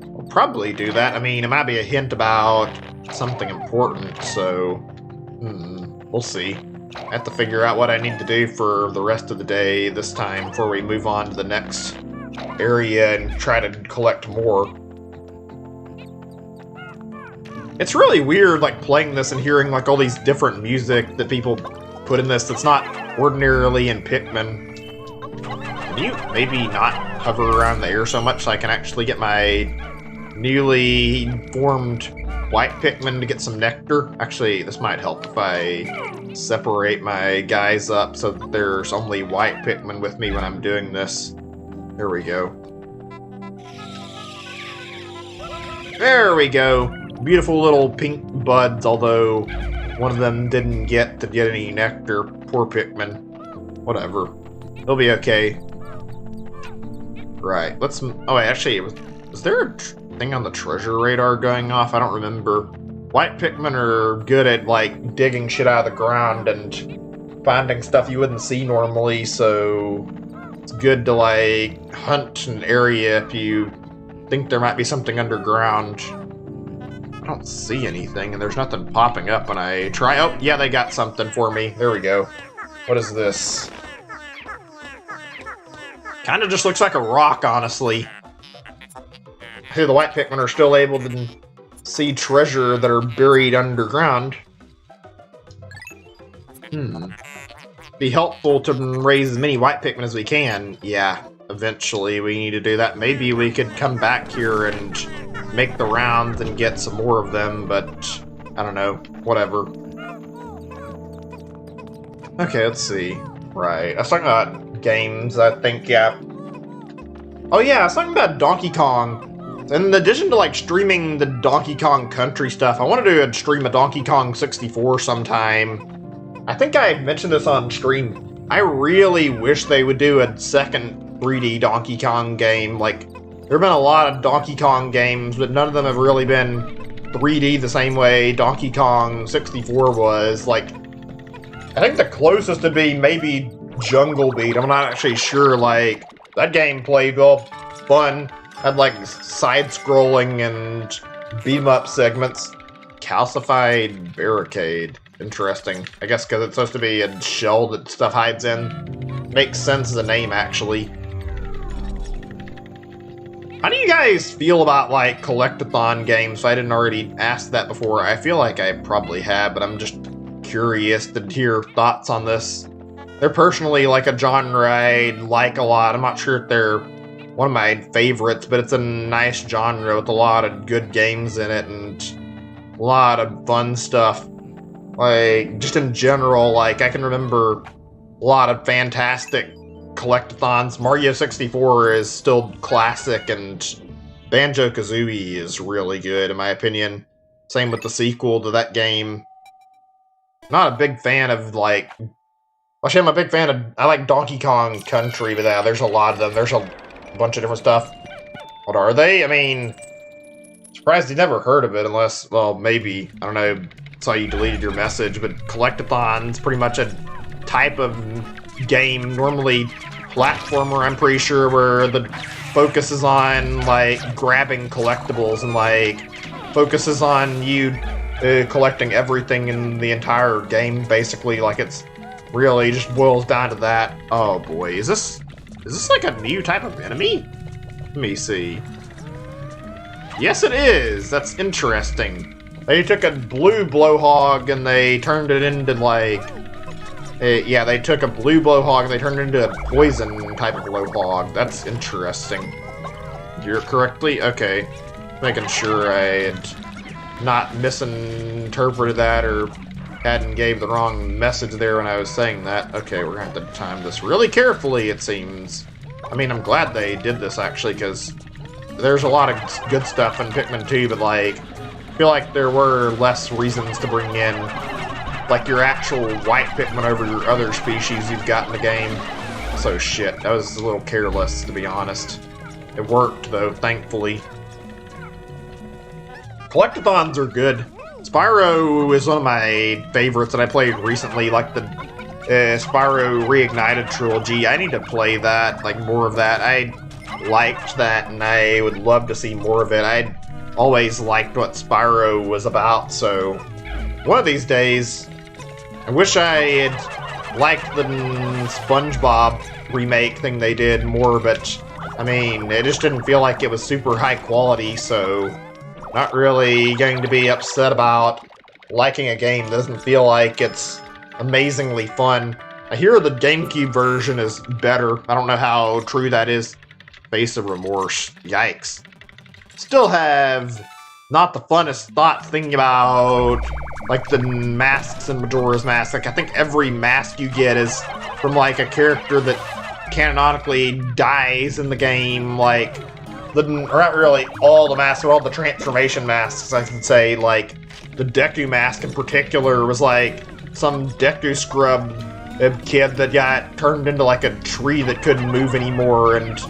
We'll probably do that. I mean, it might be a hint about something important, so we'll see. I have to figure out what I need to do for the rest of the day this time before we move on to the next area and try to collect more. It's really weird, like, playing this and hearing, like, all these different music that people put in this that's not ordinarily in Pikmin. Can you maybe not hover around the air so much so I can actually get my newly formed white Pikmin to get some nectar? Actually, this might help if I separate my guys up so that there's only white Pikmin with me when I'm doing this. There we go. There we go. Beautiful little pink buds, although one of them didn't get to get any nectar. Poor Pikmin. Whatever. They'll be okay. Right, let's... Oh, wait, actually, was there a thing on the treasure radar going off? I don't remember. White Pikmin are good at, like, digging shit out of the ground and finding stuff you wouldn't see normally, so it's good to, like, hunt an area if you think there might be something underground. I don't see anything, and there's nothing popping up when I try. Oh, yeah, they got something for me. There we go. What is this? Kind of just looks like a rock, honestly. Hey, the white Pikmin are still able to see treasure that are buried underground. Be helpful to raise as many white Pikmin as we can. Yeah, eventually we need to do that. Maybe we could come back here and make the rounds and get some more of them, but I don't know. Whatever. Okay, let's see. Right. I was talking about games, I think, yeah. Oh yeah, I was talking about Donkey Kong. In addition to, like, streaming the Donkey Kong Country stuff, I want to do a stream of Donkey Kong 64 sometime. I think I mentioned this on stream. I really wish they would do a second 3D Donkey Kong game. Like, there have been a lot of Donkey Kong games, but none of them have really been 3D the same way Donkey Kong 64 was. Like, I think the closest would be maybe Jungle Beat. I'm not actually sure. Like, that game played well, fun. Had, like, side-scrolling and beat-em-up segments. Calcified Barricade. Interesting. I guess because it's supposed to be a shell that stuff hides in. Makes sense as a name, actually. How do you guys feel about, like, collectathon games? I didn't already ask that before. I feel like I probably have, but I'm just curious to hear thoughts on this. They're personally, like, a genre I like a lot. I'm not sure if they're one of my favorites, but it's a nice genre with a lot of good games in it and a lot of fun stuff. Like, just in general, like, I can remember a lot of fantastic collectathons. Mario 64 is still classic, and Banjo-Kazooie is really good, in my opinion. Same with the sequel to that game. Not a big fan of, like... Actually, I'm a big fan of... I like Donkey Kong Country, but yeah, there's a lot of them. There's a bunch of different stuff. What are they? I mean... Surprised you never heard of it, unless... Well, maybe. I don't know. Saw you deleted your message, but Collectathon's pretty much a type of game, normally platformer, I'm pretty sure, where the focus is on, like, grabbing collectibles and, like, focuses on you collecting everything in the entire game, basically. Like, it's really just boils down to that. Oh boy, is this like a new type of enemy? Let me see. Yes, it is. That's interesting. They took a blue blowhog and they turned it into, like... yeah, they took a blue blowhog and they turned it into a poison type of blowhog. That's interesting. You're correctly? Okay. Making sure I had not misinterpreted that or hadn't gave the wrong message there when I was saying that. Okay, we're gonna have to time this really carefully, it seems. I mean, I'm glad they did this, actually, because there's a lot of good stuff in Pikmin 2, but, like, I feel like there were less reasons to bring in, like, your actual white Pikmin over your other species you've got in the game. So shit, that was a little careless, to be honest. It worked, though, thankfully. Collectathons are good. Spyro is one of my favorites that I played recently, like the Spyro Reignited trilogy. I need to play that, like, more of that. I liked that, and I would love to see more of it. I always liked what Spyro was about, so one of these days, I wish I had liked the SpongeBob remake thing they did more, but, I mean, it just didn't feel like it was super high quality, so not really going to be upset about liking a game that doesn't feel like it's amazingly fun. I hear the GameCube version is better. I don't know how true that is. Face of remorse. Yikes. Still have not the funnest thought thinking about, like, the masks in Majora's Mask. Like, I think every mask you get is from, like, a character that canonically dies in the game. Like, or not really all the masks, but all the transformation masks, I can say. Like, the Deku mask in particular was, like, some Deku scrub kid that got turned into, like, a tree that couldn't move anymore and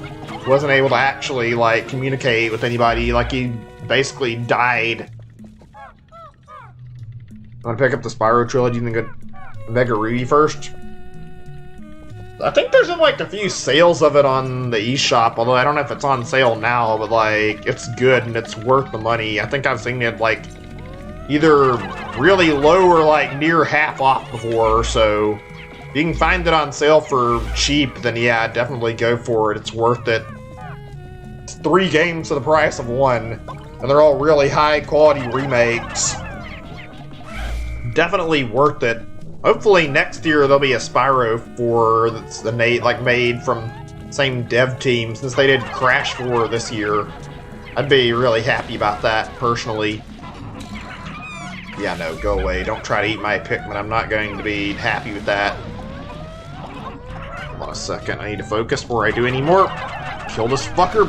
wasn't able to actually, like, communicate with anybody. Like, he basically died. Want to pick up the Spyro trilogy and then go Mega Ruby first? I think there's been, like, a few sales of it on the eShop, although I don't know if it's on sale now, but, like, it's good and it's worth the money. I think I've seen it, like, either really low or, like, near half off before, so if you can find it on sale for cheap, then yeah, definitely go for it. It's worth it. It's 3 games for the price of 1, and they're all really high-quality remakes. Definitely worth it. Hopefully next year there'll be a Spyro 4 that's made from same dev team, since they did Crash 4 this year. I'd be really happy about that, personally. Yeah, no, go away. Don't try to eat my Pikmin. I'm not going to be happy with that. Hold on a second. I need to focus before I do any more. Kill this fucker.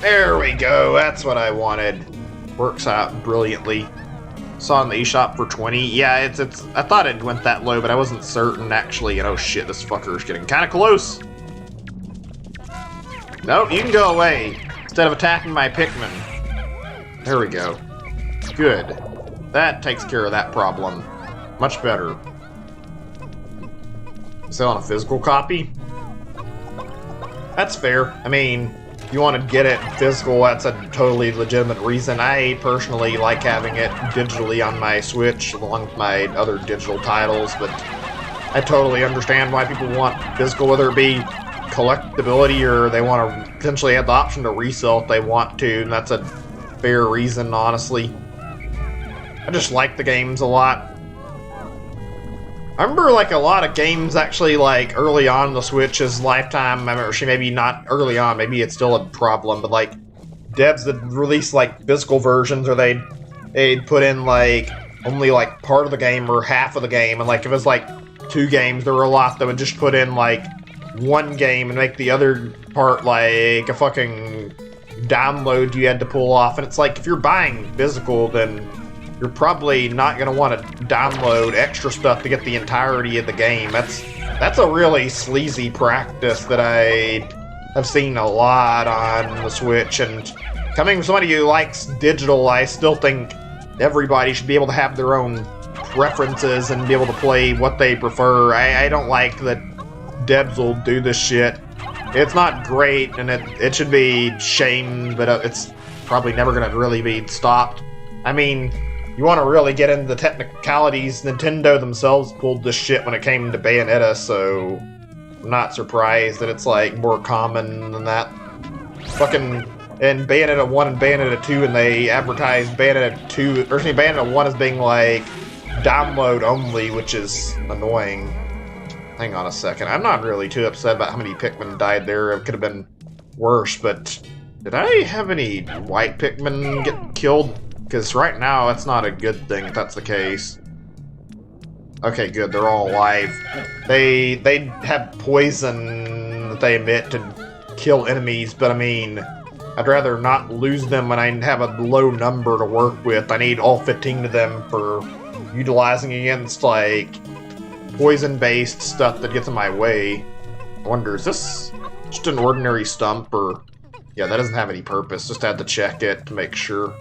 There we go. That's what I wanted. Works out brilliantly. Saw in the eShop for 20. Yeah, it's. I thought it went that low, but I wasn't certain actually. And oh shit, this fucker's getting kind of close. Nope, you can go away instead of attacking my Pikmin. There we go. Good. That takes care of that problem. Much better. Selling a physical copy? That's fair. I mean, if you want to get it physical, that's a totally legitimate reason. I personally like having it digitally on my Switch along with my other digital titles, but I totally understand why people want physical, whether it be collectability or they want to potentially have the option to resell if they want to, and that's a fair reason, honestly. I just like the games a lot. I remember like a lot of games actually like early on in the Switch's lifetime, or maybe not early on, maybe it's still a problem, but like devs that release like physical versions, or they'd put in like only like part of the game or half of the game, and like if it was like 2 games, there were a lot that would just put in like 1 game and make the other part like a fucking download you had to pull off. And it's like, if you're buying physical, then you're probably not going to want to download extra stuff to get the entirety of the game. That's a really sleazy practice that I have seen a lot on the Switch, and coming from somebody who likes digital, I still think everybody should be able to have their own preferences and be able to play what they prefer. I don't like that devs will do this shit. It's not great, and it should be shamed, but it's probably never going to really be stopped. I mean, you want to really get into the technicalities, Nintendo themselves pulled this shit when it came to Bayonetta, so I'm not surprised that it's like more common than that. Fucking in Bayonetta 1 and Bayonetta 2, and they advertised Bayonetta 2, or Bayonetta 1 as being like download only, which is annoying. Hang on a second. I'm not really too upset about how many Pikmin died there. It could have been worse, but did I have any white Pikmin get killed? Because right now, that's not a good thing if that's the case. Okay, good. They're all alive. They have poison that they emit to kill enemies, but I mean, I'd rather not lose them when I have a low number to work with. I need all 15 of them for utilizing against, like, poison-based stuff that gets in my way. I wonder, is this just an ordinary stump, or... Yeah, that doesn't have any purpose. Just had to check it to make sure.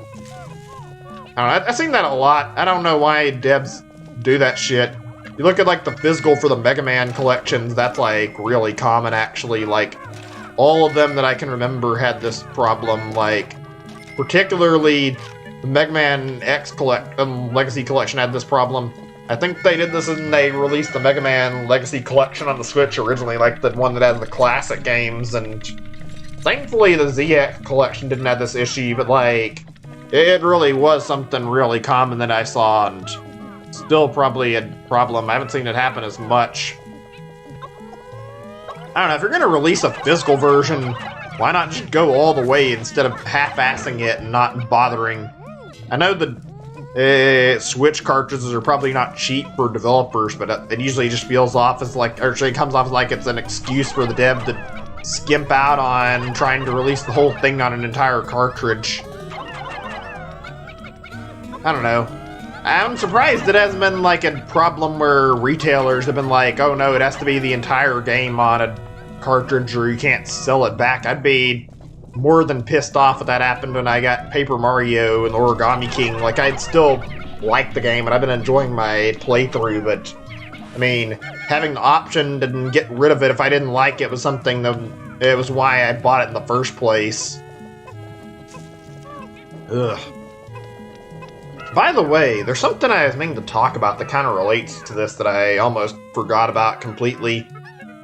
I don't know, I've seen that a lot. I don't know why devs do that shit. You look at, like, the physical for the Mega Man collections, that's, like, really common, actually. Like, all of them that I can remember had this problem, like, particularly the Mega Man X Legacy Collection had this problem. I think they did this when they released the Mega Man Legacy Collection on the Switch originally, like the one that has the classic games, and thankfully the ZX Collection didn't have this issue, but, like, it really was something really common that I saw, and still probably a problem. I haven't seen it happen as much. I don't know, if you're gonna release a physical version, why not just go all the way instead of half-assing it and not bothering? I know the Switch cartridges are probably not cheap for developers, but it usually just feels off as like, or it comes off as like it's an excuse for the dev to skimp out on trying to release the whole thing on an entire cartridge. I don't know. I'm surprised it hasn't been like a problem where retailers have been like, oh no, it has to be the entire game on a cartridge or you can't sell it back. I'd be more than pissed off if that happened when I got Paper Mario and Origami King. Like, I'd still like the game and I've been enjoying my playthrough, but I mean, having the option to get rid of it if I didn't like it was something that, it was why I bought it in the first place. Ugh. By the way, there's something I was meaning to talk about that kind of relates to this that I almost forgot about completely.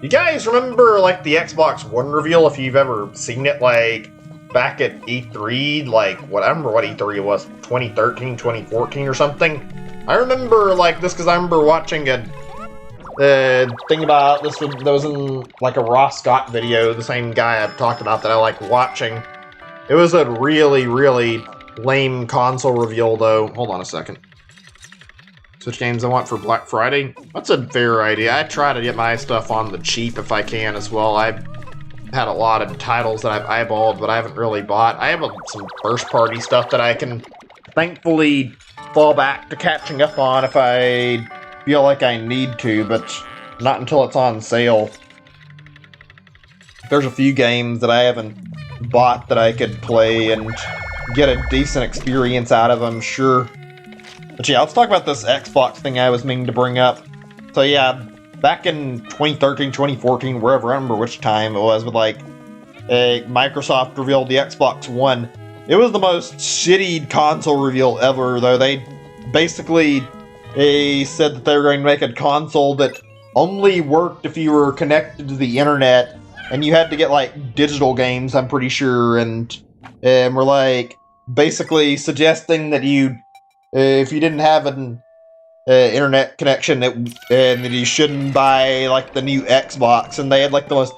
You guys remember, like, the Xbox One reveal, if you've ever seen it, like, back at E3, like, I remember what E3 was, 2013, 2014 or something? I remember, like, this because I remember watching a thing about this that was in, like, a Ross Scott video, the same guy I've talked about that I like watching. It was a really, really lame console reveal, though. Hold on a second. Switch games I want for Black Friday? That's a fair idea. I try to get my stuff on the cheap if I can as well. I've had a lot of titles that I've eyeballed, but I haven't really bought. I have some first-party stuff that I can thankfully fall back to catching up on if I feel like I need to, but not until it's on sale. There's a few games that I haven't bought that I could play and get a decent experience out of them, sure. But yeah, let's talk about this Xbox thing I was meaning to bring up. So yeah, back in 2013, 2014, wherever, I don't remember which time it was, but like, Microsoft revealed the Xbox One. It was the most shitty console reveal ever, though. They basically said that they were going to make a console that only worked if you were connected to the internet, and you had to get like digital games, I'm pretty sure, and we're like basically suggesting that you, if you didn't have an internet connection and that he shouldn't buy like the new Xbox, and they had like the most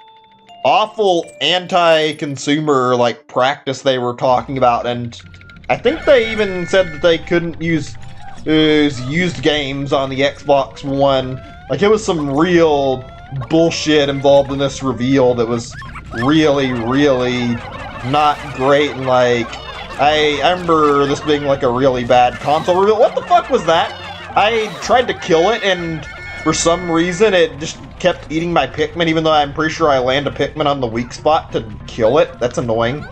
awful anti-consumer like practice they were talking about, and I think they even said that they couldn't use used games on the Xbox One. Like, it was some real bullshit involved in this reveal that was really, really not great, and like, I remember this being like a really bad console reveal. What the fuck was that? I tried to kill it, and for some reason it just kept eating my Pikmin, even though I'm pretty sure I land a Pikmin on the weak spot to kill it. That's annoying.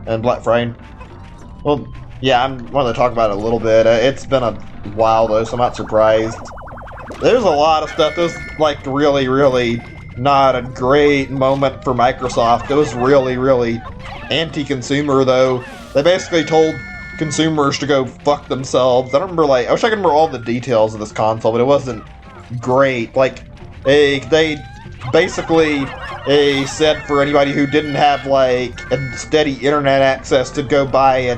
And Black Friday. Well, yeah, I wanted to talk about it a little bit. It's been a while though, so I'm not surprised. There's a lot of stuff. It was like really, really not a great moment for Microsoft. It was really, really anti-consumer though. They basically told consumers to go fuck themselves. I don't remember, like, I wish I could remember all the details of this console, but it wasn't great. Like, they basically said for anybody who didn't have like a steady internet access to go buy an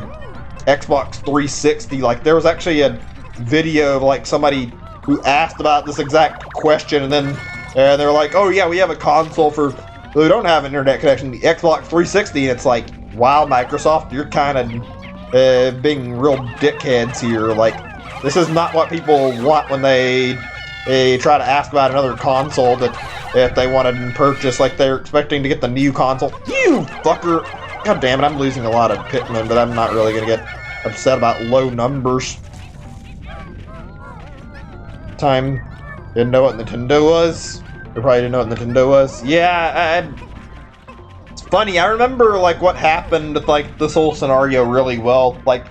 Xbox 360. Like, there was actually a video of like somebody who asked about this exact question, and then they were like, oh yeah, we have a console for who don't have an internet connection, the Xbox 360, and it's like, wow, Microsoft, you're kind of being real dickheads here. Like, this is not what people want when they try to ask about another console that if they wanted to purchase. Like, they're expecting to get the new console. You fucker! God damn it, I'm losing a lot of Pikmin, but I'm not really gonna get upset about low numbers. Time. Didn't know what Nintendo was. Or probably didn't know what Nintendo was. Yeah, it's funny. I remember like what happened with like this whole scenario really well. Like,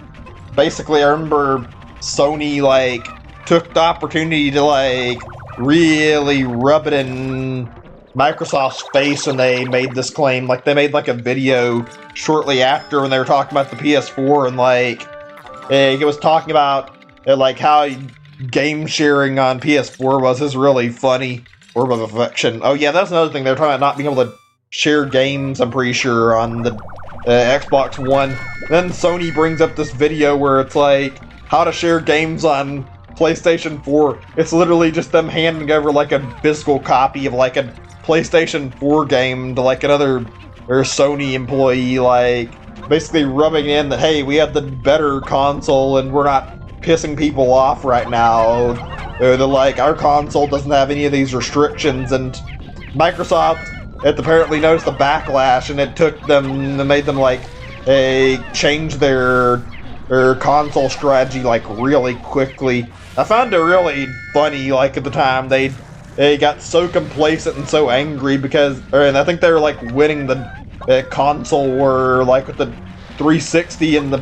basically, I remember Sony like took the opportunity to like really rub it in Microsoft's face when they made this claim. Like, they made like a video shortly after when they were talking about the PS4, and like it was talking about like how game sharing on PS4 was is really funny. Orb of Affection. Oh yeah, that's another thing. They're talking about not being able to share games, I'm pretty sure, on the Xbox One. Then Sony brings up this video where it's like how to share games on PlayStation 4. It's literally just them handing over like a physical copy of like a PlayStation 4 game to like another Sony employee, like basically rubbing in that, hey, we have the better console and we're not pissing people off right now. They're like, our console doesn't have any of these restrictions, and Microsoft had apparently noticed the backlash, and it took them, it made them like change their console strategy like really quickly. I found it really funny. Like, at the time, they got so complacent and so angry because, and I think they were like winning the console war like with the 360 and the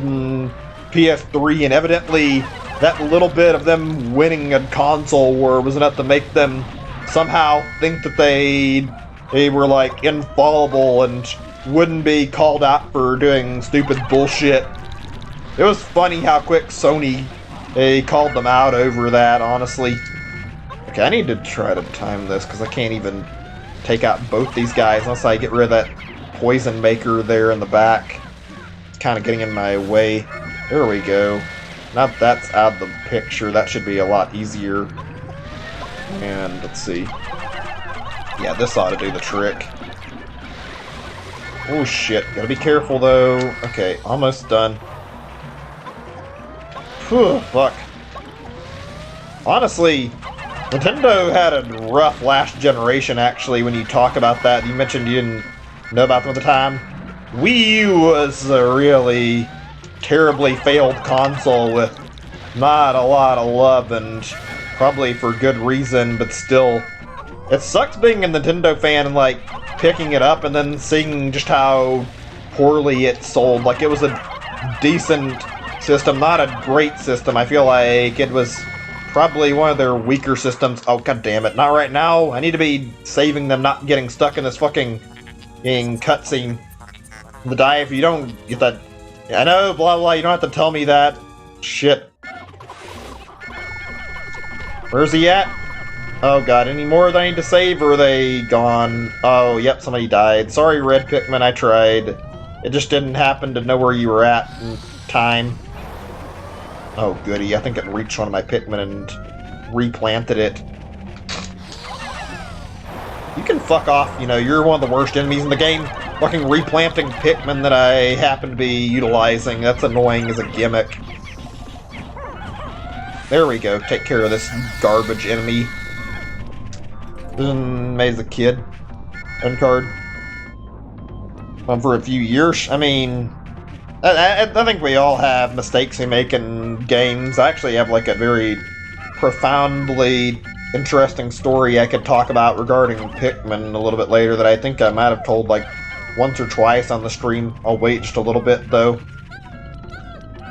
PS3, and evidently that little bit of them winning a console war was enough to make them somehow think that they were like infallible and wouldn't be called out for doing stupid bullshit. It was funny how quick Sony called them out over that, honestly. Okay, I need to try to time this because I can't even take out both these guys unless I get rid of that poison maker there in the back. It's kind of getting in my way. There we go. Now that's out of the picture, that should be a lot easier. And let's see. Yeah, this ought to do the trick. Oh shit, gotta be careful though. Okay, almost done. Whew, fuck. Honestly, Nintendo had a rough last generation, actually, when you talk about that. You mentioned you didn't know about them at the time. Wii U was a really terribly failed console with not a lot of love, and probably for good reason, but still. It sucks being a Nintendo fan and like picking it up and then seeing just how poorly it sold. Like, it was a decent system, not a great system. I feel like it was probably one of their weaker systems. Oh, god damn it. Not right now. I need to be saving them, not getting stuck in this fucking cutscene. The die if you don't get that. I know, blah blah, you don't have to tell me that. Shit. Where's he at? Oh god, any more that I need to save, or are they gone? Oh, yep, somebody died. Sorry, Red Pikmin, I tried. It just didn't happen to know where you were at in time. Oh, goody. I think it reached one of my Pikmin and replanted it. You can fuck off, you know, you're one of the worst enemies in the game. Fucking replanting Pikmin that I happen to be utilizing. That's annoying as a gimmick. There we go. Take care of this garbage enemy. Made as a kid. End card. For a few years. I mean, I think we all have mistakes we make in games. I actually have like a very profoundly interesting story I could talk about regarding Pikmin a little bit later that I think I might have told like once or twice on the stream. I'll wait just a little bit though.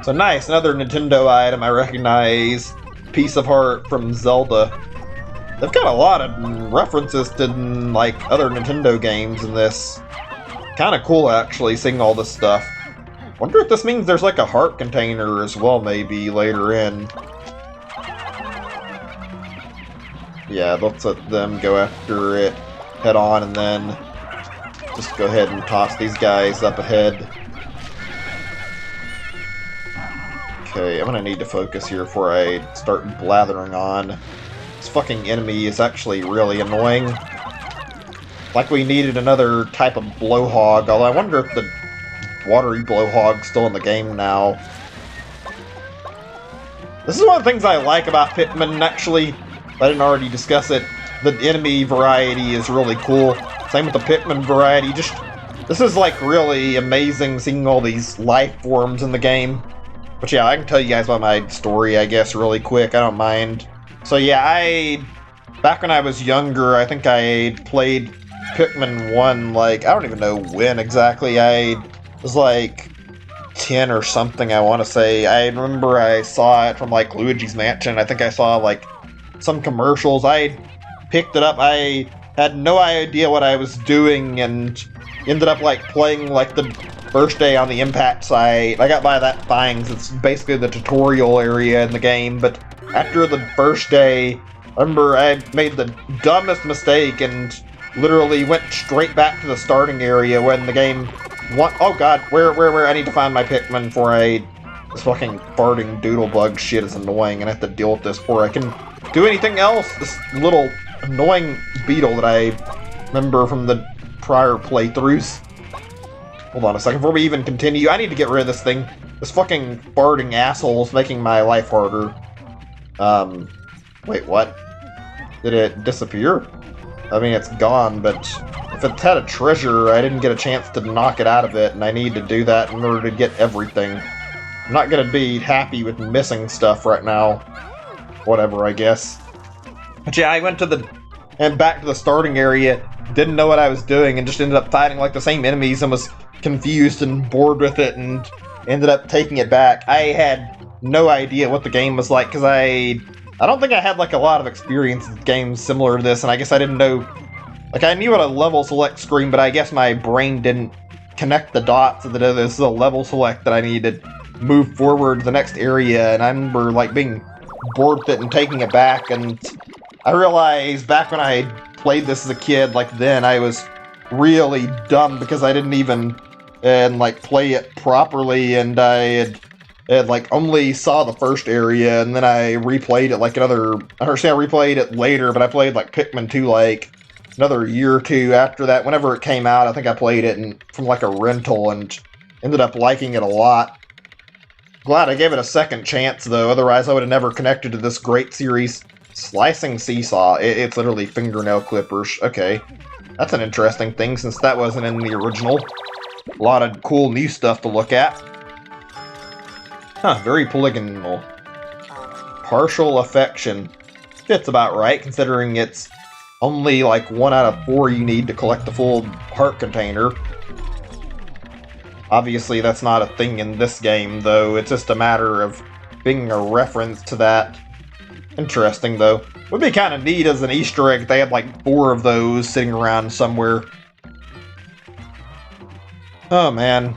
So nice, another Nintendo item I recognize. Piece of Heart from Zelda. They've got a lot of references to like other Nintendo games in this. Kind of cool actually, seeing all this stuff. Wonder if this means there's like a heart container as well maybe later in. Yeah, let's let them go after it head on and then just go ahead and toss these guys up ahead. Okay, I'm gonna need to focus here before I start blathering on. This fucking enemy is actually really annoying. Like we needed another type of blowhog, although I wonder if the watery blowhog's still in the game now. This is one of the things I like about Pikmin, actually. If I didn't already discuss it. The enemy variety is really cool. Same with the Pikmin variety. This is like really amazing seeing all these life forms in the game. But yeah, I can tell you guys about my story, I guess, really quick. I don't mind. So yeah, back when I was younger, I think I played Pikmin 1, like, I don't even know when exactly. I was like 10 or something, I want to say. I remember I saw it from like Luigi's Mansion. I think I saw like some commercials. I picked it up. I had no idea what I was doing and ended up like playing like the first day on the impact site. I got by that fine, it's basically the tutorial area in the game, but after the first day, I remember I made the dumbest mistake and literally went straight back to the starting area when the game oh god, where I need to find my Pikmin before this fucking farting doodlebug shit is annoying and I have to deal with this before I can do anything else. This little annoying beetle that I remember from the prior playthroughs. Hold on a second, before we even continue, I need to get rid of this thing. This fucking farting asshole is making my life harder. Wait, what? Did it disappear? I mean, it's gone, but if it had a treasure, I didn't get a chance to knock it out of it, and I need to do that in order to get everything. I'm not gonna be happy with missing stuff right now. Whatever, I guess. But yeah, I went to back to the starting area, didn't know what I was doing, and just ended up fighting like the same enemies and was confused and bored with it and ended up taking it back. I had no idea what the game was like because I don't think I had like a lot of experience with games similar to this, and I guess I didn't know, like I knew what a level select screen, but I guess my brain didn't connect the dots that this is a level select that I needed to move forward to the next area, and I remember like being bored with it and taking it back, and I realized back when I played this as a kid, like then I was really dumb because I didn't even like play it properly, and I had like only saw the first area, and then I replayed it like I understand I replayed it later, but I played like Pikmin 2 like another year or two after that. Whenever it came out, I think I played it from like a rental and ended up liking it a lot. Glad I gave it a second chance though, otherwise I would have never connected to this great series. Slicing Seesaw, it's literally fingernail clippers. Okay, that's an interesting thing since that wasn't in the original. A lot of cool new stuff to look at. Huh, very polygonal. Partial Affection. Fits about right, considering it's only like 1 out of 4 you need to collect the full heart container. Obviously, that's not a thing in this game, though. It's just a matter of being a reference to that. Interesting, though. Would be kind of neat as an Easter egg if they had like 4 of those sitting around somewhere. Oh, man.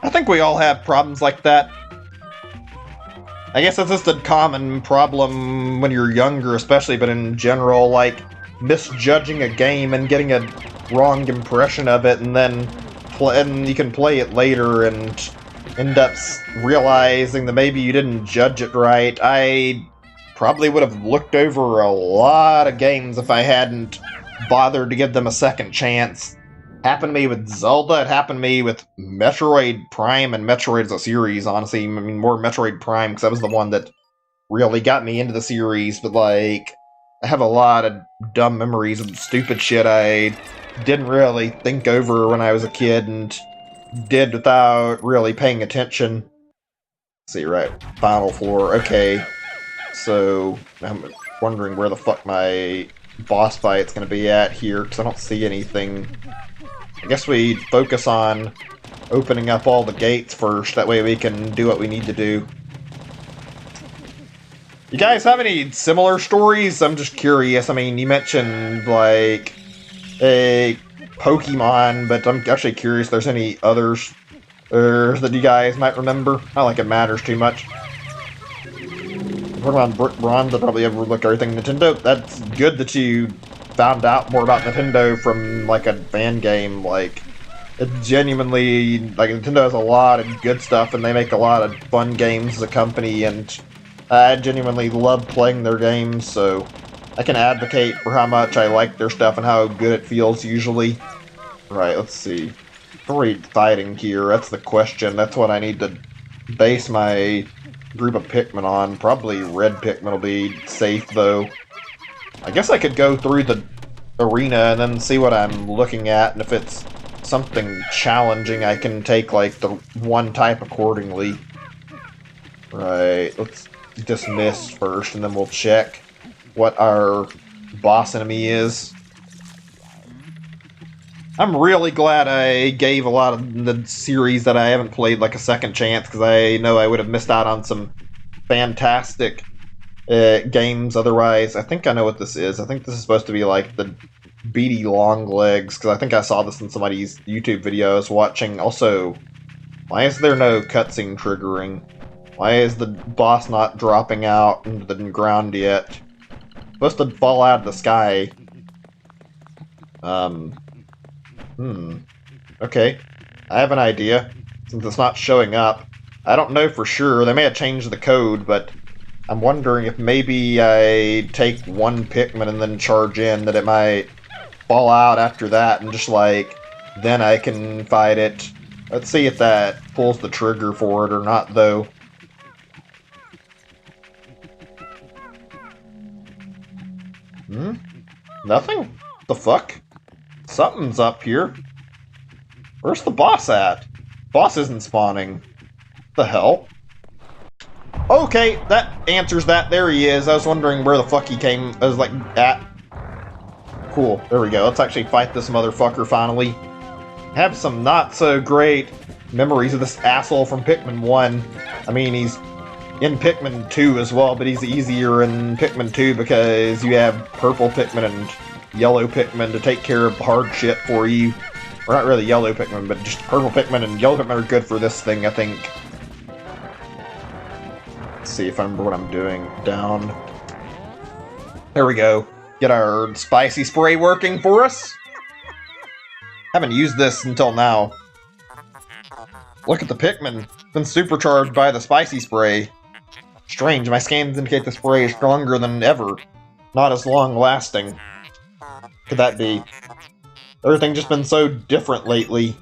I think we all have problems like that. I guess that's just a common problem when you're younger, especially, but in general, like, misjudging a game and getting a wrong impression of it, and then you can play it later and end up realizing that maybe you didn't judge it right. I probably would have looked over a lot of games if I hadn't bothered to give them a second chance. Happened to me with Zelda, it happened to me with Metroid Prime and Metroid as a series, honestly. I mean, more Metroid Prime, because that was the one that really got me into the series, but, like, I have a lot of dumb memories of stupid shit I didn't really think over when I was a kid, and did without really paying attention. Let's see, right, final floor, okay. So, I'm wondering where the fuck my boss fight's gonna be at here, because I don't see anything. I guess we focus on opening up all the gates first, that way we can do what we need to do. You guys have any similar stories? I'm just curious. I mean, you mentioned, like, a Pokemon, but I'm actually curious if there's any others that you guys might remember. Not like it matters too much. Pokemon Bronze, I probably overlook everything Nintendo. That's good that you found out more about Nintendo from, like, a fan game. Like, it genuinely, like, Nintendo has a lot of good stuff, and they make a lot of fun games as a company, and I genuinely love playing their games, so I can advocate for how much I like their stuff and how good it feels usually. Right, let's see. Story fighting here, that's the question. That's what I need to base my group of Pikmin on. Probably red Pikmin will be safe, though. I guess I could go through the arena and then see what I'm looking at, and if it's something challenging, I can take, like, the one type accordingly. Right, let's dismiss first, and then we'll check what our boss enemy is. I'm really glad I gave a lot of the series that I haven't played, like, a second chance, because I know I would have missed out on some fantastic games otherwise. I think I know what this is. I think this is supposed to be, like, the beady long legs, because I think I saw this in somebody's YouTube video I was watching. Also, why is there no cutscene triggering? Why is the boss not dropping out into the ground yet? It's supposed to fall out of the sky. Okay. I have an idea, since it's not showing up. I don't know for sure. They may have changed the code, but I'm wondering if maybe I take one Pikmin and then charge in, that it might fall out after that, and just, like, then I can fight it. Let's see if that pulls the trigger for it or not, though. Nothing? The fuck? Something's up here. Where's the boss at? Boss isn't spawning. The hell? Okay, that answers that. There he is. I was wondering where the fuck he came. I was like, at. Cool. There we go. Let's actually fight this motherfucker finally. I have some not so great memories of this asshole from Pikmin 1. I mean, he's in Pikmin 2 as well, but he's easier in Pikmin 2 because you have purple Pikmin and yellow Pikmin to take care of the hard shit for you. Or not really yellow Pikmin, but just purple Pikmin and yellow Pikmin are good for this thing, I think. Let's see if I remember what I'm doing. Down. There we go. Get our spicy spray working for us. Haven't used this until now. Look at the Pikmin. Been supercharged by the spicy spray. Strange, my scans indicate the spray is stronger than ever. Not as long-lasting. Could that be? Everything just been so different lately.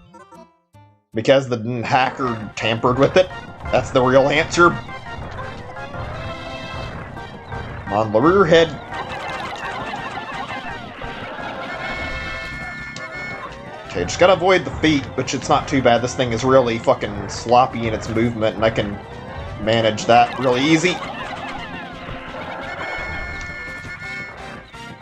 Because the hacker tampered with it? That's the real answer? Come on, lower your head. Okay, just gotta avoid the feet, which it's not too bad. This thing is really fucking sloppy in its movement, and I can manage that really easy.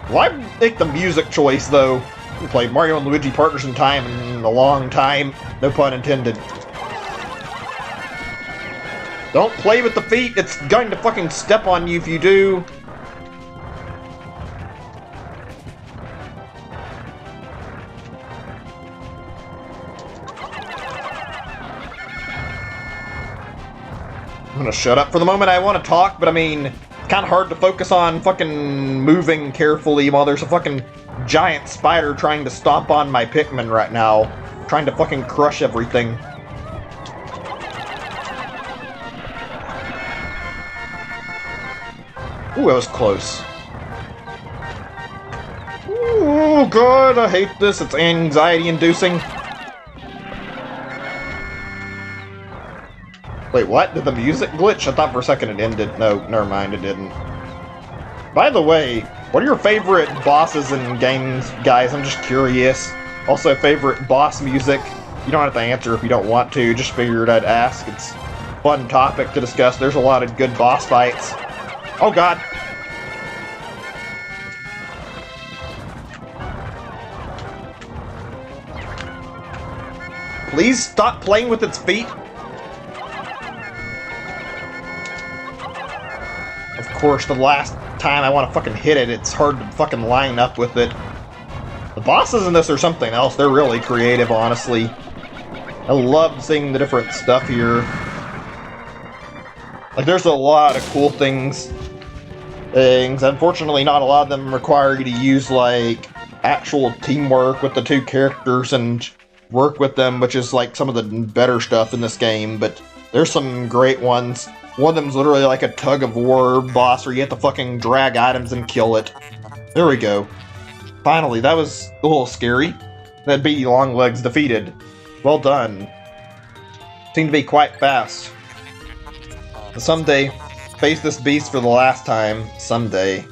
Why make the music choice, though? We played Mario and Luigi Partners in Time in a long time. No pun intended. Don't play with the feet. It's going to fucking step on you if you do. I'm gonna shut up for the moment. I want to talk, but I mean, it's kind of hard to focus on fucking moving carefully while there's a fucking giant spider trying to stomp on my Pikmin right now. Trying to fucking crush everything. Ooh, that was close. Oh god, I hate this. It's anxiety-inducing. Wait, what? Did the music glitch? I thought for a second it ended. No, never mind, it didn't. By the way, what are your favorite bosses in games, guys? I'm just curious. Also, favorite boss music? You don't have to answer if you don't want to. Just figured I'd ask. It's a fun topic to discuss. There's a lot of good boss fights. Oh god! Please stop playing with its feet. Of course, the last time I want to fucking hit it, it's hard to fucking line up with it. The bosses in this are something else. They're really creative, honestly. I love seeing the different stuff here. Like, there's a lot of cool things. Unfortunately, not a lot of them require you to use, like, actual teamwork with the two characters and work with them, which is, like, some of the better stuff in this game, but there's some great ones. One of them's literally like a tug-of-war boss where you have to fucking drag items and kill it. There we go. Finally, that was a little scary. That'd be Longlegs defeated. Well done. Seemed to be quite fast. Someday, face this beast for the last time. Someday.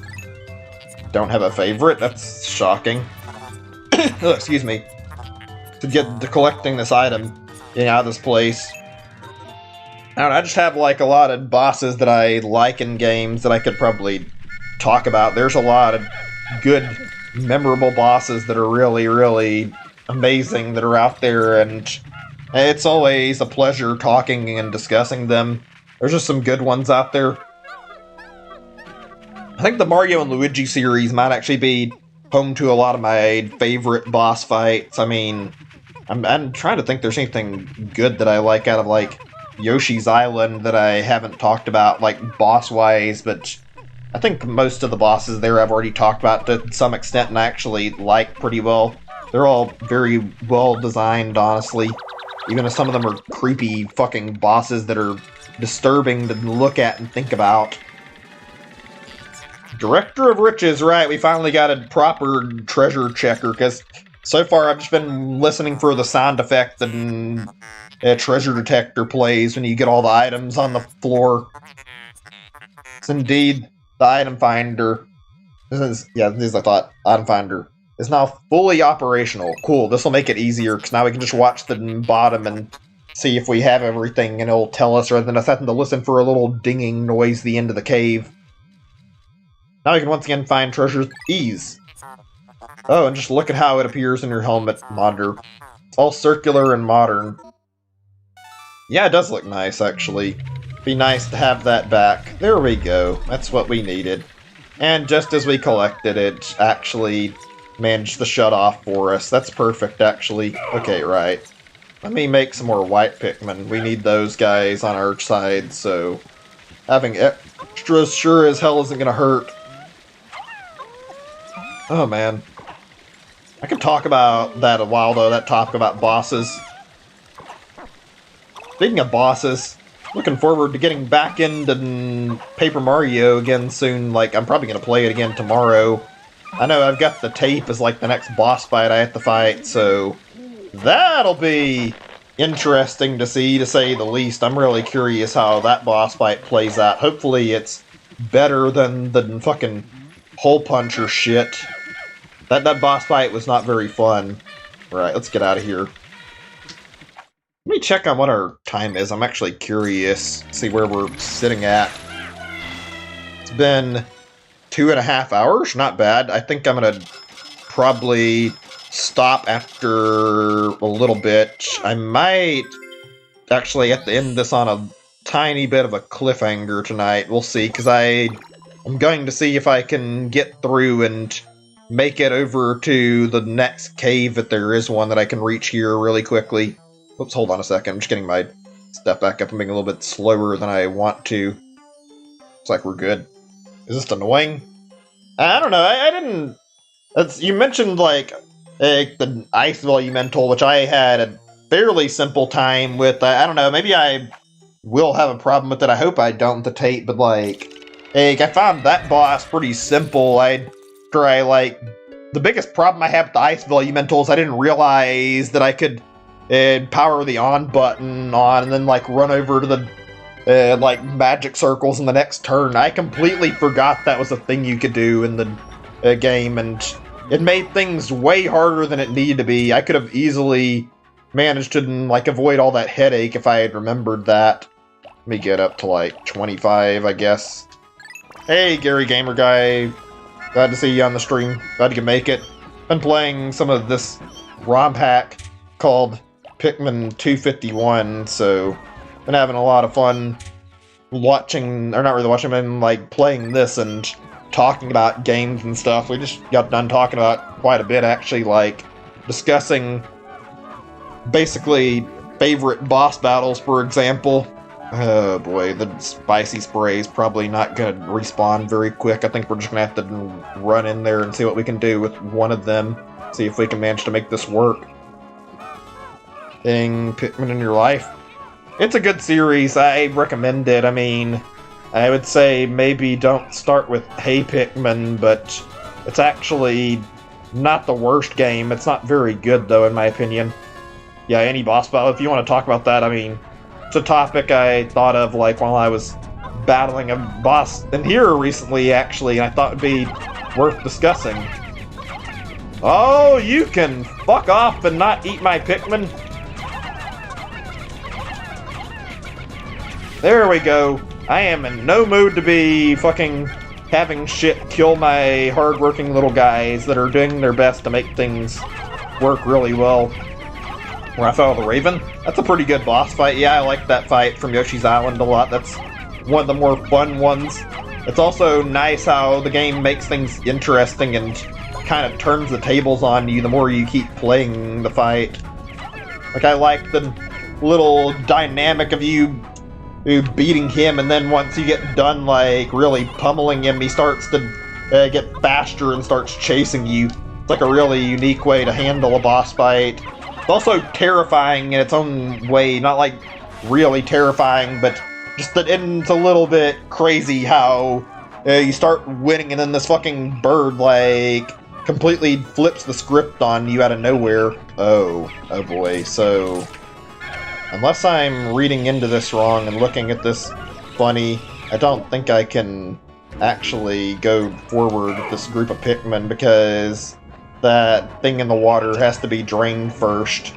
Don't have a favorite? That's shocking. Oh, excuse me. To get to collecting this item, getting out of this place. I don't know, I just have like a lot of bosses that I like in games that I could probably talk about. There's a lot of good, memorable bosses that are really, really amazing that are out there, and it's always a pleasure talking and discussing them. There's just some good ones out there. I think the Mario and Luigi series might actually be home to a lot of my favorite boss fights. I mean, I'm trying to think there's anything good that I like out of, like, Yoshi's Island that I haven't talked about, like, boss-wise, but I think most of the bosses there I've already talked about to some extent and I actually like pretty well. They're all very well designed, honestly. Even if some of them are creepy fucking bosses that are disturbing to look at and think about. Director of Riches, right, we finally got a proper treasure checker, because so far I've just been listening for the sound effect and a treasure detector plays when you get all the items on the floor. It's indeed the item finder. This is I thought. Item finder is now fully operational. Cool, this will make it easier, because now we can just watch the bottom and see if we have everything, and it'll tell us, rather than us having to listen for a little dinging noise at the end of the cave. Now you can once again find treasures with ease. Oh, and just look at how it appears in your helmet monitor. It's all circular and modern. Yeah, it does look nice, actually. Be nice to have that back. There we go. That's what we needed. And just as we collected it, actually managed to shut off for us. That's perfect, actually. Okay, right. Let me make some more white Pikmin. We need those guys on our side, so having extras sure as hell isn't gonna hurt. Oh, man. I could talk about that a while, though, that topic about bosses. Speaking of bosses, looking forward to getting back into Paper Mario again soon. Like, I'm probably going to play it again tomorrow. I know I've got the tape as, like, the next boss fight I have to fight, so that'll be interesting to see, to say the least. I'm really curious how that boss fight plays out. Hopefully it's better than the fucking hole puncher shit. That boss fight was not very fun. Right, let's get out of here. Let me check on what our time is. I'm actually curious. See where we're sitting at. It's been 2.5 hours. Not bad. I think I'm gonna probably stop after a little bit. I might actually have to end this on a tiny bit of a cliffhanger tonight. We'll see, because I'm going to see if I can get through and make it over to the next cave, if there is one that I can reach here really quickly. Oops, hold on a second. I'm just getting my step back up and being a little bit slower than I want to. Looks like we're good. Is this annoying? I don't know. I didn't... you mentioned, like, the Ice Elemental, which I had a fairly simple time with. I don't know. Maybe I will have a problem with it. I hope I don't with the tape, but, like, Like, I found that boss pretty simple. I'd try, like, the biggest problem I have with the ice elementals, I didn't realize that I could power the on button on and then, like, run over to the, like, magic circles in the next turn. I completely forgot that was a thing you could do in the game, and it made things way harder than it needed to be. I could have easily managed to, like, avoid all that headache if I had remembered that. Let me get up to, like, 25, I guess. Hey, Gary Gamer Guy. Glad to see you on the stream. Glad you can make it. Been playing some of this Romhack called Pikmin 251, so been having a lot of fun watching, or not really watching, but like playing this and talking about games and stuff. We just got done talking about quite a bit, actually, like discussing basically favorite boss battles, for example. Oh boy, the spicy spray is probably not going to respawn very quick. I think we're just going to have to run in there and see what we can do with one of them. See if we can manage to make this work. Pikmin in your life. It's a good series. I recommend it. I mean, I would say maybe don't start with Hey Pikmin, but it's actually not the worst game. It's not very good, though, in my opinion. Yeah, any boss battle, if you want to talk about that, I mean, it's a topic I thought of, like, while I was battling a boss in here recently, actually, and I thought it'd be worth discussing. Oh, you can fuck off and not eat my Pikmin. There we go. I am in no mood to be fucking having shit kill my hard-working little guys that are doing their best to make things work really well. Where I fell the Raven. That's a pretty good boss fight. Yeah, I like that fight from Yoshi's Island a lot. That's one of the more fun ones. It's also nice how the game makes things interesting and kind of turns the tables on you the more you keep playing the fight. Like, I like the little dynamic of you beating him, and then once you get done, like, really pummeling him, he starts to get faster and starts chasing you. It's like a really unique way to handle a boss fight. It's also terrifying in its own way, not like really terrifying, but just that it's a little bit crazy how you start winning and then this fucking bird, like, completely flips the script on you out of nowhere. Oh boy, so unless I'm reading into this wrong and looking at this funny, I don't think I can actually go forward with this group of Pikmin because that thing in the water has to be drained first.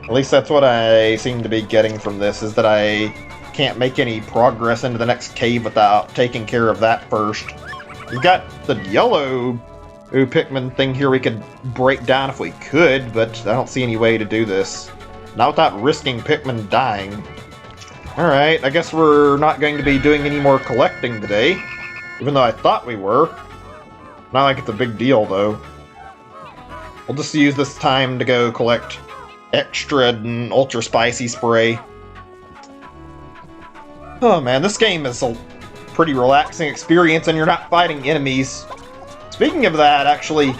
At least that's what I seem to be getting from this, is that I can't make any progress into the next cave without taking care of that first. We've got the yellow Pikmin thing here we could break down if we could, but I don't see any way to do this. Not without risking Pikmin dying. Alright, I guess we're not going to be doing any more collecting today, even though I thought we were. Not like it's a big deal, though. We'll just use this time to go collect extra and ultra spicy spray. Oh man, this game is a pretty relaxing experience and you're not fighting enemies. Speaking of that, actually,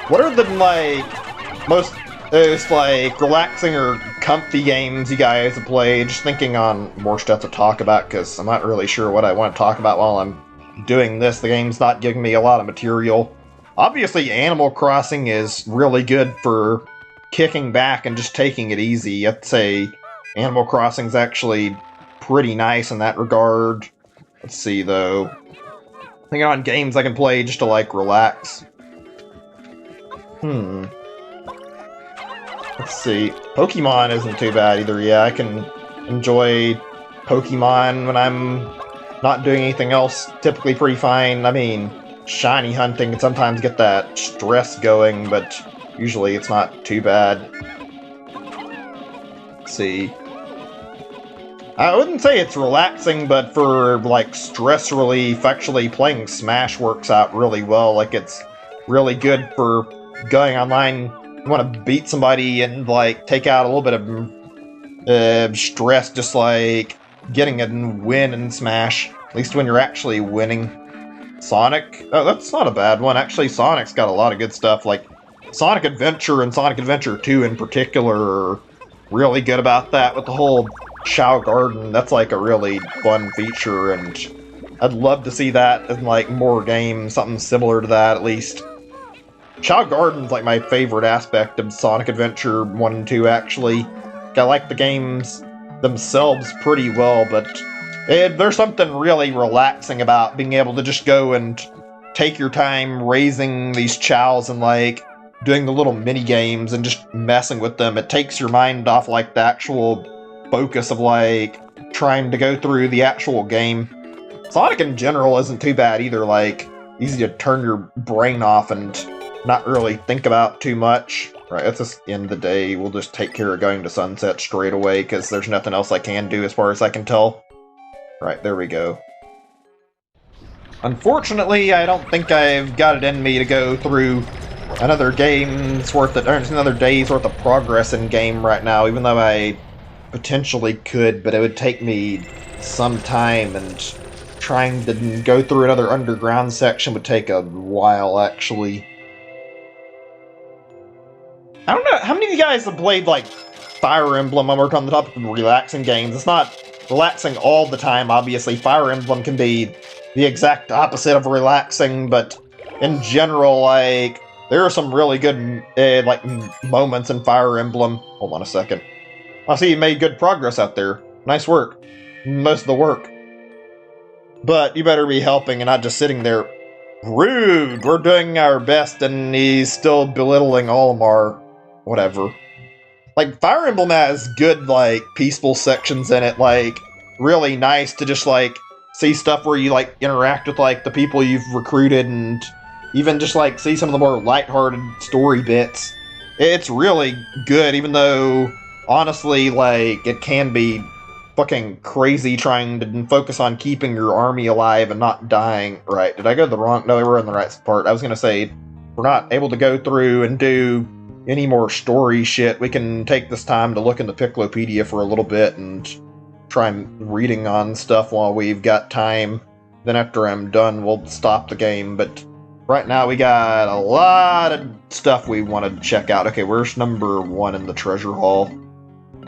what are the, like, most like relaxing or comfy games you guys have played? Just thinking on more stuff to talk about, because I'm not really sure what I want to talk about while I'm doing this. The game's not giving me a lot of material. Obviously, Animal Crossing is really good for kicking back and just taking it easy. I'd say Animal Crossing's actually pretty nice in that regard. Let's see, though. Thinking on games I can play just to, like, relax. Let's see. Pokemon isn't too bad either. Yeah, I can enjoy Pokemon when I'm not doing anything else. Typically pretty fine. I mean, shiny hunting can sometimes get that stress going, but usually it's not too bad. Let's see. I wouldn't say it's relaxing, but for, like, stress relief, actually playing Smash works out really well. Like, it's really good for going online. You want to beat somebody and, like, take out a little bit of stress, just, like, getting a win in Smash. At least when you're actually winning. Sonic? Oh, that's not a bad one. Actually, Sonic's got a lot of good stuff. Like, Sonic Adventure and Sonic Adventure 2 in particular are really good about that with the whole Chao Garden. That's like a really fun feature, and I'd love to see that in, like, more games, something similar to that, at least. Chao Garden's, like, my favorite aspect of Sonic Adventure 1 and 2, actually. I like the games themselves pretty well, but there's something really relaxing about being able to just go and take your time raising these chows and, like, doing the little mini-games and just messing with them. It takes your mind off, like, the actual focus of, like, trying to go through the actual game. Sonic in general isn't too bad either, like, easy to turn your brain off and not really think about too much. Right, at the end of the day, we'll just take care of going to sunset straight away, because there's nothing else I can do as far as I can tell. Right, there we go. Unfortunately, I don't think I've got it in me to go through another day's worth of progress in game right now, even though I potentially could, but it would take me some time, and trying to go through another underground section would take a while, actually. I don't know, how many of you guys have played, like, Fire Emblem? I'm working on the topic of relaxing games. It's not relaxing all the time, obviously. Fire Emblem can be the exact opposite of relaxing, but in general, like, there are some really good, like, moments in Fire Emblem. Hold on a second. I see you made good progress out there. Nice work. Most of the work. But you better be helping and not just sitting there. Rude! We're doing our best and he's still belittling Olimar. Whatever. Like, Fire Emblem has good, like, peaceful sections in it, like, really nice to just, like, see stuff where you, like, interact with, like, the people you've recruited, and even just, like, see some of the more lighthearted story bits. It's really good, even though, honestly, like, it can be fucking crazy trying to focus on keeping your army alive and not dying. Right, did I go the wrong? No, we're in the right part. I was gonna say, we're not able to go through and do any more story shit. We can take this time to look in the Piccolopedia for a little bit and try reading on stuff while we've got time. Then after I'm done, we'll stop the game. But right now we got a lot of stuff we want to check out. Okay, where's number 1 in the treasure hall?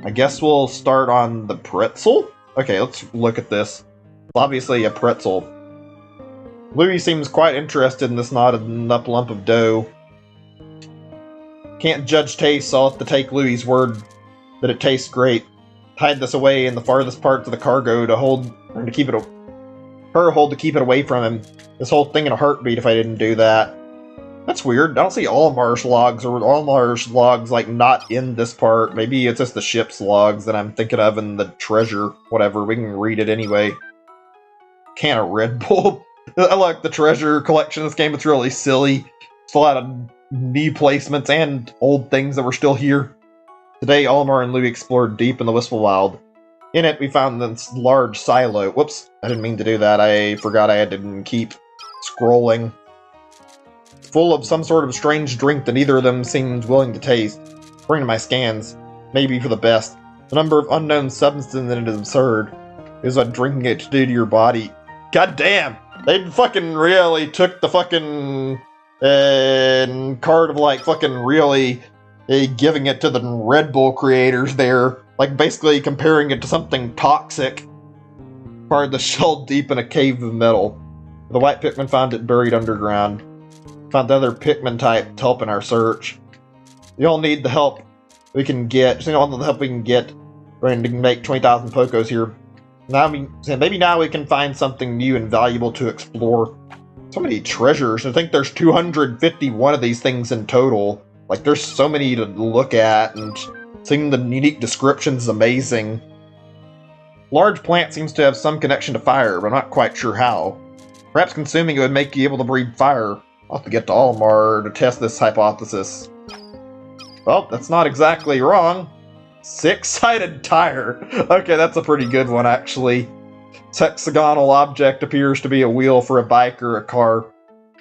I guess we'll start on the pretzel? Okay, let's look at this. It's obviously a pretzel. Louis seems quite interested in this knotted up lump of dough. Can't judge taste, so I'll have to take Louis' word that it tastes great. Hide this away in the farthest parts of the cargo to hold, or to keep it, to keep it away from him. This whole thing in a heartbeat if I didn't do that. That's weird. I don't see Olimar's logs, or Olimar's logs, like, not in this part. Maybe it's just the ship's logs that I'm thinking of in the treasure. Whatever, we can read it anyway. Can of Red Bull. I like the treasure collection in this game. It's really silly. It's a lot of new placements and old things that were still here. Today, Olimar and Louis explored deep in the Wistful Wild. In it, we found this large silo. Whoops, I didn't mean to do that. I forgot I had to keep scrolling. Full of some sort of strange drink that neither of them seemed willing to taste. According to my scans, maybe for the best. The number of unknown substances in it is absurd. Is what drinking it to do to your body. God damn! They fucking really took the fucking card of, like, fucking really giving it to the Red Bull creators there. Like, basically comparing it to something toxic. Part of the shell deep in a cave of metal. The white Pikmin found it buried underground. Found the other Pikmin type to help in our search. We all need the help we can get. All the help we can get. We're going to make 20,000 Pokos here. Maybe now we can find something new and valuable to explore. So many treasures. I think there's 251 of these things in total. Like, there's so many to look at, and seeing the unique descriptions is amazing. Large plant seems to have some connection to fire, but I'm not quite sure how. Perhaps consuming it would make you able to breathe fire. I'll have to get to Olimar to test this hypothesis. Well, that's not exactly wrong. Six-sided tire. Okay, that's a pretty good one, actually. This hexagonal object appears to be a wheel for a bike or a car.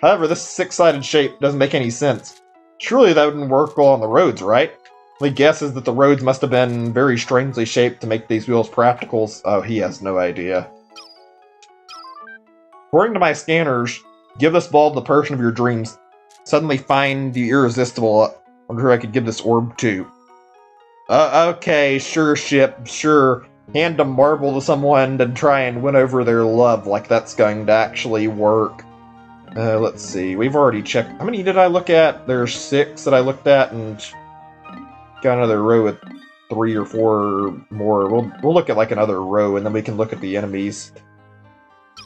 However, this six-sided shape doesn't make any sense. Surely that wouldn't work well on the roads, right? My guess is that the roads must have been very strangely shaped to make these wheels practical. Oh, he has no idea. According to my scanners, give this ball to the person of your dreams. Suddenly find the irresistible. I wonder who I could give this orb to. Okay, sure, ship, sure. hand a marble to someone to try and win over their love, like that's going to actually work. Let's see, we've already checked. How many did I look at? There's 6 that I looked at, and got another row with 3 or 4 more. We'll look at like another row, and then we can look at the enemies.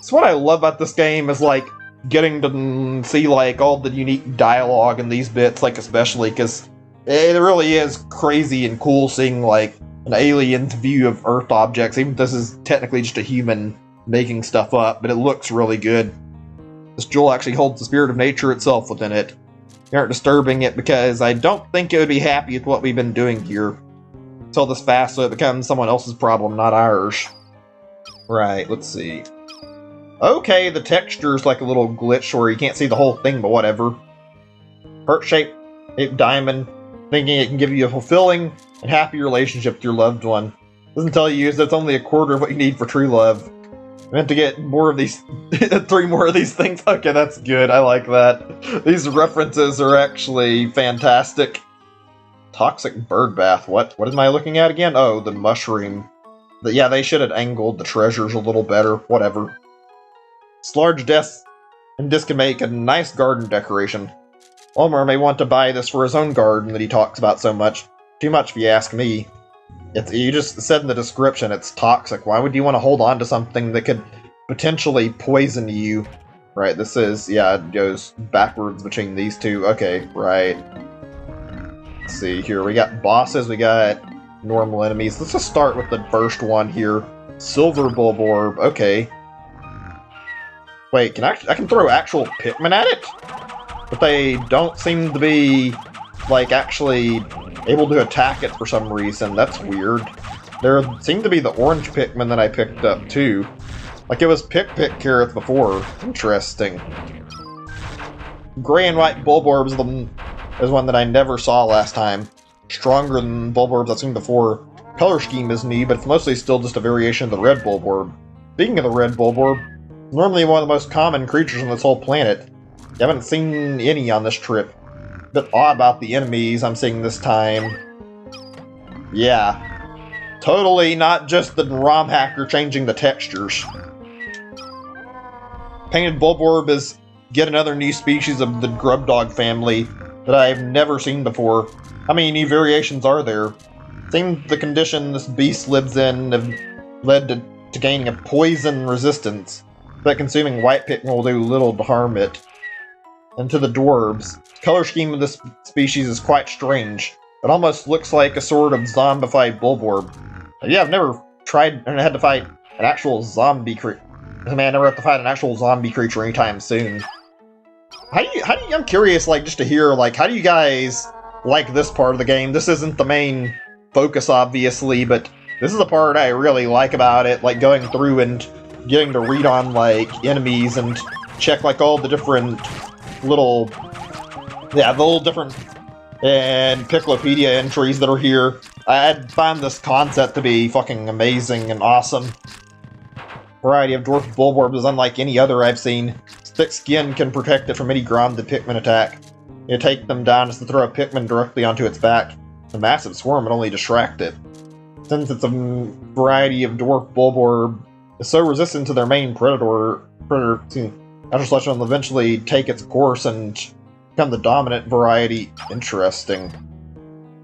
So what I love about this game is like getting to see like all the unique dialogue in these bits, like especially because it really is crazy and cool seeing like an alien's view of Earth objects, even if this is technically just a human making stuff up, but it looks really good. This jewel actually holds the spirit of nature itself within it. We aren't disturbing it because I don't think it would be happy with what we've been doing here. Sell this fast so it becomes someone else's problem, not ours. Right, let's see. Okay, the texture's like a little glitch where you can't see the whole thing, but whatever. Heart-shaped diamond, thinking it can give you a fulfilling and happy relationship with your loved one. Doesn't tell you that it's only a quarter of what you need for true love. I meant to get more of these, 3 more of these things. Okay, that's good. I like that. These references are actually fantastic. Toxic bird bath. What am I looking at again? Oh, the mushroom. Yeah, they should have angled the treasures a little better. Whatever. This large desk can make a nice garden decoration. Omar may want to buy this for his own garden that he talks about so much. Too much if you ask me. You just said in the description it's toxic. Why would you want to hold on to something that could potentially poison you? Right, this is, yeah, it goes backwards between these two. Okay, right. Let's see here. We got bosses, we got normal enemies. Let's just start with the first one here. Silver bulb orb. Okay. Wait, I can throw actual Pikmin at it? But they don't seem to be, like, actually able to attack it for some reason. That's weird. There seemed to be the orange Pikmin that I picked up, too. Like, it was Pick Carrots before. Interesting. Gray and white Bulborbs is one that I never saw last time. Stronger than Bulborbs I've seen before. Color scheme is neat, but it's mostly still just a variation of the red Bulborb. Speaking of the red Bulborb, it's normally one of the most common creatures on this whole planet. You haven't seen any on this trip. A bit odd about the enemies I'm seeing this time. Yeah. Totally not just the Romhacker changing the textures. Painted Bulborb is yet another new species of the grub dog family that I've never seen before. How many new variations are there? Seems the condition this beast lives in have led to gaining a poison resistance, but consuming white Pikmin will do little to harm it. And to the dwarves, the color scheme of this species is quite strange. It almost looks like a sort of zombified Bulborb. Yeah, I've never tried and had to fight an actual zombie creature. I never have to fight an actual zombie creature anytime soon. I'm curious, like, just to hear, like, how do you guys like this part of the game? This isn't the main focus, obviously, but this is the part I really like about it, like, going through and getting to read on, like, enemies and check, like, all the different little, yeah, the little different encyclopedia entries that are here. I find this concept to be fucking amazing and awesome. Variety of dwarf Bulborb is unlike any other I've seen. Its thick skin can protect it from any grounded Pikmin attack. You take them down is to throw a Pikmin directly onto its back. The massive swarm would only distract it. Since it's a variety of dwarf Bulborb is so resistant to their main predator, after such one will eventually take its course and become the dominant variety. Interesting.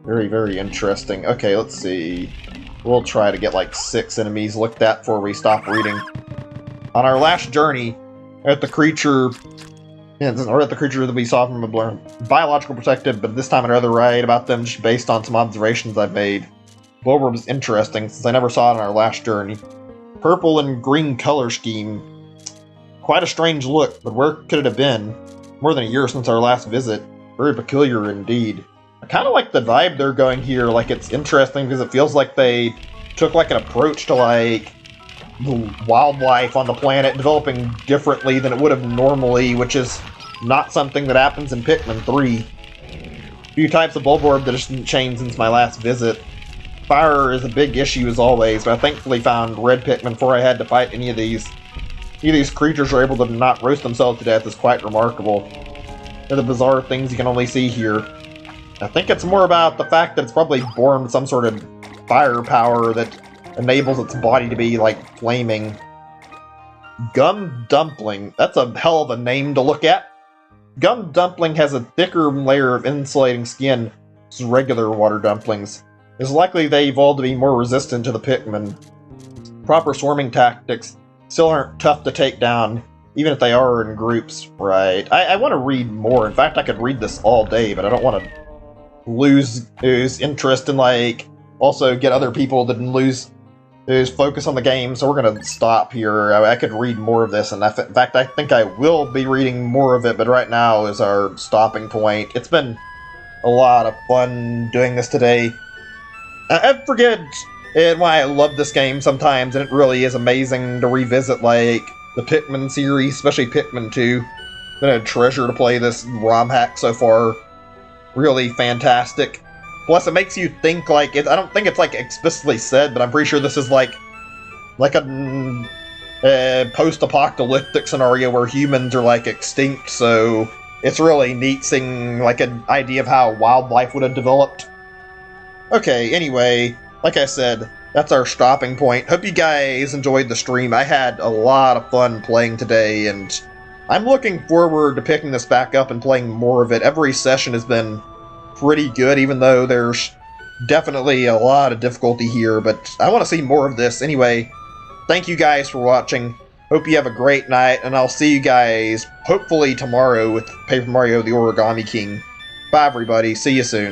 Very, very interesting. Okay, let's see. We'll try to get like 6 enemies looked at before we stop reading. On our last journey, at the creature that we saw from a biological perspective, but this time I'd rather write about them just based on some observations I've made. Bulborb is interesting since I never saw it on our last journey. Purple and green color scheme. Quite a strange look, but where could it have been? More than a year since our last visit. Very peculiar indeed. I kind of like the vibe they're going here. Like, it's interesting because it feels like they took like an approach to like the wildlife on the planet developing differently than it would have normally, which is not something that happens in Pikmin 3. A few types of Bulborb that hasn't changed since my last visit. Fire is a big issue as always, but I thankfully found red Pikmin before I had to fight any of these. These creatures are able to not roast themselves to death is quite remarkable. They're the bizarre things you can only see here. I think it's more about the fact that it's probably born with some sort of fire power that enables its body to be, like, flaming. Gum Dumpling. That's a hell of a name to look at. Gum Dumpling has a thicker layer of insulating skin than regular water dumplings. It's likely they evolved to be more resistant to the Pikmin. Proper swarming tactics still aren't tough to take down, even if they are in groups. Right. I want to read more. In fact, I could read this all day, but I don't want to lose interest and, like, also get other people to lose focus on the game, so we're gonna stop here. I could read more of this, and in fact, I think I will be reading more of it, but right now is our stopping point. It's been a lot of fun doing this today. I forget why I love this game sometimes, and it really is amazing to revisit, like, the Pikmin series, especially Pikmin 2. It's been a treasure to play this Romhack so far. Really fantastic. Plus, it makes you think, like, I don't think it's, like, explicitly said, but I'm pretty sure this is, like a post-apocalyptic scenario where humans are, like, extinct, so it's really neat seeing, like, an idea of how wildlife would have developed. Okay, anyway, like I said, that's our stopping point. Hope you guys enjoyed the stream. I had a lot of fun playing today, and I'm looking forward to picking this back up and playing more of it. Every session has been pretty good, even though there's definitely a lot of difficulty here, but I want to see more of this. Anyway, thank you guys for watching. Hope you have a great night, and I'll see you guys hopefully tomorrow with Paper Mario the Origami King. Bye, everybody. See you soon.